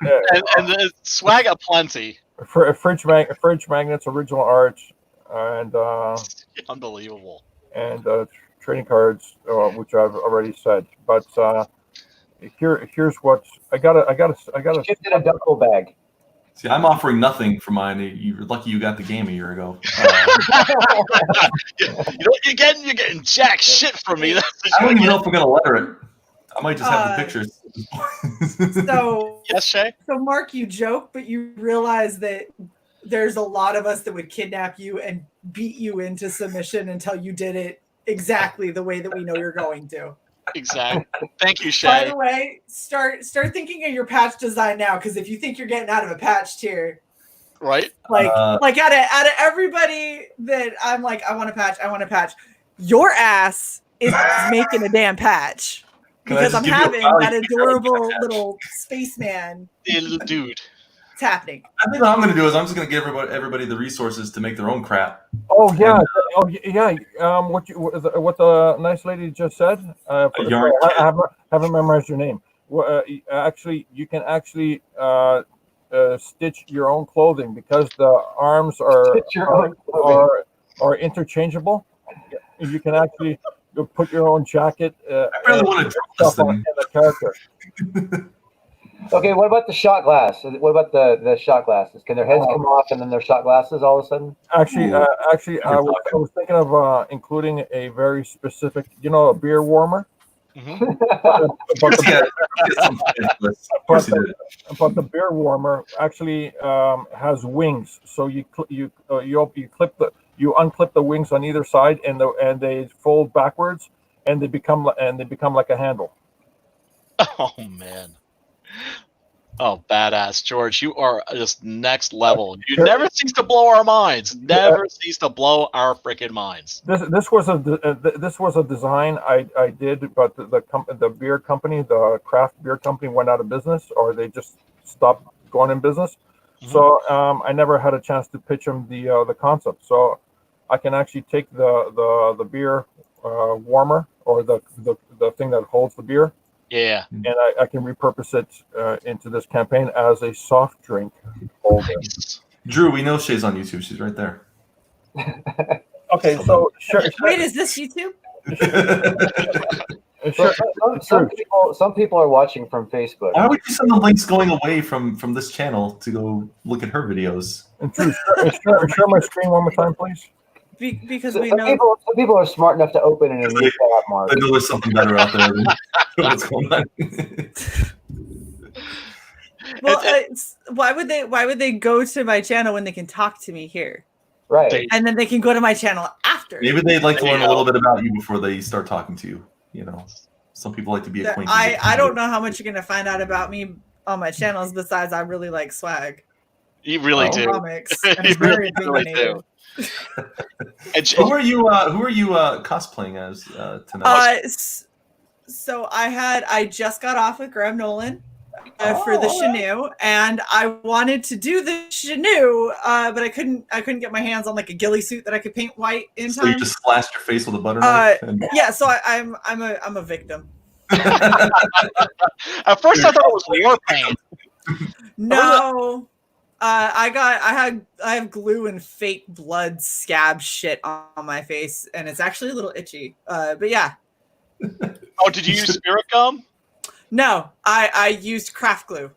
and the swag aplenty. Fridge magnets, original art, and unbelievable. And trading cards, which I've already said. But here's what I gotta. Shipped in a duffel bag. See, I'm offering nothing for mine. You're lucky you got the game a year ago. You know what you're getting? You're getting jack shit from me. I don't even know if I'm gonna letter it. I might just have the pictures. So yes, Shay. So Mark, you joke, but you realize that there's a lot of us that would kidnap you and beat you into submission until you did it exactly the way that we know you're going to. Exactly. Thank you, Shay. By the way, start thinking of your patch design now, because if you think you're getting out of a patch tier, right? Like out of everybody that I'm like, I want a patch, your ass is making a damn patch because I'm having that adorable little spaceman. The little dude. It's happening. I think what I'm going to do is I'm just going to give everybody the resources to make their own crap. Oh yeah, what the nice lady just said. I haven't memorized your name. Actually, you can actually stitch your own clothing because the arms are interchangeable. You can actually put your own jacket. I really want to draw this in the character. Okay, what about the shot glass? What about the shot glasses? Can their heads come off and then their shot glasses all of a sudden? Actually, I was thinking of including a very specific, a beer warmer. But the beer warmer actually has wings, so you unclip the wings on either side, and they fold backwards, and they become like a handle. Oh man. Oh, badass, George! You are just next level. You never cease to blow our minds. Never cease to blow our freaking minds. This was a design I did, but the beer company, the craft beer company, went out of business, or they just stopped going in business. Mm-hmm. So I never had a chance to pitch them the concept. So I can actually take the beer warmer, or the thing that holds the beer. Yeah, and I can repurpose it into this campaign as a soft drink holder. Nice. Drew, we know Shay's on YouTube. She's right there. Okay, so wait, is this YouTube? some people are watching from Facebook. Why would you send the links going away from this channel to go look at her videos? And share my screen one more time, please. Because some we know people are smart enough to open in a new tab, Mark. I know there's something better out there than what's going on. Well, why would they go to my channel when they can talk to me here? Right. And then they can go to my channel after. Maybe they'd like to learn a little bit about you before they start talking to you. You know, some people like to be acquainted. I don't know how much you're going to find out about me on my channels besides I really like swag. You really do. Comics, and it's very opinionated. Who are you cosplaying as tonight? So I just got off with Graham Nolan for the Shanu, and I wanted to do the Shanu, but I couldn't get my hands on like a ghillie suit that I could paint white in time. So you just splashed your face with a butter knife? Yeah, so I'm a victim. At first I thought it was war paint. No. I have glue and fake blood scab shit on my face, and it's actually a little itchy. But yeah. Oh, did you use spirit gum? No, I used craft glue.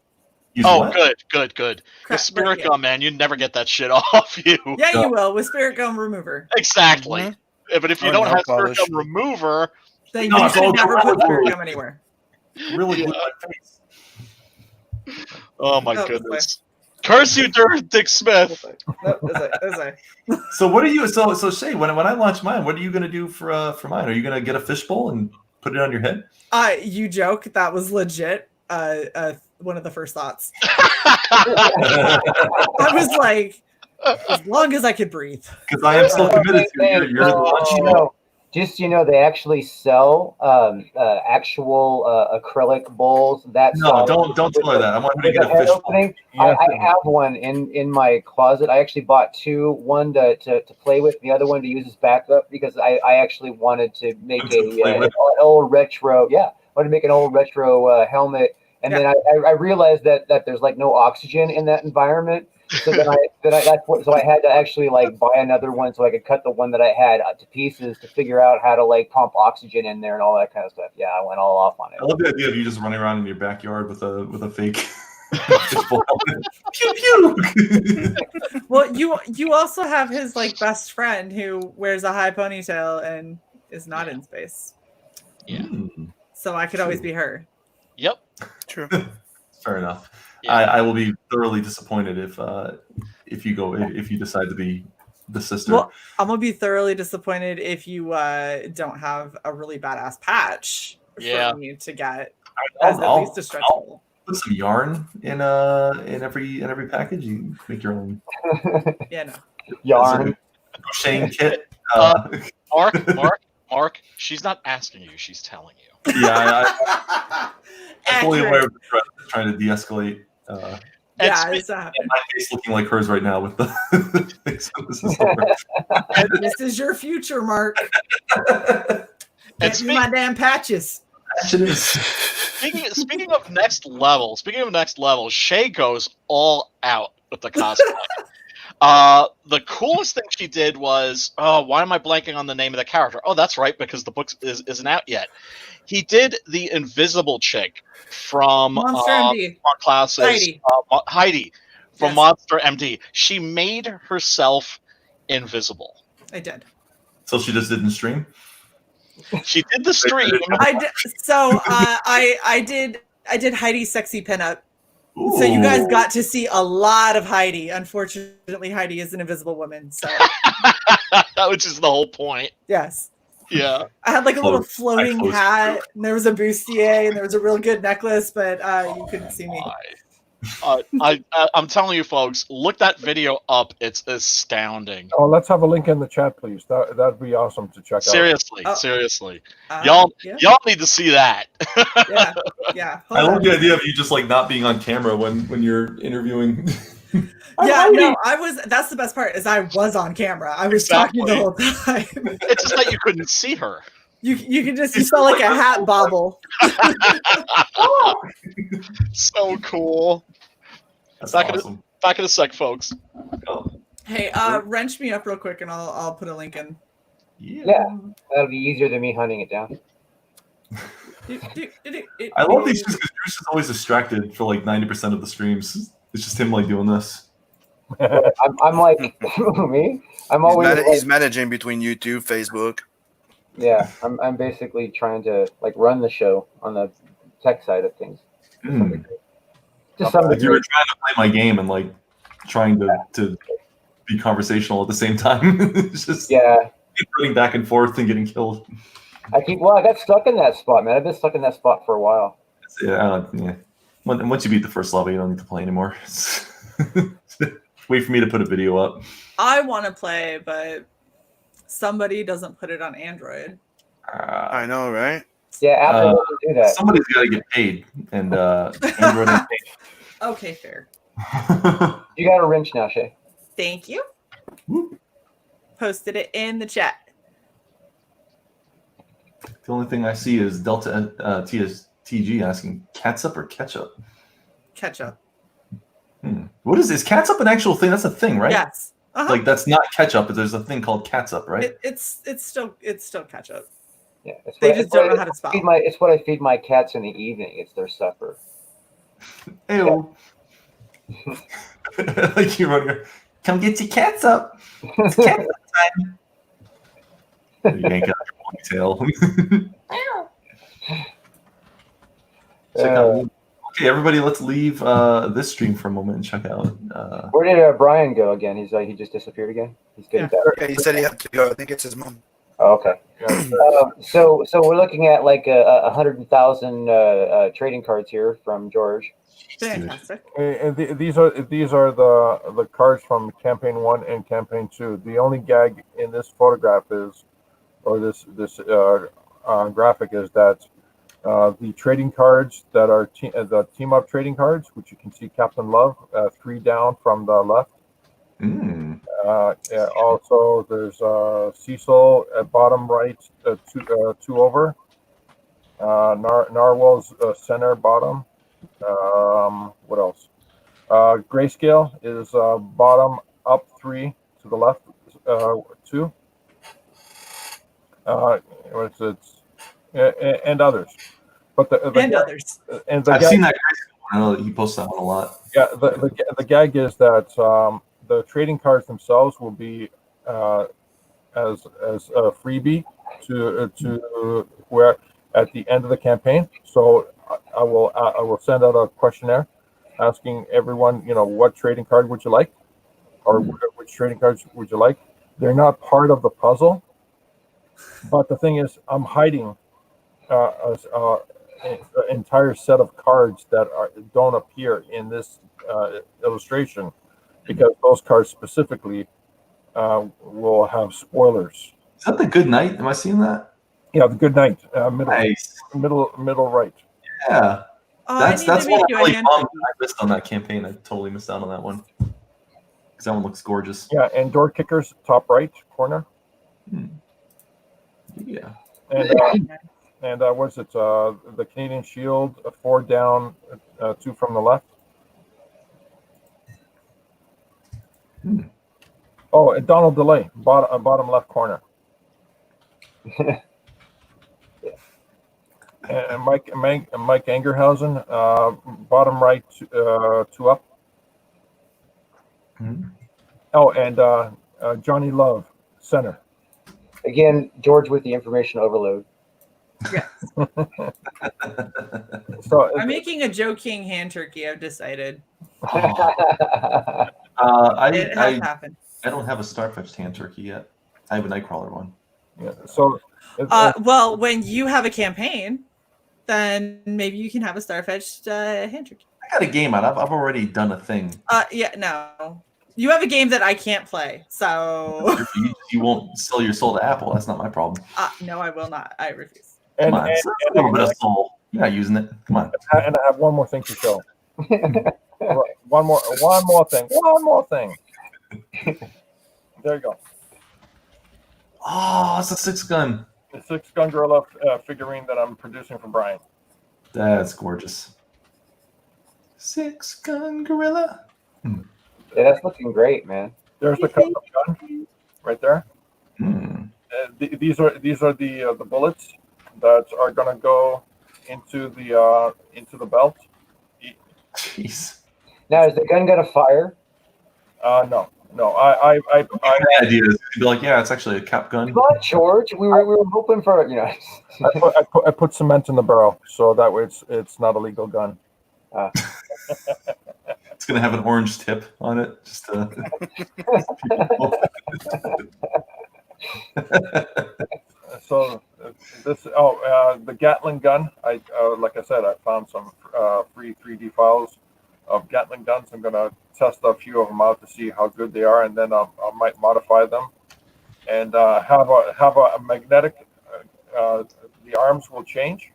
Good. With spirit gum, man, you'd never get that shit off you. Yeah, you will with spirit gum remover. Exactly. Mm-hmm. Yeah, but if you don't have spirit gum remover, then you should never put spirit gum anywhere. Really glue my face. Oh my goodness. Curse you, Dick Smith. So what are you? So Shay, when I launch mine, what are you gonna do for mine? Are you gonna get a fishbowl and put it on your head? You joke. That was legit. One of the first thoughts. I was like, as long as I could breathe. Because I am so committed to you. You're the launch. Just they actually sell actual acrylic bowls. Don't tell her that. I want her to get a fish bowl. I have one in my closet. I actually bought two. One to play with, the other one to use as backup because I actually wanted to make an old retro. Yeah, I wanted to make an old retro helmet, and then I realized that there's like no oxygen in that environment. So so I had to actually like buy another one so I could cut the one that I had to pieces to figure out how to like pump oxygen in there and all that kind of stuff. Yeah, I went all off on it. I love the idea of you just running around in your backyard with a fake. Pew pew. Well, you also have his like best friend who wears a high ponytail and is not in space. Yeah. So I could always be her. Yep. True. Fair enough. Yeah. I will be thoroughly disappointed if you decide to be the sister. Well, I'm gonna be thoroughly disappointed if you don't have a really badass patch for me to get as at least a stretch goal. Put some yarn in every package. You make your own. Yeah, no. Yarn. Crocheting kit. Mark. She's not asking you. She's telling you. Yeah, I'm fully aware of the threat, trying to de-escalate. My face looking like hers right now with the. This is your future, Mark. And my damn patches. Speaking of next level, Shay goes all out with the cosplay. The coolest thing she did was, why am I blanking on the name of the character? Oh, that's right, because the book isn't out yet. He did the invisible chick from Monster MD. Classes, Heidi from Monster MD. She made herself invisible. I did. So she just didn't stream? She did the stream. I did. So I did Heidi's sexy pinup. Ooh. So you guys got to see a lot of Heidi. Unfortunately, Heidi is an invisible woman. So which is the whole point. Yes. Yeah. I had like a little floating hat, and there was a bustier, and there was a real good necklace, but you couldn't see me. I'm telling you, folks, look that video up. It's astounding. Oh, let's have a link in the chat, please. That'd be awesome to check out. Seriously. Y'all need to see that. Yeah. I love the idea of you just like not being on camera when you're interviewing. That's the best part is I was on camera. I was talking the whole time. It's just that you couldn't see her. You saw like a hat bobble. So cool. That's awesome. Back in a sec, folks. Hey, wrench me up real quick and I'll put a link in. Yeah, that'll be easier than me hunting it down. I love these because Bruce is always distracted for like 90% of the streams. It's just him like doing this. I'm like me. I'm always he's managing between YouTube, Facebook. Yeah, I'm basically trying to like run the show on the tech side of things. Just some Like you were trying to play my game and like trying to be conversational at the same time. It's just running back and forth and getting killed. I got stuck in that spot, man. I've been stuck in that spot for a while. Yeah. Once you beat the first level, you don't need to play anymore. Wait for me to put a video up. I want to play, but somebody doesn't put it on Android. I know, right? Yeah, Apple doesn't do that. Somebody's got to get paid, and Android ain't paid. Okay, fair. You got a wrench now, Shay. Thank you. Posted it in the chat. The only thing I see is Delta TG asking catsup or ketchup. Ketchup. What is this? Catsup an actual thing? That's a thing, right? Yes. Like that's not ketchup, but there's a thing called catsup, right? It's still ketchup. Yeah, they just don't know how to spell. It's what I feed my cats in the evening. It's their supper. Ew. Like you running. Come get your cats up. It's catsup time. You yank out your ponytail. Check out. Okay, everybody, let's leave this stream for a moment and check out. Where did Brian go again? He just disappeared again. He's getting back. Yeah, he said he had to go. I think it's his mom. Oh, okay. So we're looking at like 100,000 trading cards here from George. Fantastic. And these are the cards from campaign 1 and campaign 2. The only gag in this photograph is, or this graphic is that the trading cards that are the team up trading cards, which you can see Captain Love 3 down from the left. Also, there's Cecil at bottom right, 2 over. Narwhal's center bottom. What else? Grayscale is bottom up 3 to the left, 2. And others. But others. And I've seen that. I know that he posts that one a lot. Yeah, the gag is that the trading cards themselves will be as a freebie to where at the end of the campaign. So I will send out a questionnaire asking everyone, what trading card would you like, or which trading cards would you like. They're not part of the puzzle, but the thing is, I'm hiding an entire set of cards that don't appear in this illustration, because those cards specifically will have spoilers. Is that the good night? Am I seeing that? Yeah, the good night. Nice. Middle right. Yeah. That's one I'm really bummed I missed on that campaign. I totally missed out on that one. Because that one looks gorgeous. Yeah, and door kickers, top right corner. Yeah. And what's it? The Canadian Shield, 4 down, 2 from the left. Oh, and Donald DeLay, bottom left corner. And Mike Angerhausen, bottom right, 2 up. Oh, and Johnny Love, center. Again, George with the information overload. Yes. So I'm making a Joe King hand turkey. I've decided. It has happened. I don't have a Starfetched hand turkey yet. I have a Nightcrawler one. Yeah. So. Well, when you have a campaign, then maybe you can have a Starfetched hand turkey. I got a game out. I've already done a thing. Yeah, no. You have a game that I can't play, so you won't sell your soul to Apple. That's not my problem. No, I will not. I refuse. Come on, a little bit of soul. You're not using it. Come on. And I have one more thing to show. one more thing. There you go. Oh, it's a 6-gun. The 6-gun gorilla figurine that I'm producing for Brian. That's gorgeous. 6-gun gorilla. Yeah, that's looking great, man. There's the gun right there. These are the bullets that are going to go into the belt. Jeez. Now, is the gun gonna fire? No. I ideas. Be like, yeah, it's actually a cap gun. Come on, George. We were hoping for I put cement in the barrel, so that way it's not a legal gun. It's gonna have an orange tip on it. Just So the Gatling gun. Like I said, I found some free 3D files of Gatling guns. I'm gonna test a few of them out to see how good they are, and then I might modify them and have a magnetic. The arms will change.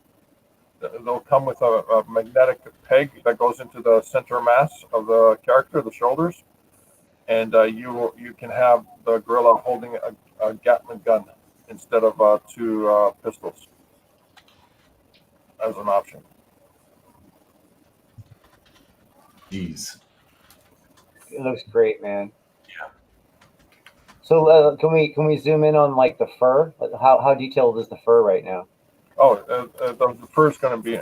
They'll come with a magnetic peg that goes into the center mass of the character, the shoulders, and you can have the gorilla holding a Gatling gun instead of 2 pistols as an option. Jeez. It looks great, man. Yeah. So can we zoom in on like the fur? How detailed is the fur right now? Oh, the fur's going to be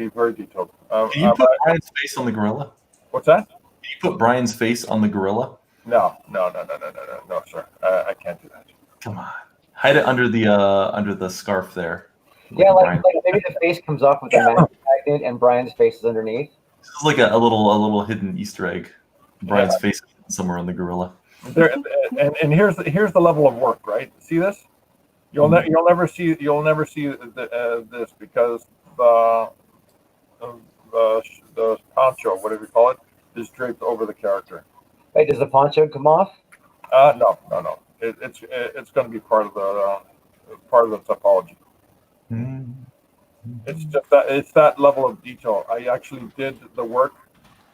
very detailed. Can you put Brian's face on the gorilla? What's that? Can you put Brian's face on the gorilla? No, sir. I can't do that. Come on, hide it under the scarf there. Yeah, like maybe the face comes off with a magnet and Brian's face is underneath. This is like a little hidden Easter egg. Brian's face is somewhere on the gorilla. There, and here's the level of work, right? See this? You'll never see this because the poncho, whatever you call it, is draped over the character. Wait, does the poncho come off? No. It's going to be part of the topology. It's just that level of detail. I actually did the work.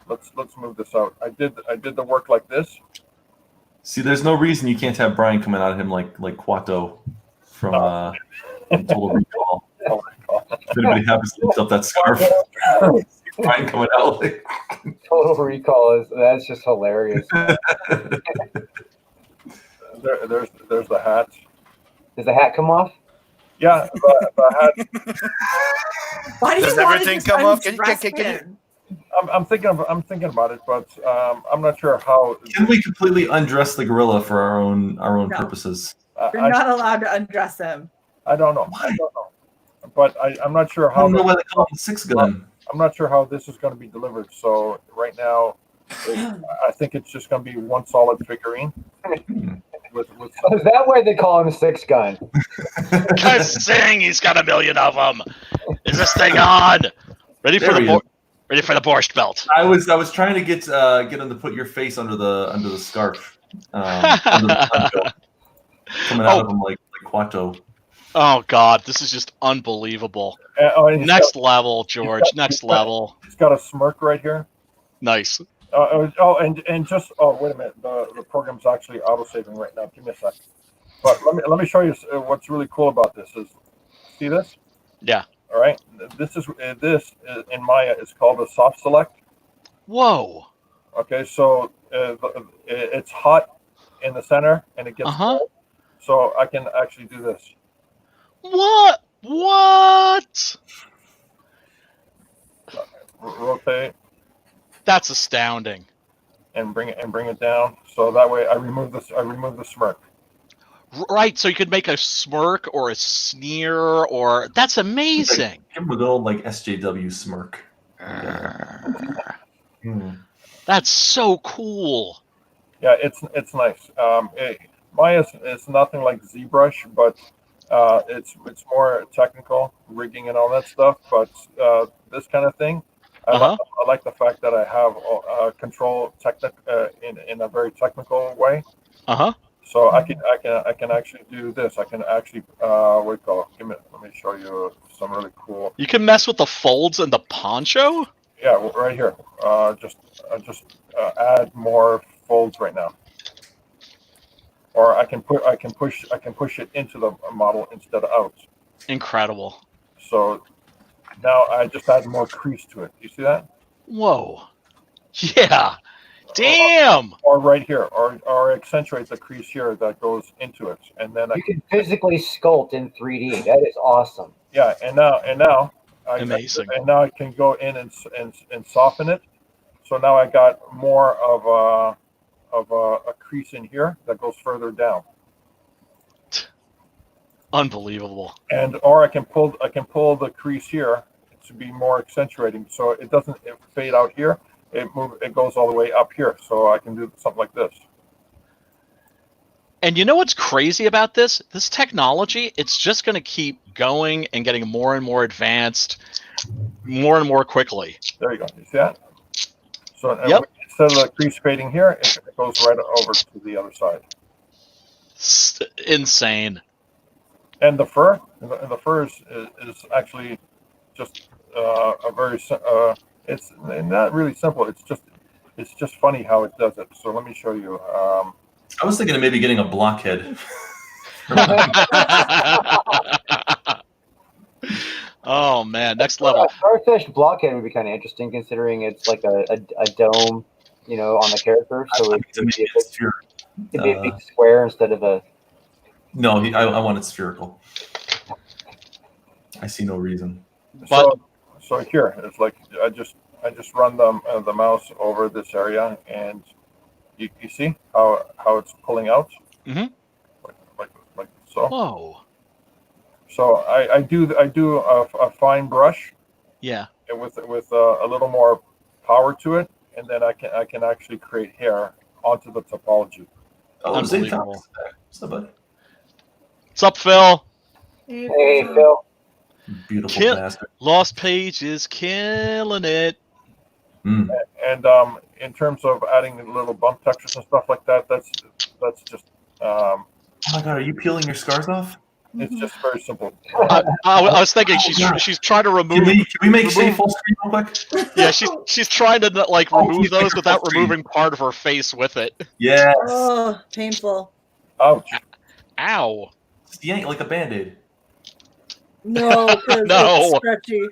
Let's move this out. I did the work like this. See, there's no reason you can't have Brian coming out of him like Quato from Total Recall. If anybody happens to lift up that scarf, Brian coming out like Total Recall that's just hilarious. There's the hat. Does the hat come off? Yeah, the hat. Why do you Does want everything to come off? Can you? I'm thinking about it, but I'm not sure how. Can we completely undress the gorilla for our own purposes? You're not allowed to undress him. I don't know. But I'm not sure how. I don't know why they call it the 6-gun. I'm not sure how this is going to be delivered. So right now, I think it's just going to be one solid figurine. Is that why they call him a 6-gun? Because saying he's got 1 million of them. Is this thing on? Ready for the borscht belt. I was trying to get him to put your face under the scarf, under the poncho, coming out of him like Quato. Oh God, this is just unbelievable. Next level, George. Next level. He's got a smirk right here. Nice. Wait a minute. The program's actually auto-saving right now. Give me a second. But let me show you what's really cool about this. See this? Yeah. All right. This in Maya is called a soft select. Whoa. Okay, so it's hot in the center and it gets cold. So I can actually do this. What? Rotate. That's astounding. And bring it down. So that way I remove the smirk. Right, so you could make a smirk or a sneer, or that's amazing. Give him a little SJW smirk. That's so cool. Yeah, it's nice. Maya is nothing like ZBrush, but it's more technical, rigging and all that stuff. But this kind of thing, I like the fact that I have control in a very technical way. So I can actually do this. I can actually let me show you some really cool. You can mess with the folds in the poncho. Yeah, right here. Just add more folds right now. Or I can push it into the model instead of out. Incredible. So now I just add more crease to it. You see that? Whoa. Yeah. Damn. Or right here, or accentuate the crease here that goes into it, and then you can physically sculpt in 3D. That is awesome. Yeah, and now Amazing. And now I can go in and soften it. So now I got more of a crease in here that goes further down. Unbelievable. Or I can pull the crease here to be more accentuating, so it doesn't fade out here. It goes all the way up here, so I can do something like this. And you know what's crazy about this? This technology, it's just going to keep going and getting more and more advanced, more and more quickly. There you go. You see that? So instead of the crease fading here, it goes right over to the other side. Insane. And the fur is actually just a very it's not really simple. It's just funny how it does it. So let me show you. I was thinking of maybe getting a blockhead. Oh man, next level. A starfish blockhead would be kind of interesting, considering it's like a dome, on the character. So it'd be a big square instead of a. No, I want it spherical. I see no reason. But so here it's like I just run the mouse over this area, and you see how it's pulling out. Mm-hmm. Like so. Whoa. So I do a fine brush. Yeah. With a little more power to it, and then I can actually create hair onto the topology. Unbelievable. What's up, buddy? What's up, Phil? Hey, Phil. Beautiful bastard. Lost Pages killing it. Mm. And in terms of adding little bump textures and stuff like that, that's just. Oh my god, are you peeling your scars off? It's just very simple. I was thinking she's trying to remove. Can we make Shay full screen real quick? Yeah, she's trying to remove those without removing part of her face with it. Yes. Oh, painful. Ouch. Ow. Just yank like a Band-Aid. No, because it's stretchy.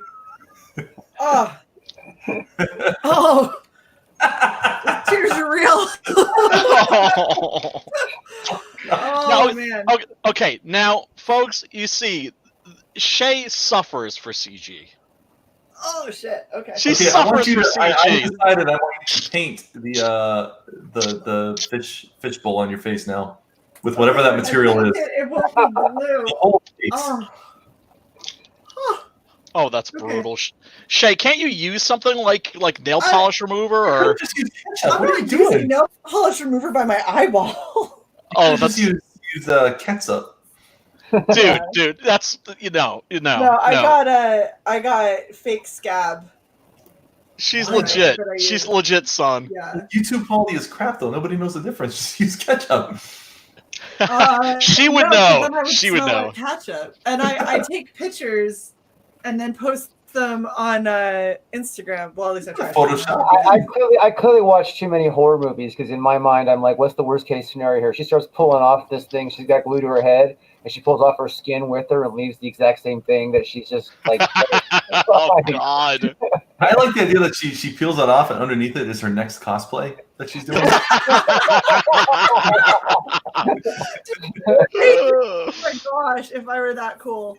Oh. Oh. The tears are real. Oh, man. Okay, now, folks, you see, Shay suffers for CG. Oh, shit. Okay. She suffers for CG. I decided I want you to paint the fish bowl on your face now with whatever that material is. It won't be blue. The whole face. Oh. Oh, that's brutal. Shay, can't you use something like nail polish remover or? Just use ketchup. I'm What are you not using doing? nail polish remover by my eyeball. Oh, Just use ketchup. dude, that's No, I got fake scab. She's Right. legit. But I She's use- legit, son. Yeah. YouTube quality is crap though. Nobody knows the difference. Just use ketchup. She would no, know. then I would She would smell know. like ketchup. And I take pictures and then post them on Instagram. Well, at least I try. Photoshop. I clearly watch too many horror movies because in my mind I'm like, what's the worst case scenario here? She starts pulling off this thing she's got glued to her head, and she pulls off her skin with her and leaves the exact same thing that she's just like. Oh God! I like the idea that she peels that off and underneath it is her next cosplay that she's doing. Oh my gosh! If I were that cool.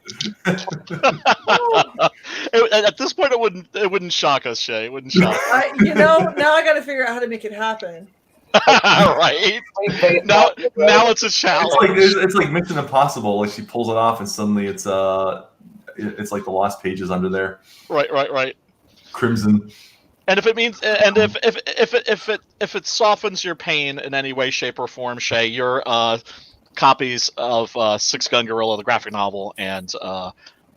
At this point, it wouldn't shock us, Shay. It wouldn't shock us. Now I got to figure out how to make it happen. Right. Now it's a challenge. It's like Mission Impossible. Like she pulls it off and suddenly it's like the lost pages under there. Right. Crimson. And if it means, and if it softens your pain in any way, shape, or form, Shay, your copies of Six Gun Gorilla, the graphic novel, and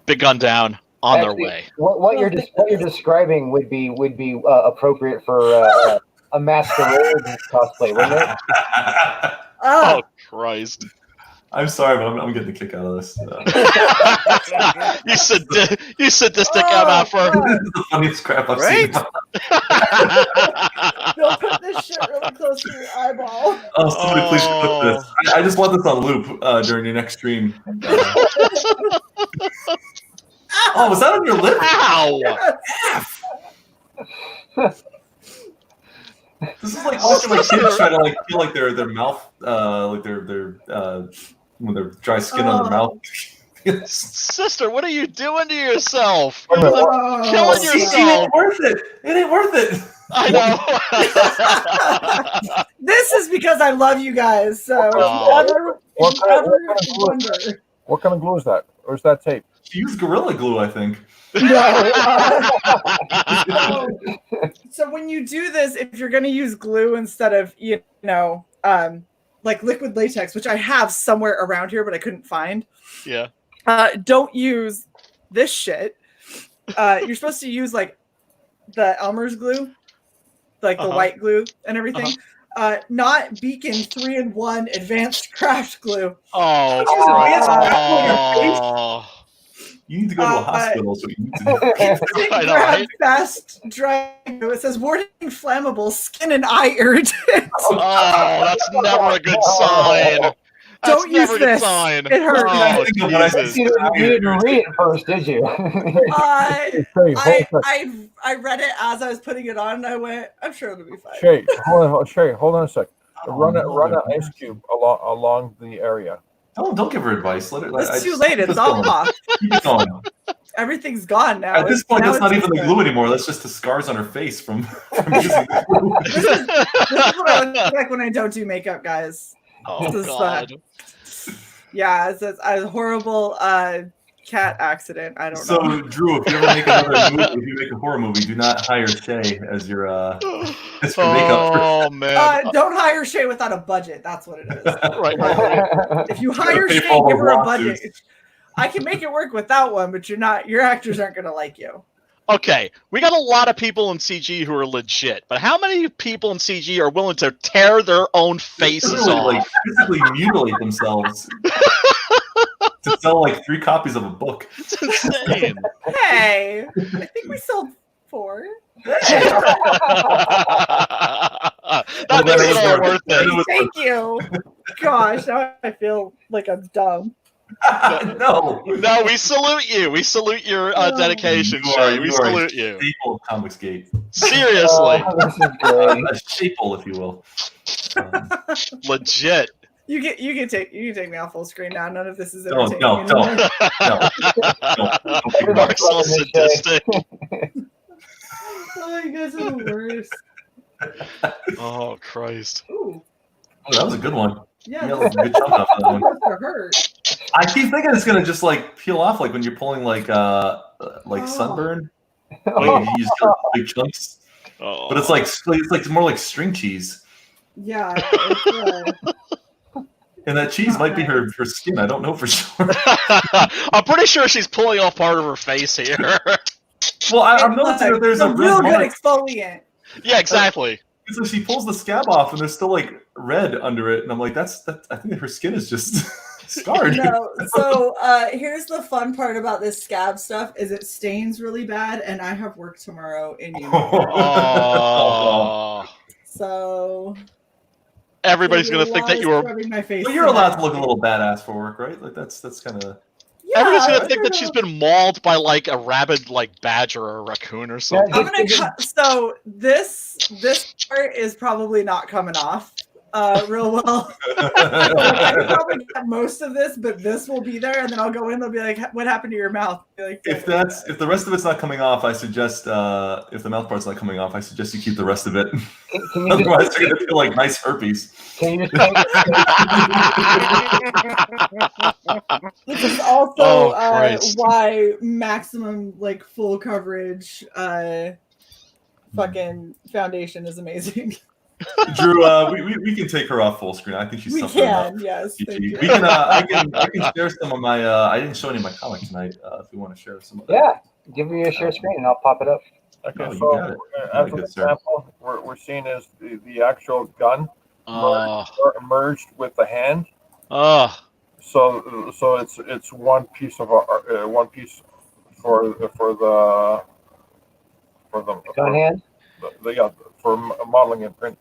Big Gun Down on their way. What you're describing would be appropriate for a masquerade cosplay, wouldn't it? Oh Christ! I'm sorry, but I'm getting a kick out of this. You sadistic MFer. This is the funniest crap I've seen. Don't put this shit really close to your eyeball. Oh, somebody please put this. I just want this on loop during your next stream. Oh, was that on your lip? Ow! This is like watching my kids try to feel like their mouth, like their with their dry skin on their mouth. Sister, what are you doing to yourself? Wait a minute, Killing CG yourself. ain't worth it. It ain't worth it. I know. This is because I love you guys. So what kind of glue is that? Or is that tape? She used Gorilla Glue, I think. No. So when you do this, if you're going to use glue instead of, like liquid latex, which I have somewhere around here, but I couldn't find. Yeah. Don't use this shit. You're supposed to use like the Elmer's glue, like the white glue and everything. Not Beacon 3-in-1 advanced craft glue. You need to go to a hospital. So you need to do. I know, right? Fast dry glue. It says warning flammable, skin and eye irritant. Oh, that's never a good sign. Don't use this. It hurts. Oh, You didn't read it first, did you? I read it as I was putting it on, and I went, I'm sure it'll be fine. Shay, hold on a sec. Run an ice cube along the area. Don't give her advice. Let her. It's too late. It's all off. Keep it going. Everything's gone now. At this point, that's not even the glue anymore. That's just the scars on her face from using the glue. This is what I look like when I don't do makeup, guys. Oh, God. Yeah, it's a horrible cat accident. I don't know. So, Drew, if you ever make another movie, if you make a horror movie, do not hire Shay as your makeup. Oh, man. Don't hire Shay without a budget. That's what it is. Right. If you hire Shay, give her a budget. I can make it work without one, but your actors aren't going to like you. Okay, we got a lot of people in CG who are legit, but how many people in CG are willing to tear their own faces off? Like physically mutilate themselves to sell like 3 copies of a book. It's insane. Hey, I think we sold 4. That makes it all worth it. Thank you. Gosh, now I feel like I'm dumb. No, we salute you. We salute your dedication, Shay. We salute you. Staple of Comicsgate. Seriously. A staple, if you will. Legit. You can take me off full screen now. None of this is Don't. entertaining. Mark's so sadistic. Oh, you guys are the worst. Oh, Christ. Ooh. Oh, that was a good one. Yeah, You got a good chunk off that one. hurt. I keep thinking it's gonna just like peel off, like when you're pulling like sunburn. Like you use big chunks, but it's like more like string cheese. Yeah. And that cheese might be her skin. I don't know for sure. I'm pretty sure she's pulling off part of her face here. Well, I'm noticing that there's a real red good exfoliant. Yeah, exactly. So she pulls the scab off, and there's still like red under it, and I'm like, I think her skin is just scarred. No, so here's the fun part about this scab stuff: is it stains really bad, and I have work tomorrow in you. Oh. So everybody's gonna think that you were. My face Well, you're allowed to look a little badass for work, right? Like that's kind of. Yeah, everybody's gonna think that she's been mauled by like a rabid like badger or a raccoon or something. I'm gonna cut. So this part is probably not coming off real well. I can probably get most of this, but this will be there, and then I'll go in. They'll be like, "What happened to your mouth?" Be like, if the rest of it's not coming off, I suggest if the mouth part's not coming off, I suggest you keep the rest of it. Otherwise, you're gonna feel like nice herpes. Can you This is also why maximum like full coverage fucking foundation is amazing. Drew, we can take her off full screen. I think she's suffering enough. Yes. We can. I can share some of my. I didn't show any of my comic tonight. If you want to share some of that. Yeah, give me a share screen and I'll pop it up. Okay, so as an example, we're seeing is the actual gun merged with the hand. So it's one piece of one piece for the gun hand. For modeling and printing.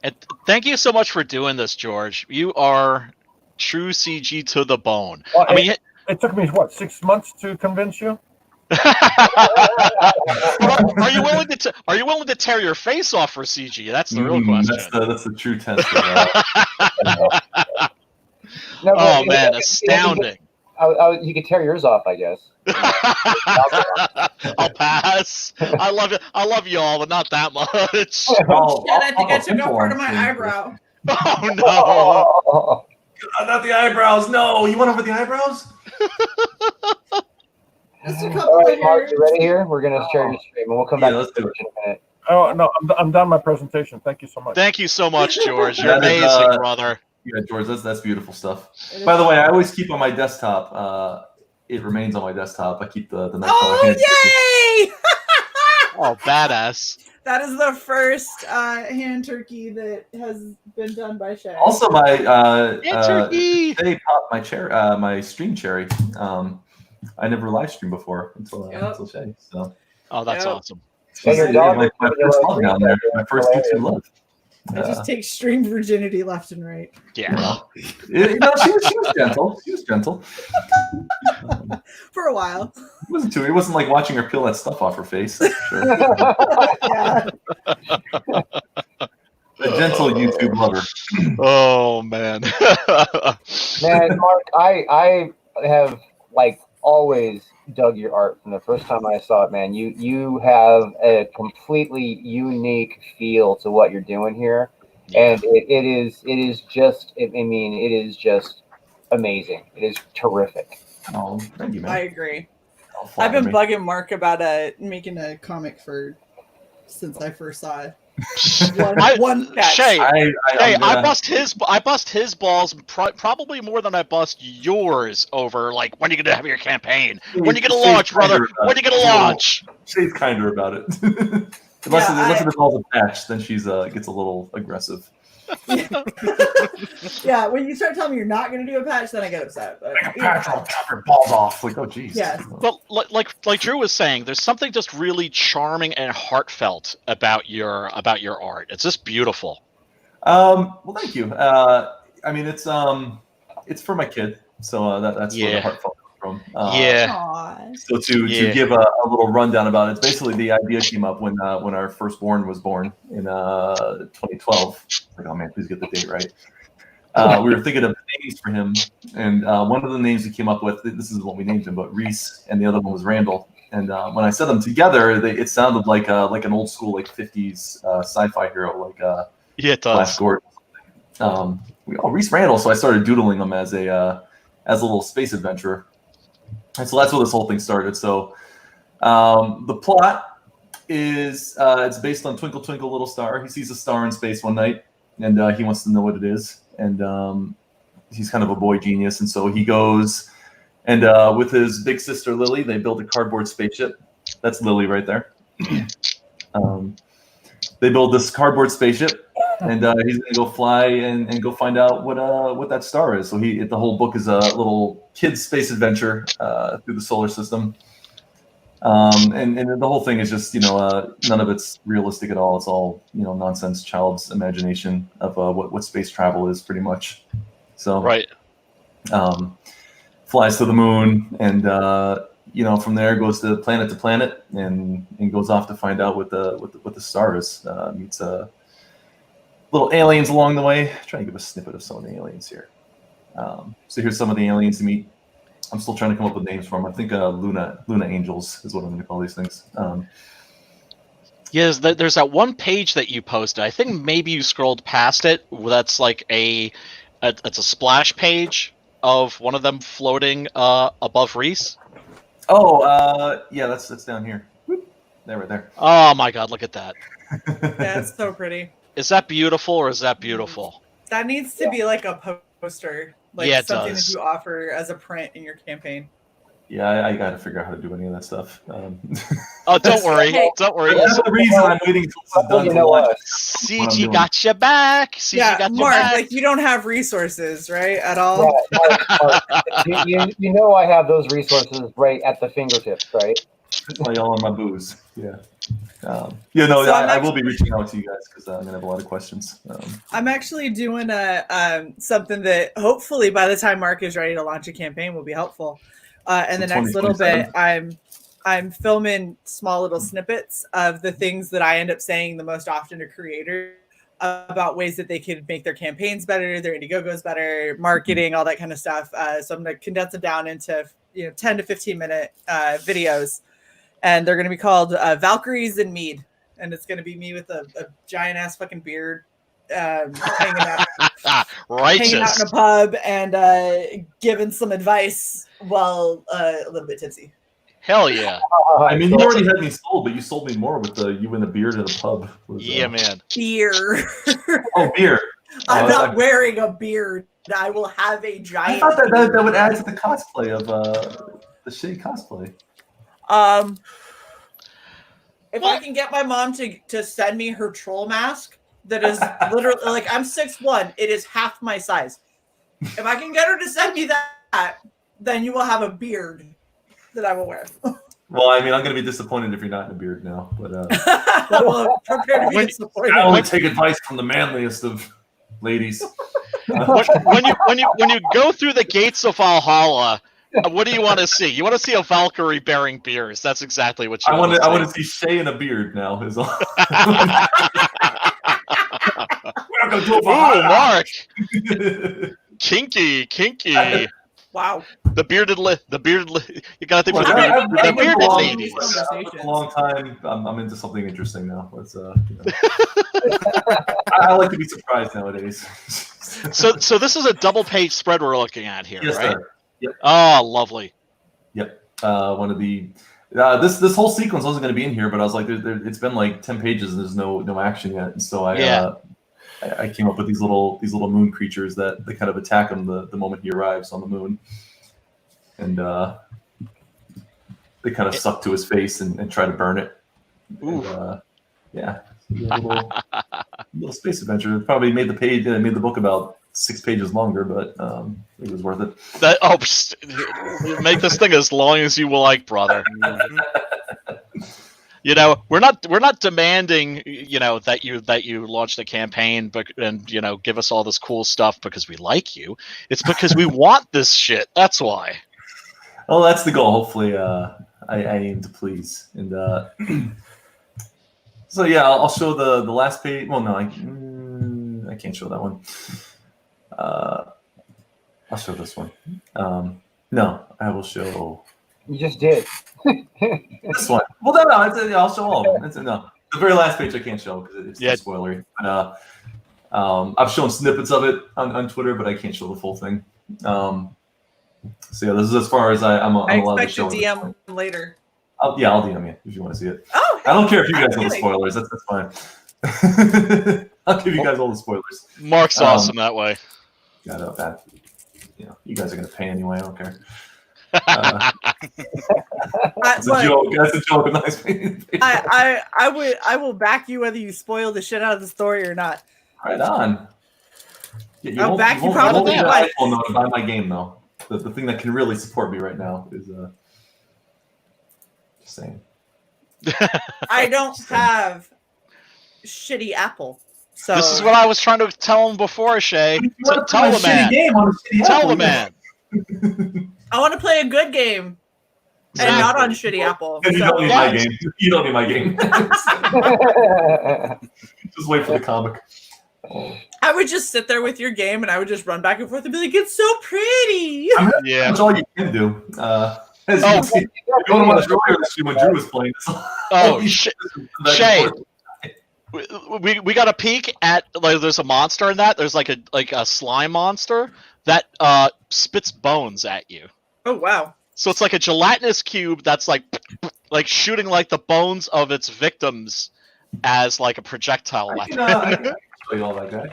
And thank you so much for doing this, George. You are true CG to the bone. Well, I mean, it took me 6 months to convince you. Are you willing to tear your face off for CG? That's the real question. That's the true test. Man, astounding. You could tear yours off, I guess. I'll pass. I love y'all, but not that much. Oh, shit, I think I took out part of my eyebrow. Oh no! God, not the eyebrows. No, you went over the eyebrows. All right, Mark, you ready here? We're gonna share your stream, and we'll come back to it in a minute. Oh no, I'm done my presentation. Thank you so much. Thank you so much, George. You're amazing, brother. Yeah, George, that's beautiful stuff. By the way, I always keep on my desktop. It remains on my desktop. I keep the next one. Yay! Oh, badass. That is the first hand turkey that has been done by Shay. Also, my turkey. Shay popped my stream cherry. I never live streamed before until Shay. So. Oh, that's awesome. And your dog my first love down there. My first YouTube love. I just take stream virginity left and right. Yeah. She was gentle. She was gentle. For a while. It wasn't like watching her peel that stuff off her face. That's for sure. Yeah. A gentle YouTube lover. Oh man. Man, Mark, I have always dug your art from the first time I saw it, man. You have a completely unique feel to what you're doing here, and it is just amazing. It is terrific. Oh, thank you, man. I agree. I've been bugging Mark about making a comic since I first saw it. One catch. Shay, I bust his balls probably more than I bust yours over like when are you gonna have your campaign? When are you gonna launch, brother? When are you gonna launch? She's kinder about it. unless it involves a patch, then she's gets a little aggressive. Yeah, when you start telling me you're not going to do a patch, then I get upset. But like a patch, I'll chop your balls off. Like, oh, geez. Yes. But like Drew was saying, there's something just really charming and heartfelt about your art. It's just beautiful. Well, thank you. I mean, it's for my kid, so that's where the heartfelt comes from. So to give a little rundown about it, it's basically the idea came up when our firstborn was born in 2012. Like, oh man, please get the date right. We were thinking of names for him, and one of the names we came up with, this is what we named him, but Reese, and the other one was Randall. And when I said them together, it sounded like an old school 50s sci-fi hero, it does. Flash Gordon. Reese Randall. So I started doodling him as a little space adventurer, and so that's where this whole thing started. So the plot is it's based on Twinkle Twinkle Little Star. He sees a star in space one night, and he wants to know what it is. And he's kind of a boy genius, and so he goes and with his big sister Lily, they build a cardboard spaceship. That's Lily right there. They build this cardboard spaceship, and he's gonna go fly and go find out what that star is. So the whole book is a little kid's space adventure through the solar system. And the whole thing is just none of it's realistic at all. It's all nonsense, child's imagination of what space travel is, pretty much. So right. Flies to the moon, and from there goes to planet, and goes off to find out what the star is. Meets little aliens along the way. I'm trying to give a snippet of some of the aliens here. So here's some of the aliens to meet. I'm still trying to come up with names for them. I think Luna Angels is what I'm going to call these things. Yes, there's that one page that you posted. I think maybe you scrolled past it. That's like it's a splash page of one of them floating above Reese. Oh, yeah, that's down here. Whoop. There, right there. Oh my God, look at that. That's so pretty. Is that beautiful or is that beautiful? That needs to be like a poster. Something that you offer as a print in your campaign. Yeah, I got to figure out how to do any of that stuff. Oh, don't worry. Don't worry. That's the reason I'm waiting until it's done to watch. CG got your back. CG got your Mark, back. you don't have resources, right, at all? Mark, I have those resources right at the fingertips, right? Play all on my booze. Yeah. I will be reaching out to you guys because I'm going to have a lot of questions. I'm actually doing something that hopefully by the time Mark is ready to launch a campaign will be helpful. And the next little bit, I'm filming small little snippets of the things that I end up saying the most often to creators about ways that they could make their campaigns better, their Indiegogos better, marketing, all that kind of stuff. So I'm going to condense them down into 10 to 15 minute videos, and they're going to be called Valkyries and Mead, and it's going to be me with a giant ass fucking beard, hanging out in a pub and giving some advice while a little bit tipsy. Hell yeah! I mean, you already had me sold, but you sold me more with you and the beard in a pub. Man. Beer. Oh, beer. I'm not wearing a beard. I will have a giant. I thought that would add to the cosplay of the shitty cosplay. If I can get my mom to send me her troll mask, that is literally like I'm 6'1", it is half my size. If I can get her to send me that, then you will have a beard that I will wear. Well, I mean, I'm going to be disappointed if you're not in a beard now, but well, prepare to be disappointed. I only take advice from the manliest of ladies. when you go through the gates of Valhalla, what do you want to see? You want to see a Valkyrie bearing beers. That's exactly what you want to see. I want to see Shay in a beard now. Is all. Ooh, Mark. Kinky. Wow. The bearded you gotta think for the bearded ladies. A long time. I'm into something interesting now. Let's I like to be surprised nowadays. So this is a double page spread we're looking at here, yes, right? Sir. Yep. Oh, lovely. Yep. One of the this whole sequence wasn't going to be in here, but I was like, it's been like 10 pages and there's no action yet, and so I came up with these little moon creatures that they kind of attack him the moment he arrives on the moon, and they kind of suck to his face and try to burn it. And, little space adventure. It probably made the book about 6 pages longer, but it was worth it. Make this thing as long as you will like, brother. We're not demanding, that you launch the campaign, and give us all this cool stuff because we like you. It's because we want this shit. That's why. Well, that's the goal. Hopefully, I aim to please. And so yeah, I'll show the last page. Well, no, I can't show that one. I'll show this one. No, I will show. You just did. This one. Well, no, I'll show all of them. No, the very last page I can't show because it's too spoilery. But, I've shown snippets of it on Twitter, but I can't show the full thing. So yeah, this is as far as I'm allowed to show. I expect a DM later. I'll DM you if you want to see it. Oh, hey, I don't care if you guys know the spoilers. That's fine. I'll give you guys all the spoilers. Mark's awesome that way. Yeah, that. You guys are gonna pay anyway. I don't care. That's a joke. That's a joke. Nice. I will back you whether you spoil the shit out of the story or not. Right on. Yeah, I'll back you probably twice. No, to buy my game though. The thing that can really support me right now is just saying. I don't have shitty Apple. So this is what I was trying to tell him before, Shay. So tell the man. Tell the man. I want to play a good game and not on shitty Apple. You don't need my game. You don't need my game. Just wait for the comic. I would just sit there with your game and I would just run back and forth and be like, "It's so pretty." Yeah, that's all you can do. As you see, you don't want to show her when Drew was playing. Shay. We got a peek at there's a monster in that. There's like a slime monster that spits bones at you. Oh wow! So it's like a gelatinous cube that's like shooting like the bones of its victims as like a projectile weapon. I can show you all that guy.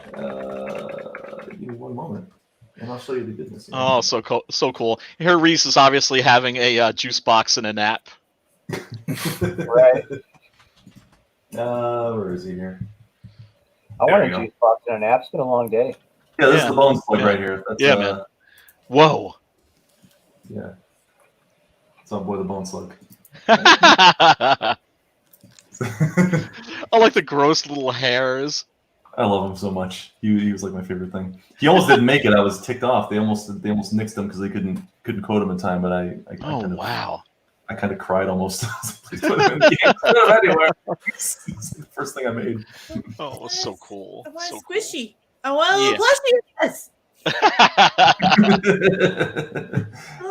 Give me one moment, and I'll show you the goodness. Oh, so cool! Here Reese is obviously having a juice box and a nap. Right. Where is he here? I want a juice box and a nap. It's been a long day. Yeah, this is the bone slug right here. That's, man. Whoa. Yeah. It's on boy the bone slug. I like the gross little hairs. I love him so much. He was like my favorite thing. He almost didn't make it. I was ticked off. They almost nixed him because they couldn't code him in time. But I I kind of cried almost. Please put it in the game. Put it anywhere. It's the first thing I made. Oh, it was so cool. I want so squishy. I want a little plushie. Yes.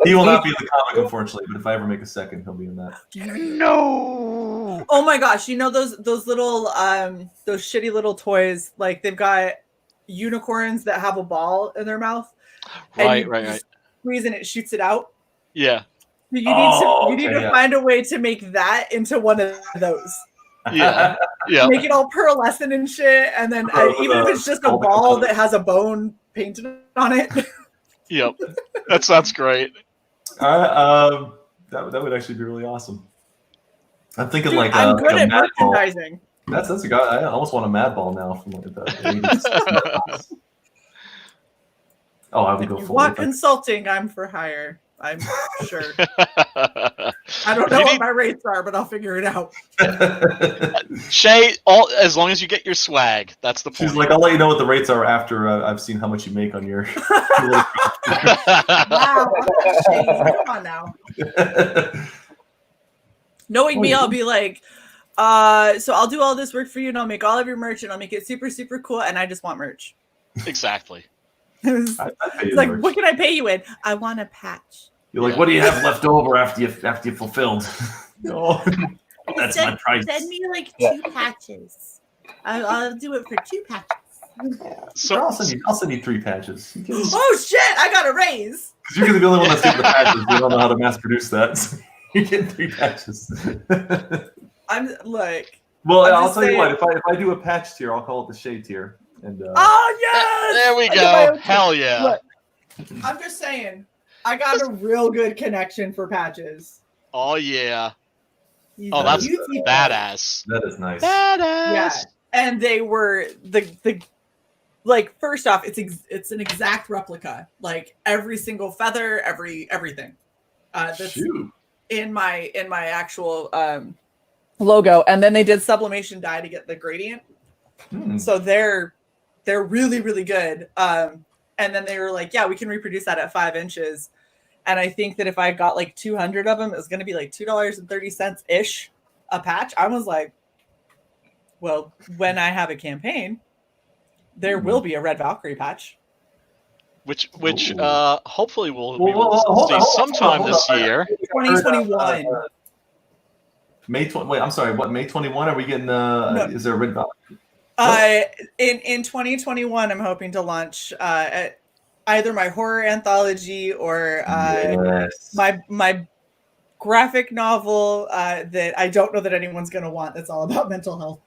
He will not be in the comic, unfortunately, but if I ever make a second, he'll be in that. No. Oh my gosh, you know those little those shitty little toys, like they've got unicorns that have a ball in their mouth. Right. Squeeze and it shoots it out. Yeah. You need to find a way to make that into one of those. Yeah. Make it all pearlescent and shit, and then even if it's just a ball that has a bone painted on it. Yep. That sounds great. That would actually be really awesome. I'm thinking I'm good at merchandising. That's a guy. I almost want a Mad Ball now from like the 80s. Oh, I would go for it. Want consulting? I'm for hire. I'm sure. I don't know what my rates are, but I'll figure it out. Shay, as long as you get your swag, that's the point. She's like, I'll let you know what the rates are after I've seen how much you make on your. Wow, Shay, come on now. Knowing me, I'll be like, so I'll do all this work for you, and I'll make all of your merch, and I'll make it super, super cool, and I just want merch. Exactly. It's like, what can I pay you in? I want a patch. You're like, what do you have left over after you fulfilled? No, that's my price. Send me like 2 patches. I'll do it for 2 patches. So I'll send you 3 patches. Oh shit! I got a raise. Because you're gonna be the only one that's getting the patches. We don't know how to mass produce that. So you're getting 3 patches. I'm like. Well, I'll tell you what. If I do a patch tier, I'll call it the shade tier. And oh yes! There we go. Hell yeah! Look, I'm just saying, I got a real good connection for patches. Oh yeah! Oh, that's badass. That is nice. Badass. Yeah, and they were the like. First off, it's an exact replica. Like every single feather, everything. That's in my actual logo, and then they did sublimation dye to get the gradient. So they're really, really good. And then they were like, yeah, we can reproduce that at 5 inches. And I think that if I got like 200 of them, it was going to be like $2.30 ish a patch. I was like, well, when I have a campaign, there will be a Red Valkyrie patch. Which hopefully we will see sometime this year. 2021. May 20. Wait, I'm sorry. What, May 21? Are we getting? Is there a Red Valkyrie? In 2021, I'm hoping to launch either my horror anthology or my graphic novel that I don't know that anyone's going to want. That's all about mental health,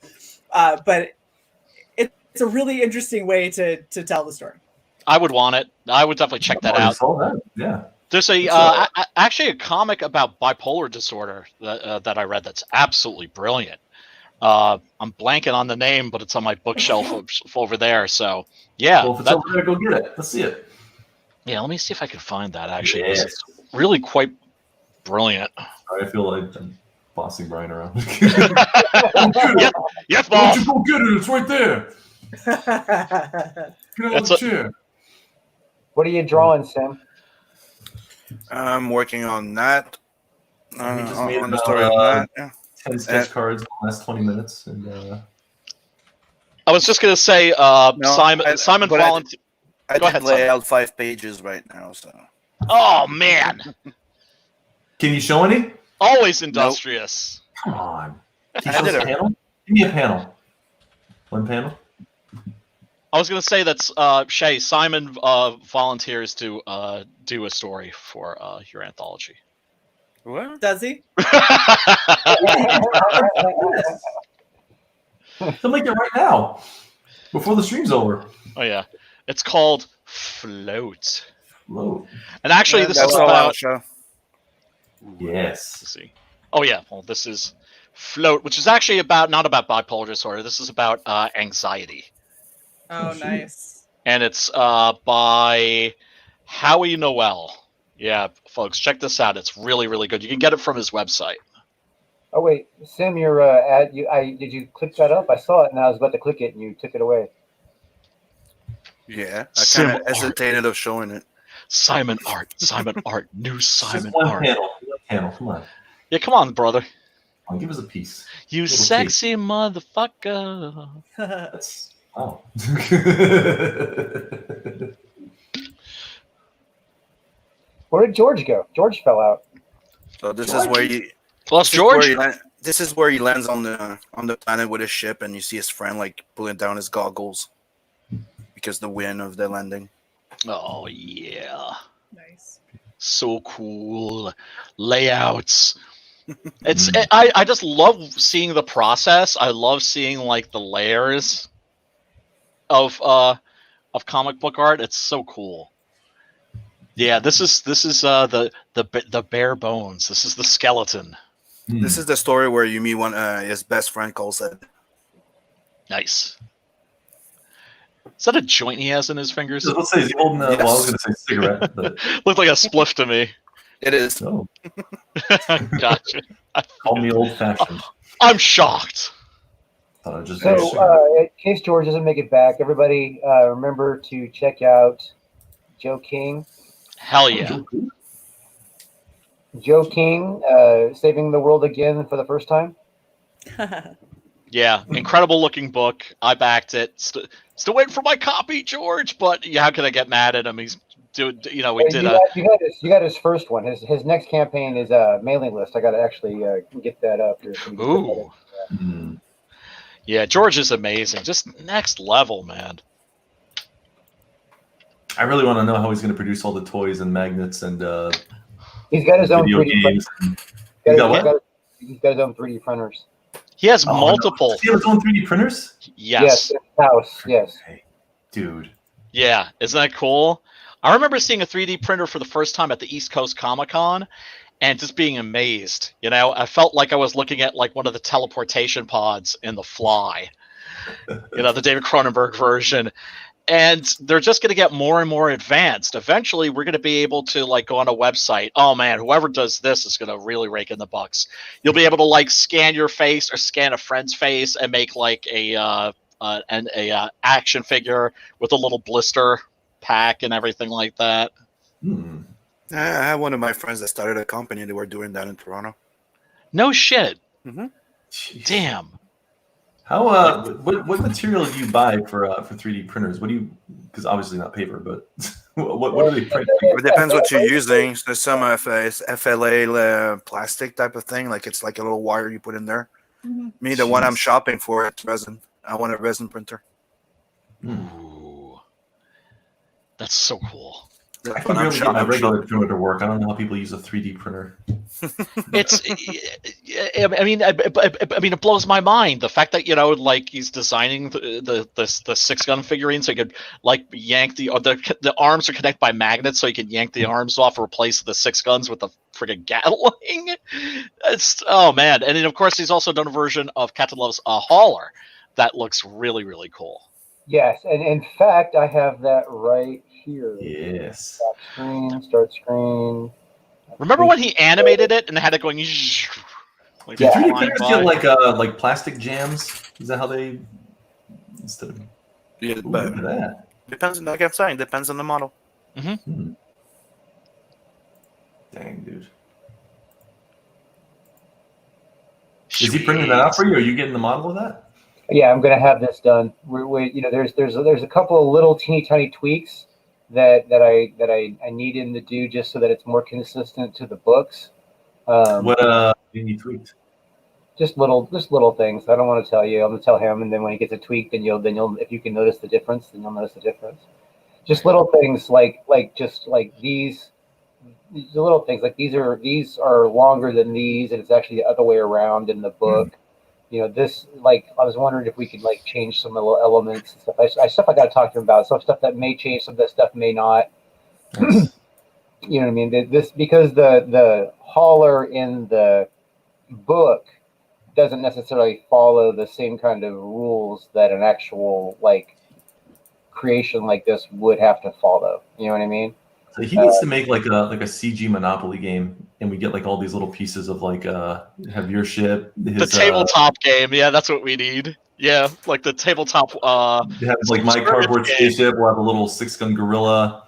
but it's a really interesting way to tell the story. I would want it. I would definitely check that out. Yeah. There's actually a comic about bipolar disorder that I read that's absolutely brilliant. I'm blanking on the name, but it's on my bookshelf over there. So yeah, well, if it's over there, go get it. Let's see it. Yeah, let me see if I can find that. Actually, it's really quite brilliant. I feel like I'm bossing Brian around. Yes, boss. Why don't you go get it? It's right there. Get out of the chair. What are you drawing, Sam? I'm working on that. We just made on the story of that. Yeah. 10 sketch cards in the last 20 minutes. And, I was just going to say, Simon volunteered. I did lay out 5 pages right now. So. Oh, man. Can you show any? Always industrious. Nope. Come on. Can you show us a panel? Give me a panel. One panel? I was going to say that's Shay. Simon volunteers to do a story for your anthology. What? Does he? He'll make it right now, before the stream's over. Oh yeah, it's called Float. Float. And actually, this is about. Yes. Let's see. Oh yeah, well this is Float, which is actually not about bipolar disorder. This is about anxiety. Oh, nice. And it's by Howie Noel. Yeah, folks, check this out. It's really, really good. You can get it from his website. Oh wait, Sam, your ad. Did you click that up? I saw it, and I was about to click it, and you took it away. Yeah, I kind of hesitated of showing it. Simon Art, new Simon Just one Art. Panel, come on. Yeah, come on, brother. I'll give us a piece. You sexy motherfucker. That's wow. Where did George go? George fell out. So this is where you. Plus George. This is where he lands on the planet with his ship, and you see his friend like pulling down his goggles because the wind of the landing. Oh yeah. Nice. So cool. Layouts. I just love seeing the process. I love seeing like the layers of comic book art. It's so cool. Yeah, this is the bare bones. This is the skeleton. This is the story where you meet his best friend calls it. Nice. Is that a joint he has in his fingers? Let's say he's holding. Well, I was going to say cigarette, but looked like a spliff to me. It is. Oh. Gotcha. Call me old-fashioned. I'm shocked. So, in case George doesn't make it back, everybody remember to check out Joe King. Hell yeah. Joe King saving the world again for the first time. Yeah, incredible looking book. I backed it. Still waiting for my copy, George. But yeah, how can I get mad at him? He's doing. You got his first one. His next campaign is a mailing list. I got to actually get that up here. Ooh. Yeah, George is amazing. Just next level, man. I really want to know how he's going to produce all the toys and magnets and. He's got his own 3D games. He's got his own 3D printers. He has multiple. Does he have his own 3D printers? Yes. House. Yes. Okay. Dude. Yeah, isn't that cool? I remember seeing a 3D printer for the first time at the East Coast Comic-Con and just being amazed. You know, I felt like I was looking at like one of the teleportation pods in The Fly. The David Cronenberg version. And they're just going to get more and more advanced. Eventually, we're going to be able to like go on a website. Oh man, whoever does this is going to really rake in the bucks. You'll be able to like scan your face or scan a friend's face and make like a action figure with a little blister pack and everything like that. I have one of my friends that started a company. They were doing that in Toronto. No shit. Mm-hmm. Damn. How what material do you buy for 3D printers? What do you? Because obviously not paper, but what do they print? It depends what you're using. There's some FLA plastic type of thing, like it's like a little wire you put in there. Mm-hmm. Me, the one I'm shopping for, it's resin. I want a resin printer. Ooh, that's so cool. I can really get my regular printer to work. I don't know how people use a 3D printer. I mean, it blows my mind. The fact that like he's designing the 6-gun figurine, so he could like yank the arms are connected by magnets, so he can yank the arms off and replace the 6 guns with the friggin' Gatling. Oh man! And then of course he's also done a version of Captain Love's Hauler that looks really really cool. Yes, and in fact, I have that right here. Yes. Start screen. Remember when he animated it and had it going? Like, yeah. 3D printers get like plastic jams? Is that how they? Instead of but that depends. Like I'm saying, depends on the model. Mm-hmm. Dang, dude. Is he printing that out for you? Or are you getting the model of that? Yeah, I'm gonna have this done. There's a couple of little teeny tiny tweaks that I need him to do just so that it's more consistent to the books. What do you need tweaked? Just little things. I don't want to tell you. I'm gonna tell him, and then when he gets it tweaked, then you'll if you can notice the difference, then you'll notice the difference. Just little things like these. The little things like these are longer than these, and it's actually the other way around in the book. Mm-hmm. This, like, I was wondering if we could, like, change some little elements and stuff. Stuff I got to talk to him about. Some stuff that may change, some of that stuff may not. Nice. You know what I mean? This, because the hauler in the book doesn't necessarily follow the same kind of rules that an actual, like, creation like this would have to follow. You know what I mean? So he needs to make like a CG Monopoly game, and we get like all these little pieces of like have your ship. The tabletop game, yeah, that's what we need. Yeah, like the tabletop. Have like my cardboard spaceship. We'll have a little 6-gun gorilla.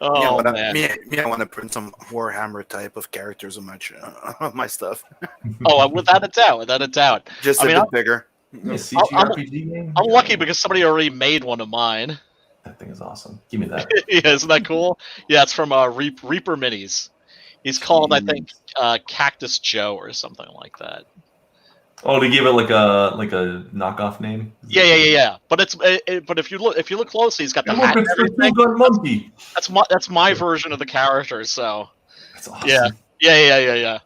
Oh man. I want to print some Warhammer type of characters on my stuff. Oh, without a doubt. Just a bit bigger. CGRPG game. I'm lucky because somebody already made one of mine. That thing is awesome. Give me that. Yeah, isn't that cool? Yeah, it's from Reaper Minis. He's called, I think, Cactus Joe or something like that. Oh, to give it like a knockoff name. Yeah. But but if you look closely, he's got the hat and everything. Monkey. That's my version of the character. So that's awesome. Yeah.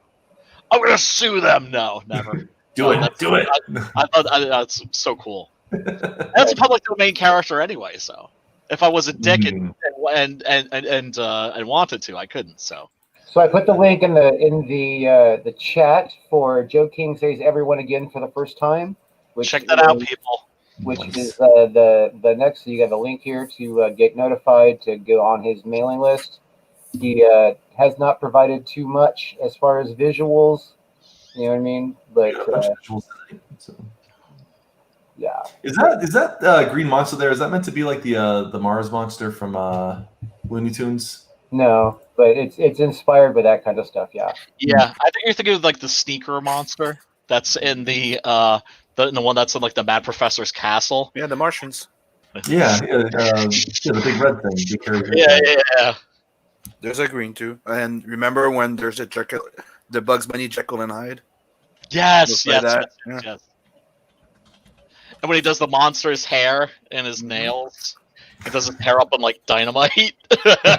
I'm gonna sue them. No, never. Do it. I thought that's so cool. That's a public domain character anyway. So if I was a dick and wanted to, I couldn't. So I put the link in the chat for Joe King Says Everyone Again for the First Time. Check that out, people. Which is the next. So you got the link here to get notified to go on his mailing list. He has not provided too much as far as visuals. You know what I mean? But yeah. Is that green monster there? Is that meant to be like the Mars monster from Looney Tunes? No, but it's inspired by that kind of stuff. Yeah. Yeah, I think you're thinking of like the sneaker monster that's in the one that's in like the Mad Professor's castle. Yeah, the Martians. Yeah, the big red thing. Big hairy Yeah. There's a green too, and remember when there's the Bugs Bunny Jekyll and Hyde? Yes. Yeah. And when he does the monster's hair and his nails, he does his hair up on like dynamite. Right.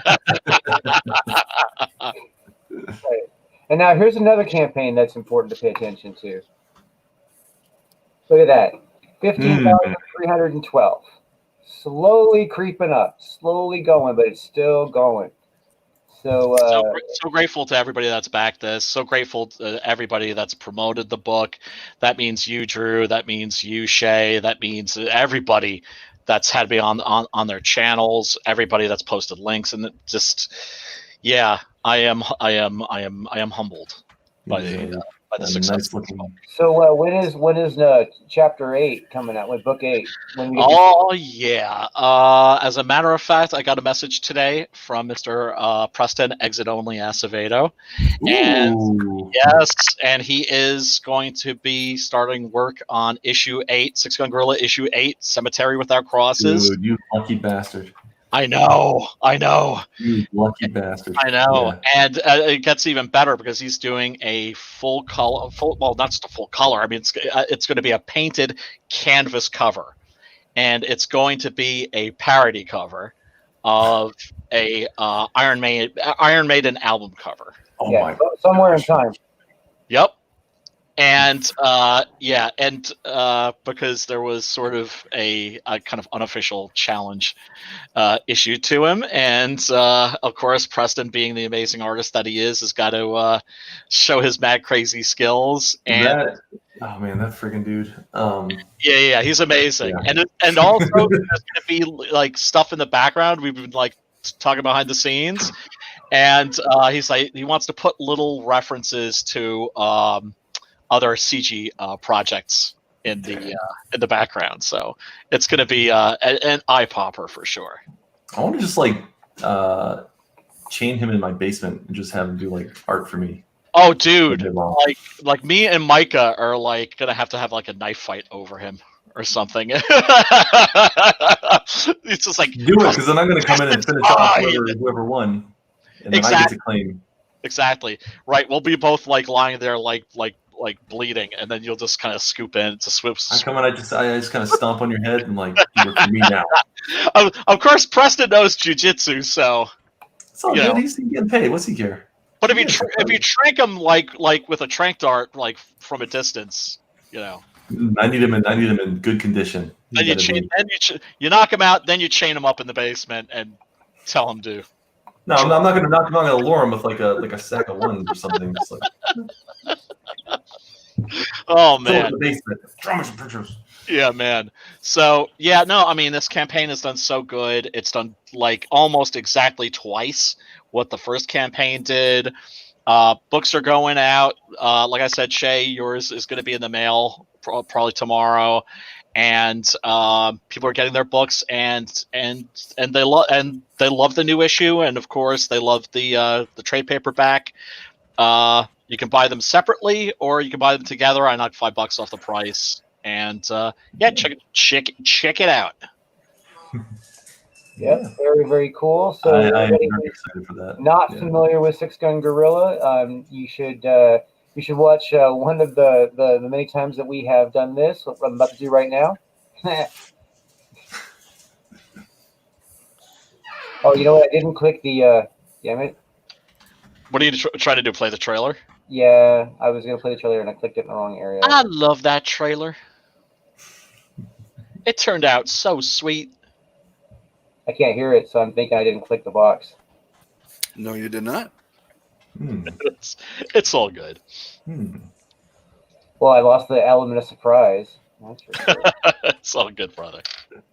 And now here's another campaign that's important to pay attention to. Look at that. 15,312. Slowly creeping up, slowly going, but it's still going. So grateful to everybody that's backed this. So grateful to everybody that's promoted the book. That means you, Drew. That means you, Shay. That means everybody that's had me on their channels. Everybody that's posted links, and just I am humbled by the success. So when is chapter 8 coming out? When book 8? As a matter of fact, I got a message today from Mr. Preston Exit Only Acevedo, and he is going to be starting work on issue 8, Six Gun Gorilla issue 8, Cemetery Without Crosses. Dude, you lucky bastard. I know. You lucky bastard. I know. Yeah. And it gets even better because he's doing a full color, not just a full color. I mean, it's going to be a painted canvas cover, and it's going to be a parody cover of a Iron Maiden album cover. Oh my! Somewhere in time. Yep. And because there was sort of a kind of unofficial challenge issued to him, and of course Preston, being the amazing artist that he is, has got to show his mad crazy skills. And oh man, that freaking dude! He's amazing. Yeah. And also there's going to be like stuff in the background. We've been like talking behind the scenes, and he's like he wants to put little references to other CG projects in the background, so it's going to be an eye popper for sure. I want to just like chain him in my basement and just have him do like art for me. Oh, dude! Like me and Micah are like going to have like a knife fight over him or something. It's just like do it, because then I'm going to come in and finish off whoever won, and then I get to claim. Exactly right. We'll be both like lying there like bleeding, and then you'll just kind of scoop in to swoop. I come in, I just kind of stomp on your head and like, you work for me now. Of course, Preston knows jujitsu, so it's all good. He's getting paid. What's he care? But if you trank him like with a trank dart, like from a distance, I need him in good condition. Then you knock him out, then you chain him up in the basement and tell him to. No, I'm not going to lure him with like a sack of ones or something. Just like. Oh man! Yeah, man. So I mean, this campaign has done so good. It's done like almost exactly twice what the first campaign did. Books are going out. Like I said, Shay, yours is going to be in the mail probably tomorrow, and people are getting their books, and they love the new issue, and of course they love the trade paperback. You can buy them separately, or you can buy them together. I knocked $5 off the price, and check it out. Yep, very, very cool. So I'm very excited for that. Not familiar with Six Gun Gorilla, you should watch one of the many times that we have done this. What I'm about to do right now. Oh, you know what? I didn't click the. Damn it. What are you trying to do? Play the trailer? Yeah, I was gonna play the trailer and I clicked it in the wrong area. I love that trailer. It turned out so sweet. I can't hear it, so I'm thinking I didn't click the box. No, you did not. It's all good. Well, I lost the element of surprise. That's for sure. It's all good, brother. We've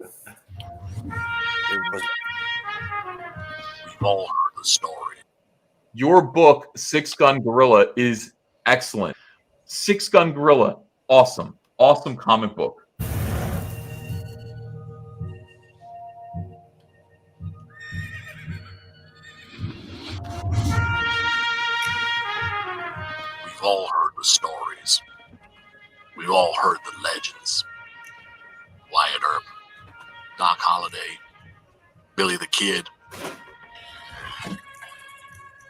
all heard the story. Your book, Six Gun Gorilla, is excellent. Six Gun Gorilla, awesome. Awesome comic book. We've all heard the stories. We've all heard the legends. Wyatt Earp, Doc Holliday, Billy the Kid.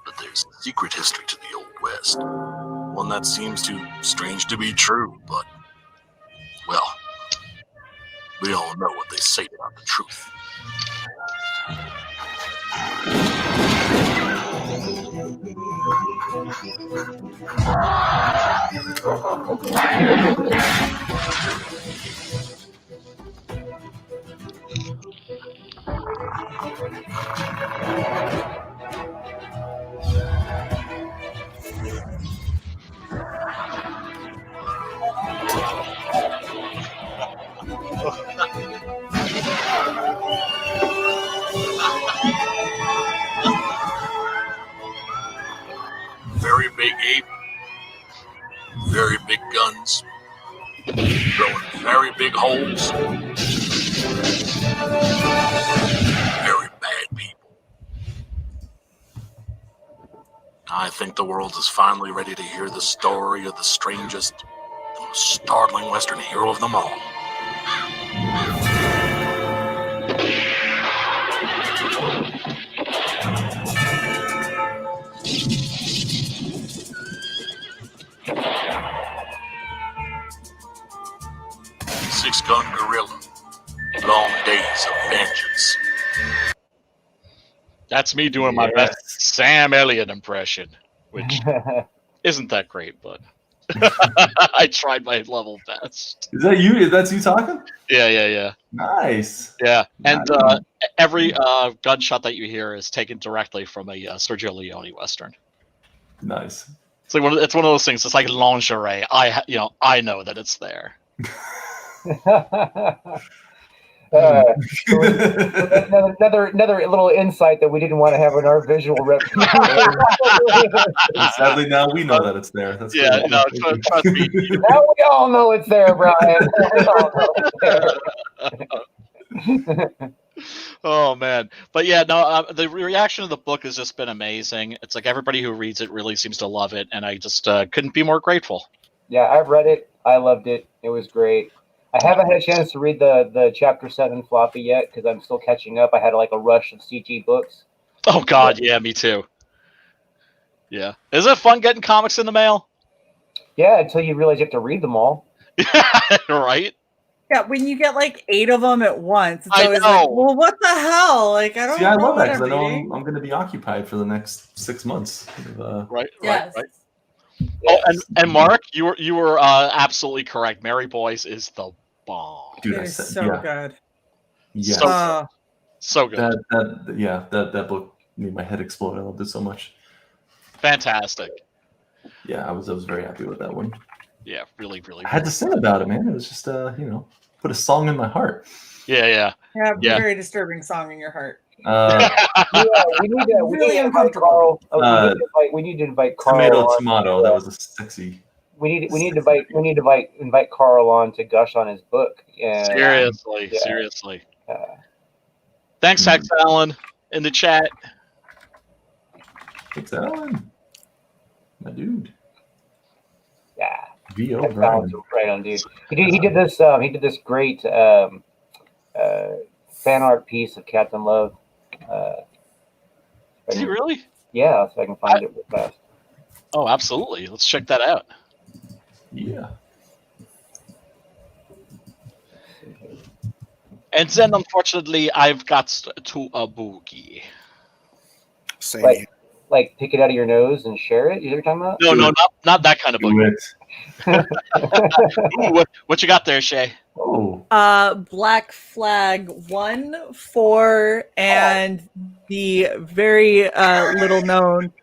But there's a secret history to the Old West. One that seems too strange to be true, but, well, we all know what they say about the truth. Very big ape, very big guns, throwing very big holes, very bad people. I think the world is finally ready to hear the story of the strangest, the most startling Western hero of them all. Six Gun Gorilla, Long Days of Vengeance. That's me doing my best Sam Elliott impression, which isn't that great, but I tried my level best. Is that you? That's you talking? Yeah. Nice. Yeah, and every gunshot that you hear is taken directly from a Sergio Leone Western. Nice. It's like it's one of those things. It's like lingerie. I know that it's there. Another little insight that we didn't want to have in our visual representation. Sadly, now we know that it's there. That's yeah, cool. no, trust me. Now we all know it's there, Brian. Oh man, but yeah, no. The reaction of the book has just been amazing. It's like everybody who reads it really seems to love it, and I just couldn't be more grateful. Yeah, I've read it. I loved it. It was great. I haven't had a chance to read the Chapter 7 floppy yet because I'm still catching up. I had like a rush of CG books. Oh God, yeah, me too. Yeah, is it fun getting comics in the mail? Yeah, until you realize you have to read them all. Right? Yeah, when you get like 8 of them at once, it's always know. like, well, what the hell? Like, I don't See, know. I love what that because I know reading. I'm going to be occupied for the next 6 months. Right. Yes. Right. Oh, and Mark, you were absolutely correct. Mary Boyce is the bomb. Dude, It I is said, so yeah. good. Yeah. So good. That book made my head explode. I loved it so much. Fantastic. Yeah, I was very happy with that one. Yeah, really, really. I had to sing about it, man. It was just put a song in my heart. Yeah, very disturbing song in your heart. We need to invite Carl. We need to invite Carl. Tomato. That was a sexy we need to invite Carl on to gush on his book. Seriously. Thanks, Hex Allen, in the chat. Hex Allen, my dude. Yeah. V.O. Brian. Right on, dude. He did this great fan art piece of Captain Love. Did he really? Yeah, so I can find it real fast. Oh, absolutely. Let's check that out. Yeah. And then, unfortunately, I've got to a boogie. Same. Like pick it out of your nose and share it? You know what you're talking about? No, not that kind of boogie. Ooh, what you got there, Shay? Oh. Black Flag 1, 4, and the very little known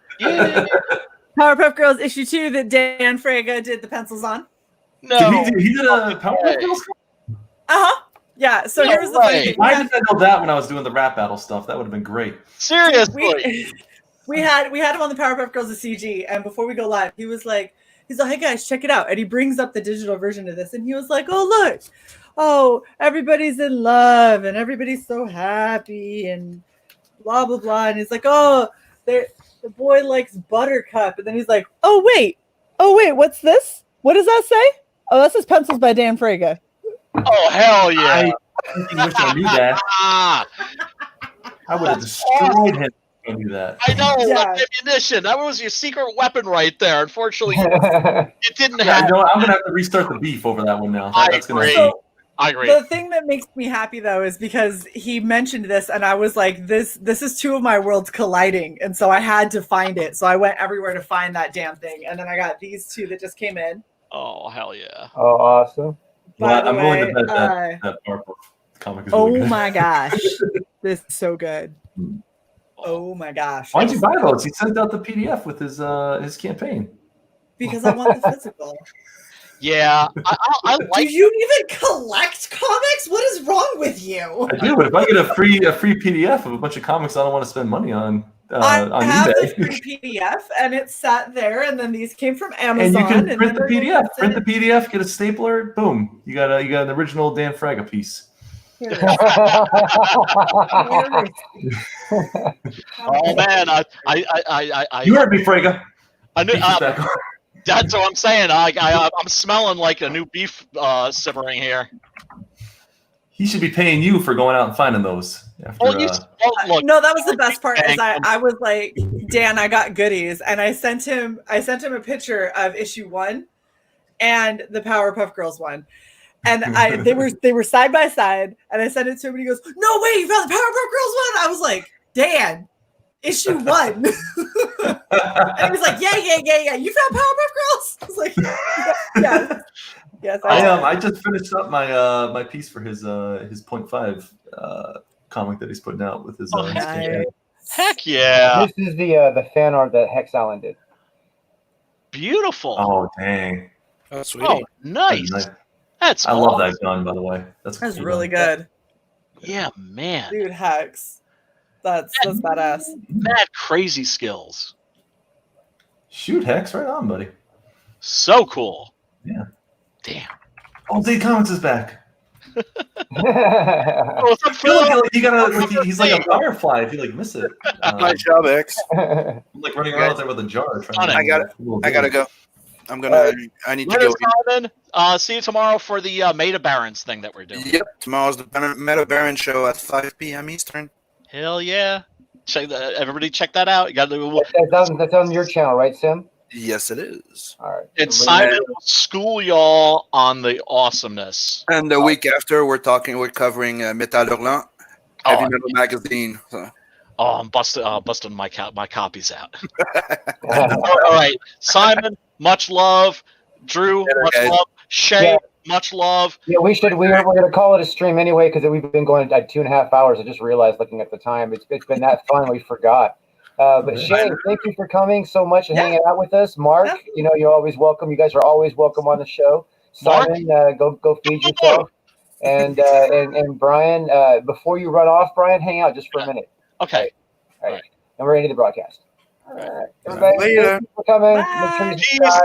Powerpuff Girls issue 2 that Dan Frega did the pencils on. No, he did a Powerpuff Girls. Yeah. So here's the funny thing. Why didn't I know that when I was doing the rap battle stuff? That would have been great. Seriously. We had him on the Powerpuff Girls of CG, and before we go live, he's like, hey guys, check it out. And he brings up the digital version of this, and he was like, oh look, everybody's in love, and everybody's so happy, and blah blah blah. And he's like, the boy likes Buttercup, and then he's like, oh wait, what's this? What does that say? Oh, that says pencils by Dan Frega. Oh hell yeah! I wish I knew that. I would have destroyed him. Do that. I know, ammunition. That was your secret weapon right there. Unfortunately, it didn't happen. You know what? I'm gonna have to restart the beef over that one now. I agree. The thing that makes me happy though is because he mentioned this, and I was like, "This is two of my worlds colliding," and so I had to find it. So I went everywhere to find that damn thing, and then I got these two that just came in. Oh hell yeah! Oh, awesome! Well, I'm willing to bet that Powerpuff comic is really good. My gosh, this is so good. Oh my gosh! Why'd you buy those? He sent out the PDF with his campaign. Because I want the physical. Yeah, I like. Do you even collect comics? What is wrong with you? I do, but if I get a free PDF of a bunch of comics I don't want to spend money on I have eBay. the free PDF, and it sat there, and then these came from Amazon. And you can print the PDF. Print the PDF, get a stapler, boom. You got an original Dan Frega piece. Oh man, I you heard me, Frega. I knew. That's what I'm saying. I'm smelling like a new beef simmering here. He should be paying you for going out and finding those. After, look, no, that was the best part. Is I was like, Dan, I got goodies, and I sent him a picture of issue 1 and the Powerpuff Girls one. And they were side by side, and I sent it to him, and he goes, "No way, you found the Powerpuff Girls one!" I was like, "Dan, issue 1." And he was like, "Yeah. You found Powerpuff Girls?" I was like, "Yes." I just finished up my piece for his 0.5 comic that he's putting out with his. Heck yeah! This is the fan art that Hex Allen did. Beautiful. Oh dang! Oh sweet. Oh nice. That's I love that gun, by the way. That's really good. Yeah, man. Dude, Hex. That's badass. Mad crazy skills. Shoot, Hex, right on, buddy. So cool. Yeah. Damn. Old Day Comics is back. What's up, Phil? He's like a firefly if you miss it. Nice job, X. I'm like running around there with a jar. I gotta go. I need to go. Simon, see you tomorrow for the Meta Barons thing that we're doing. Yep, tomorrow's the Meta Baron show at 5 p.m. Eastern. Hell yeah! Everybody check that out. You got that's on your channel, right, Sim? Yes, it is. All right. And Simon will school y'all on the awesomeness. And the week after, we're covering Metal Hurlant, Heavy Metal Magazine. So. Oh, I'm busting my copies out. All right, Simon, much love. Drew, much love. Shay, much love. Yeah, we're gonna call it a stream anyway because we've been going 2.5 hours. I just realized looking at the time, it's been that fun we forgot. But Shay, thank you for coming so much and hanging out with us. Mark, you're always welcome. You guys are always welcome on the show. Simon, go feed yourself. And Brian, before you run off, Brian, hang out just for a minute. Okay. All right. And we're into the broadcast. All right. Everybody, thank you for coming. Make sure you subscribe.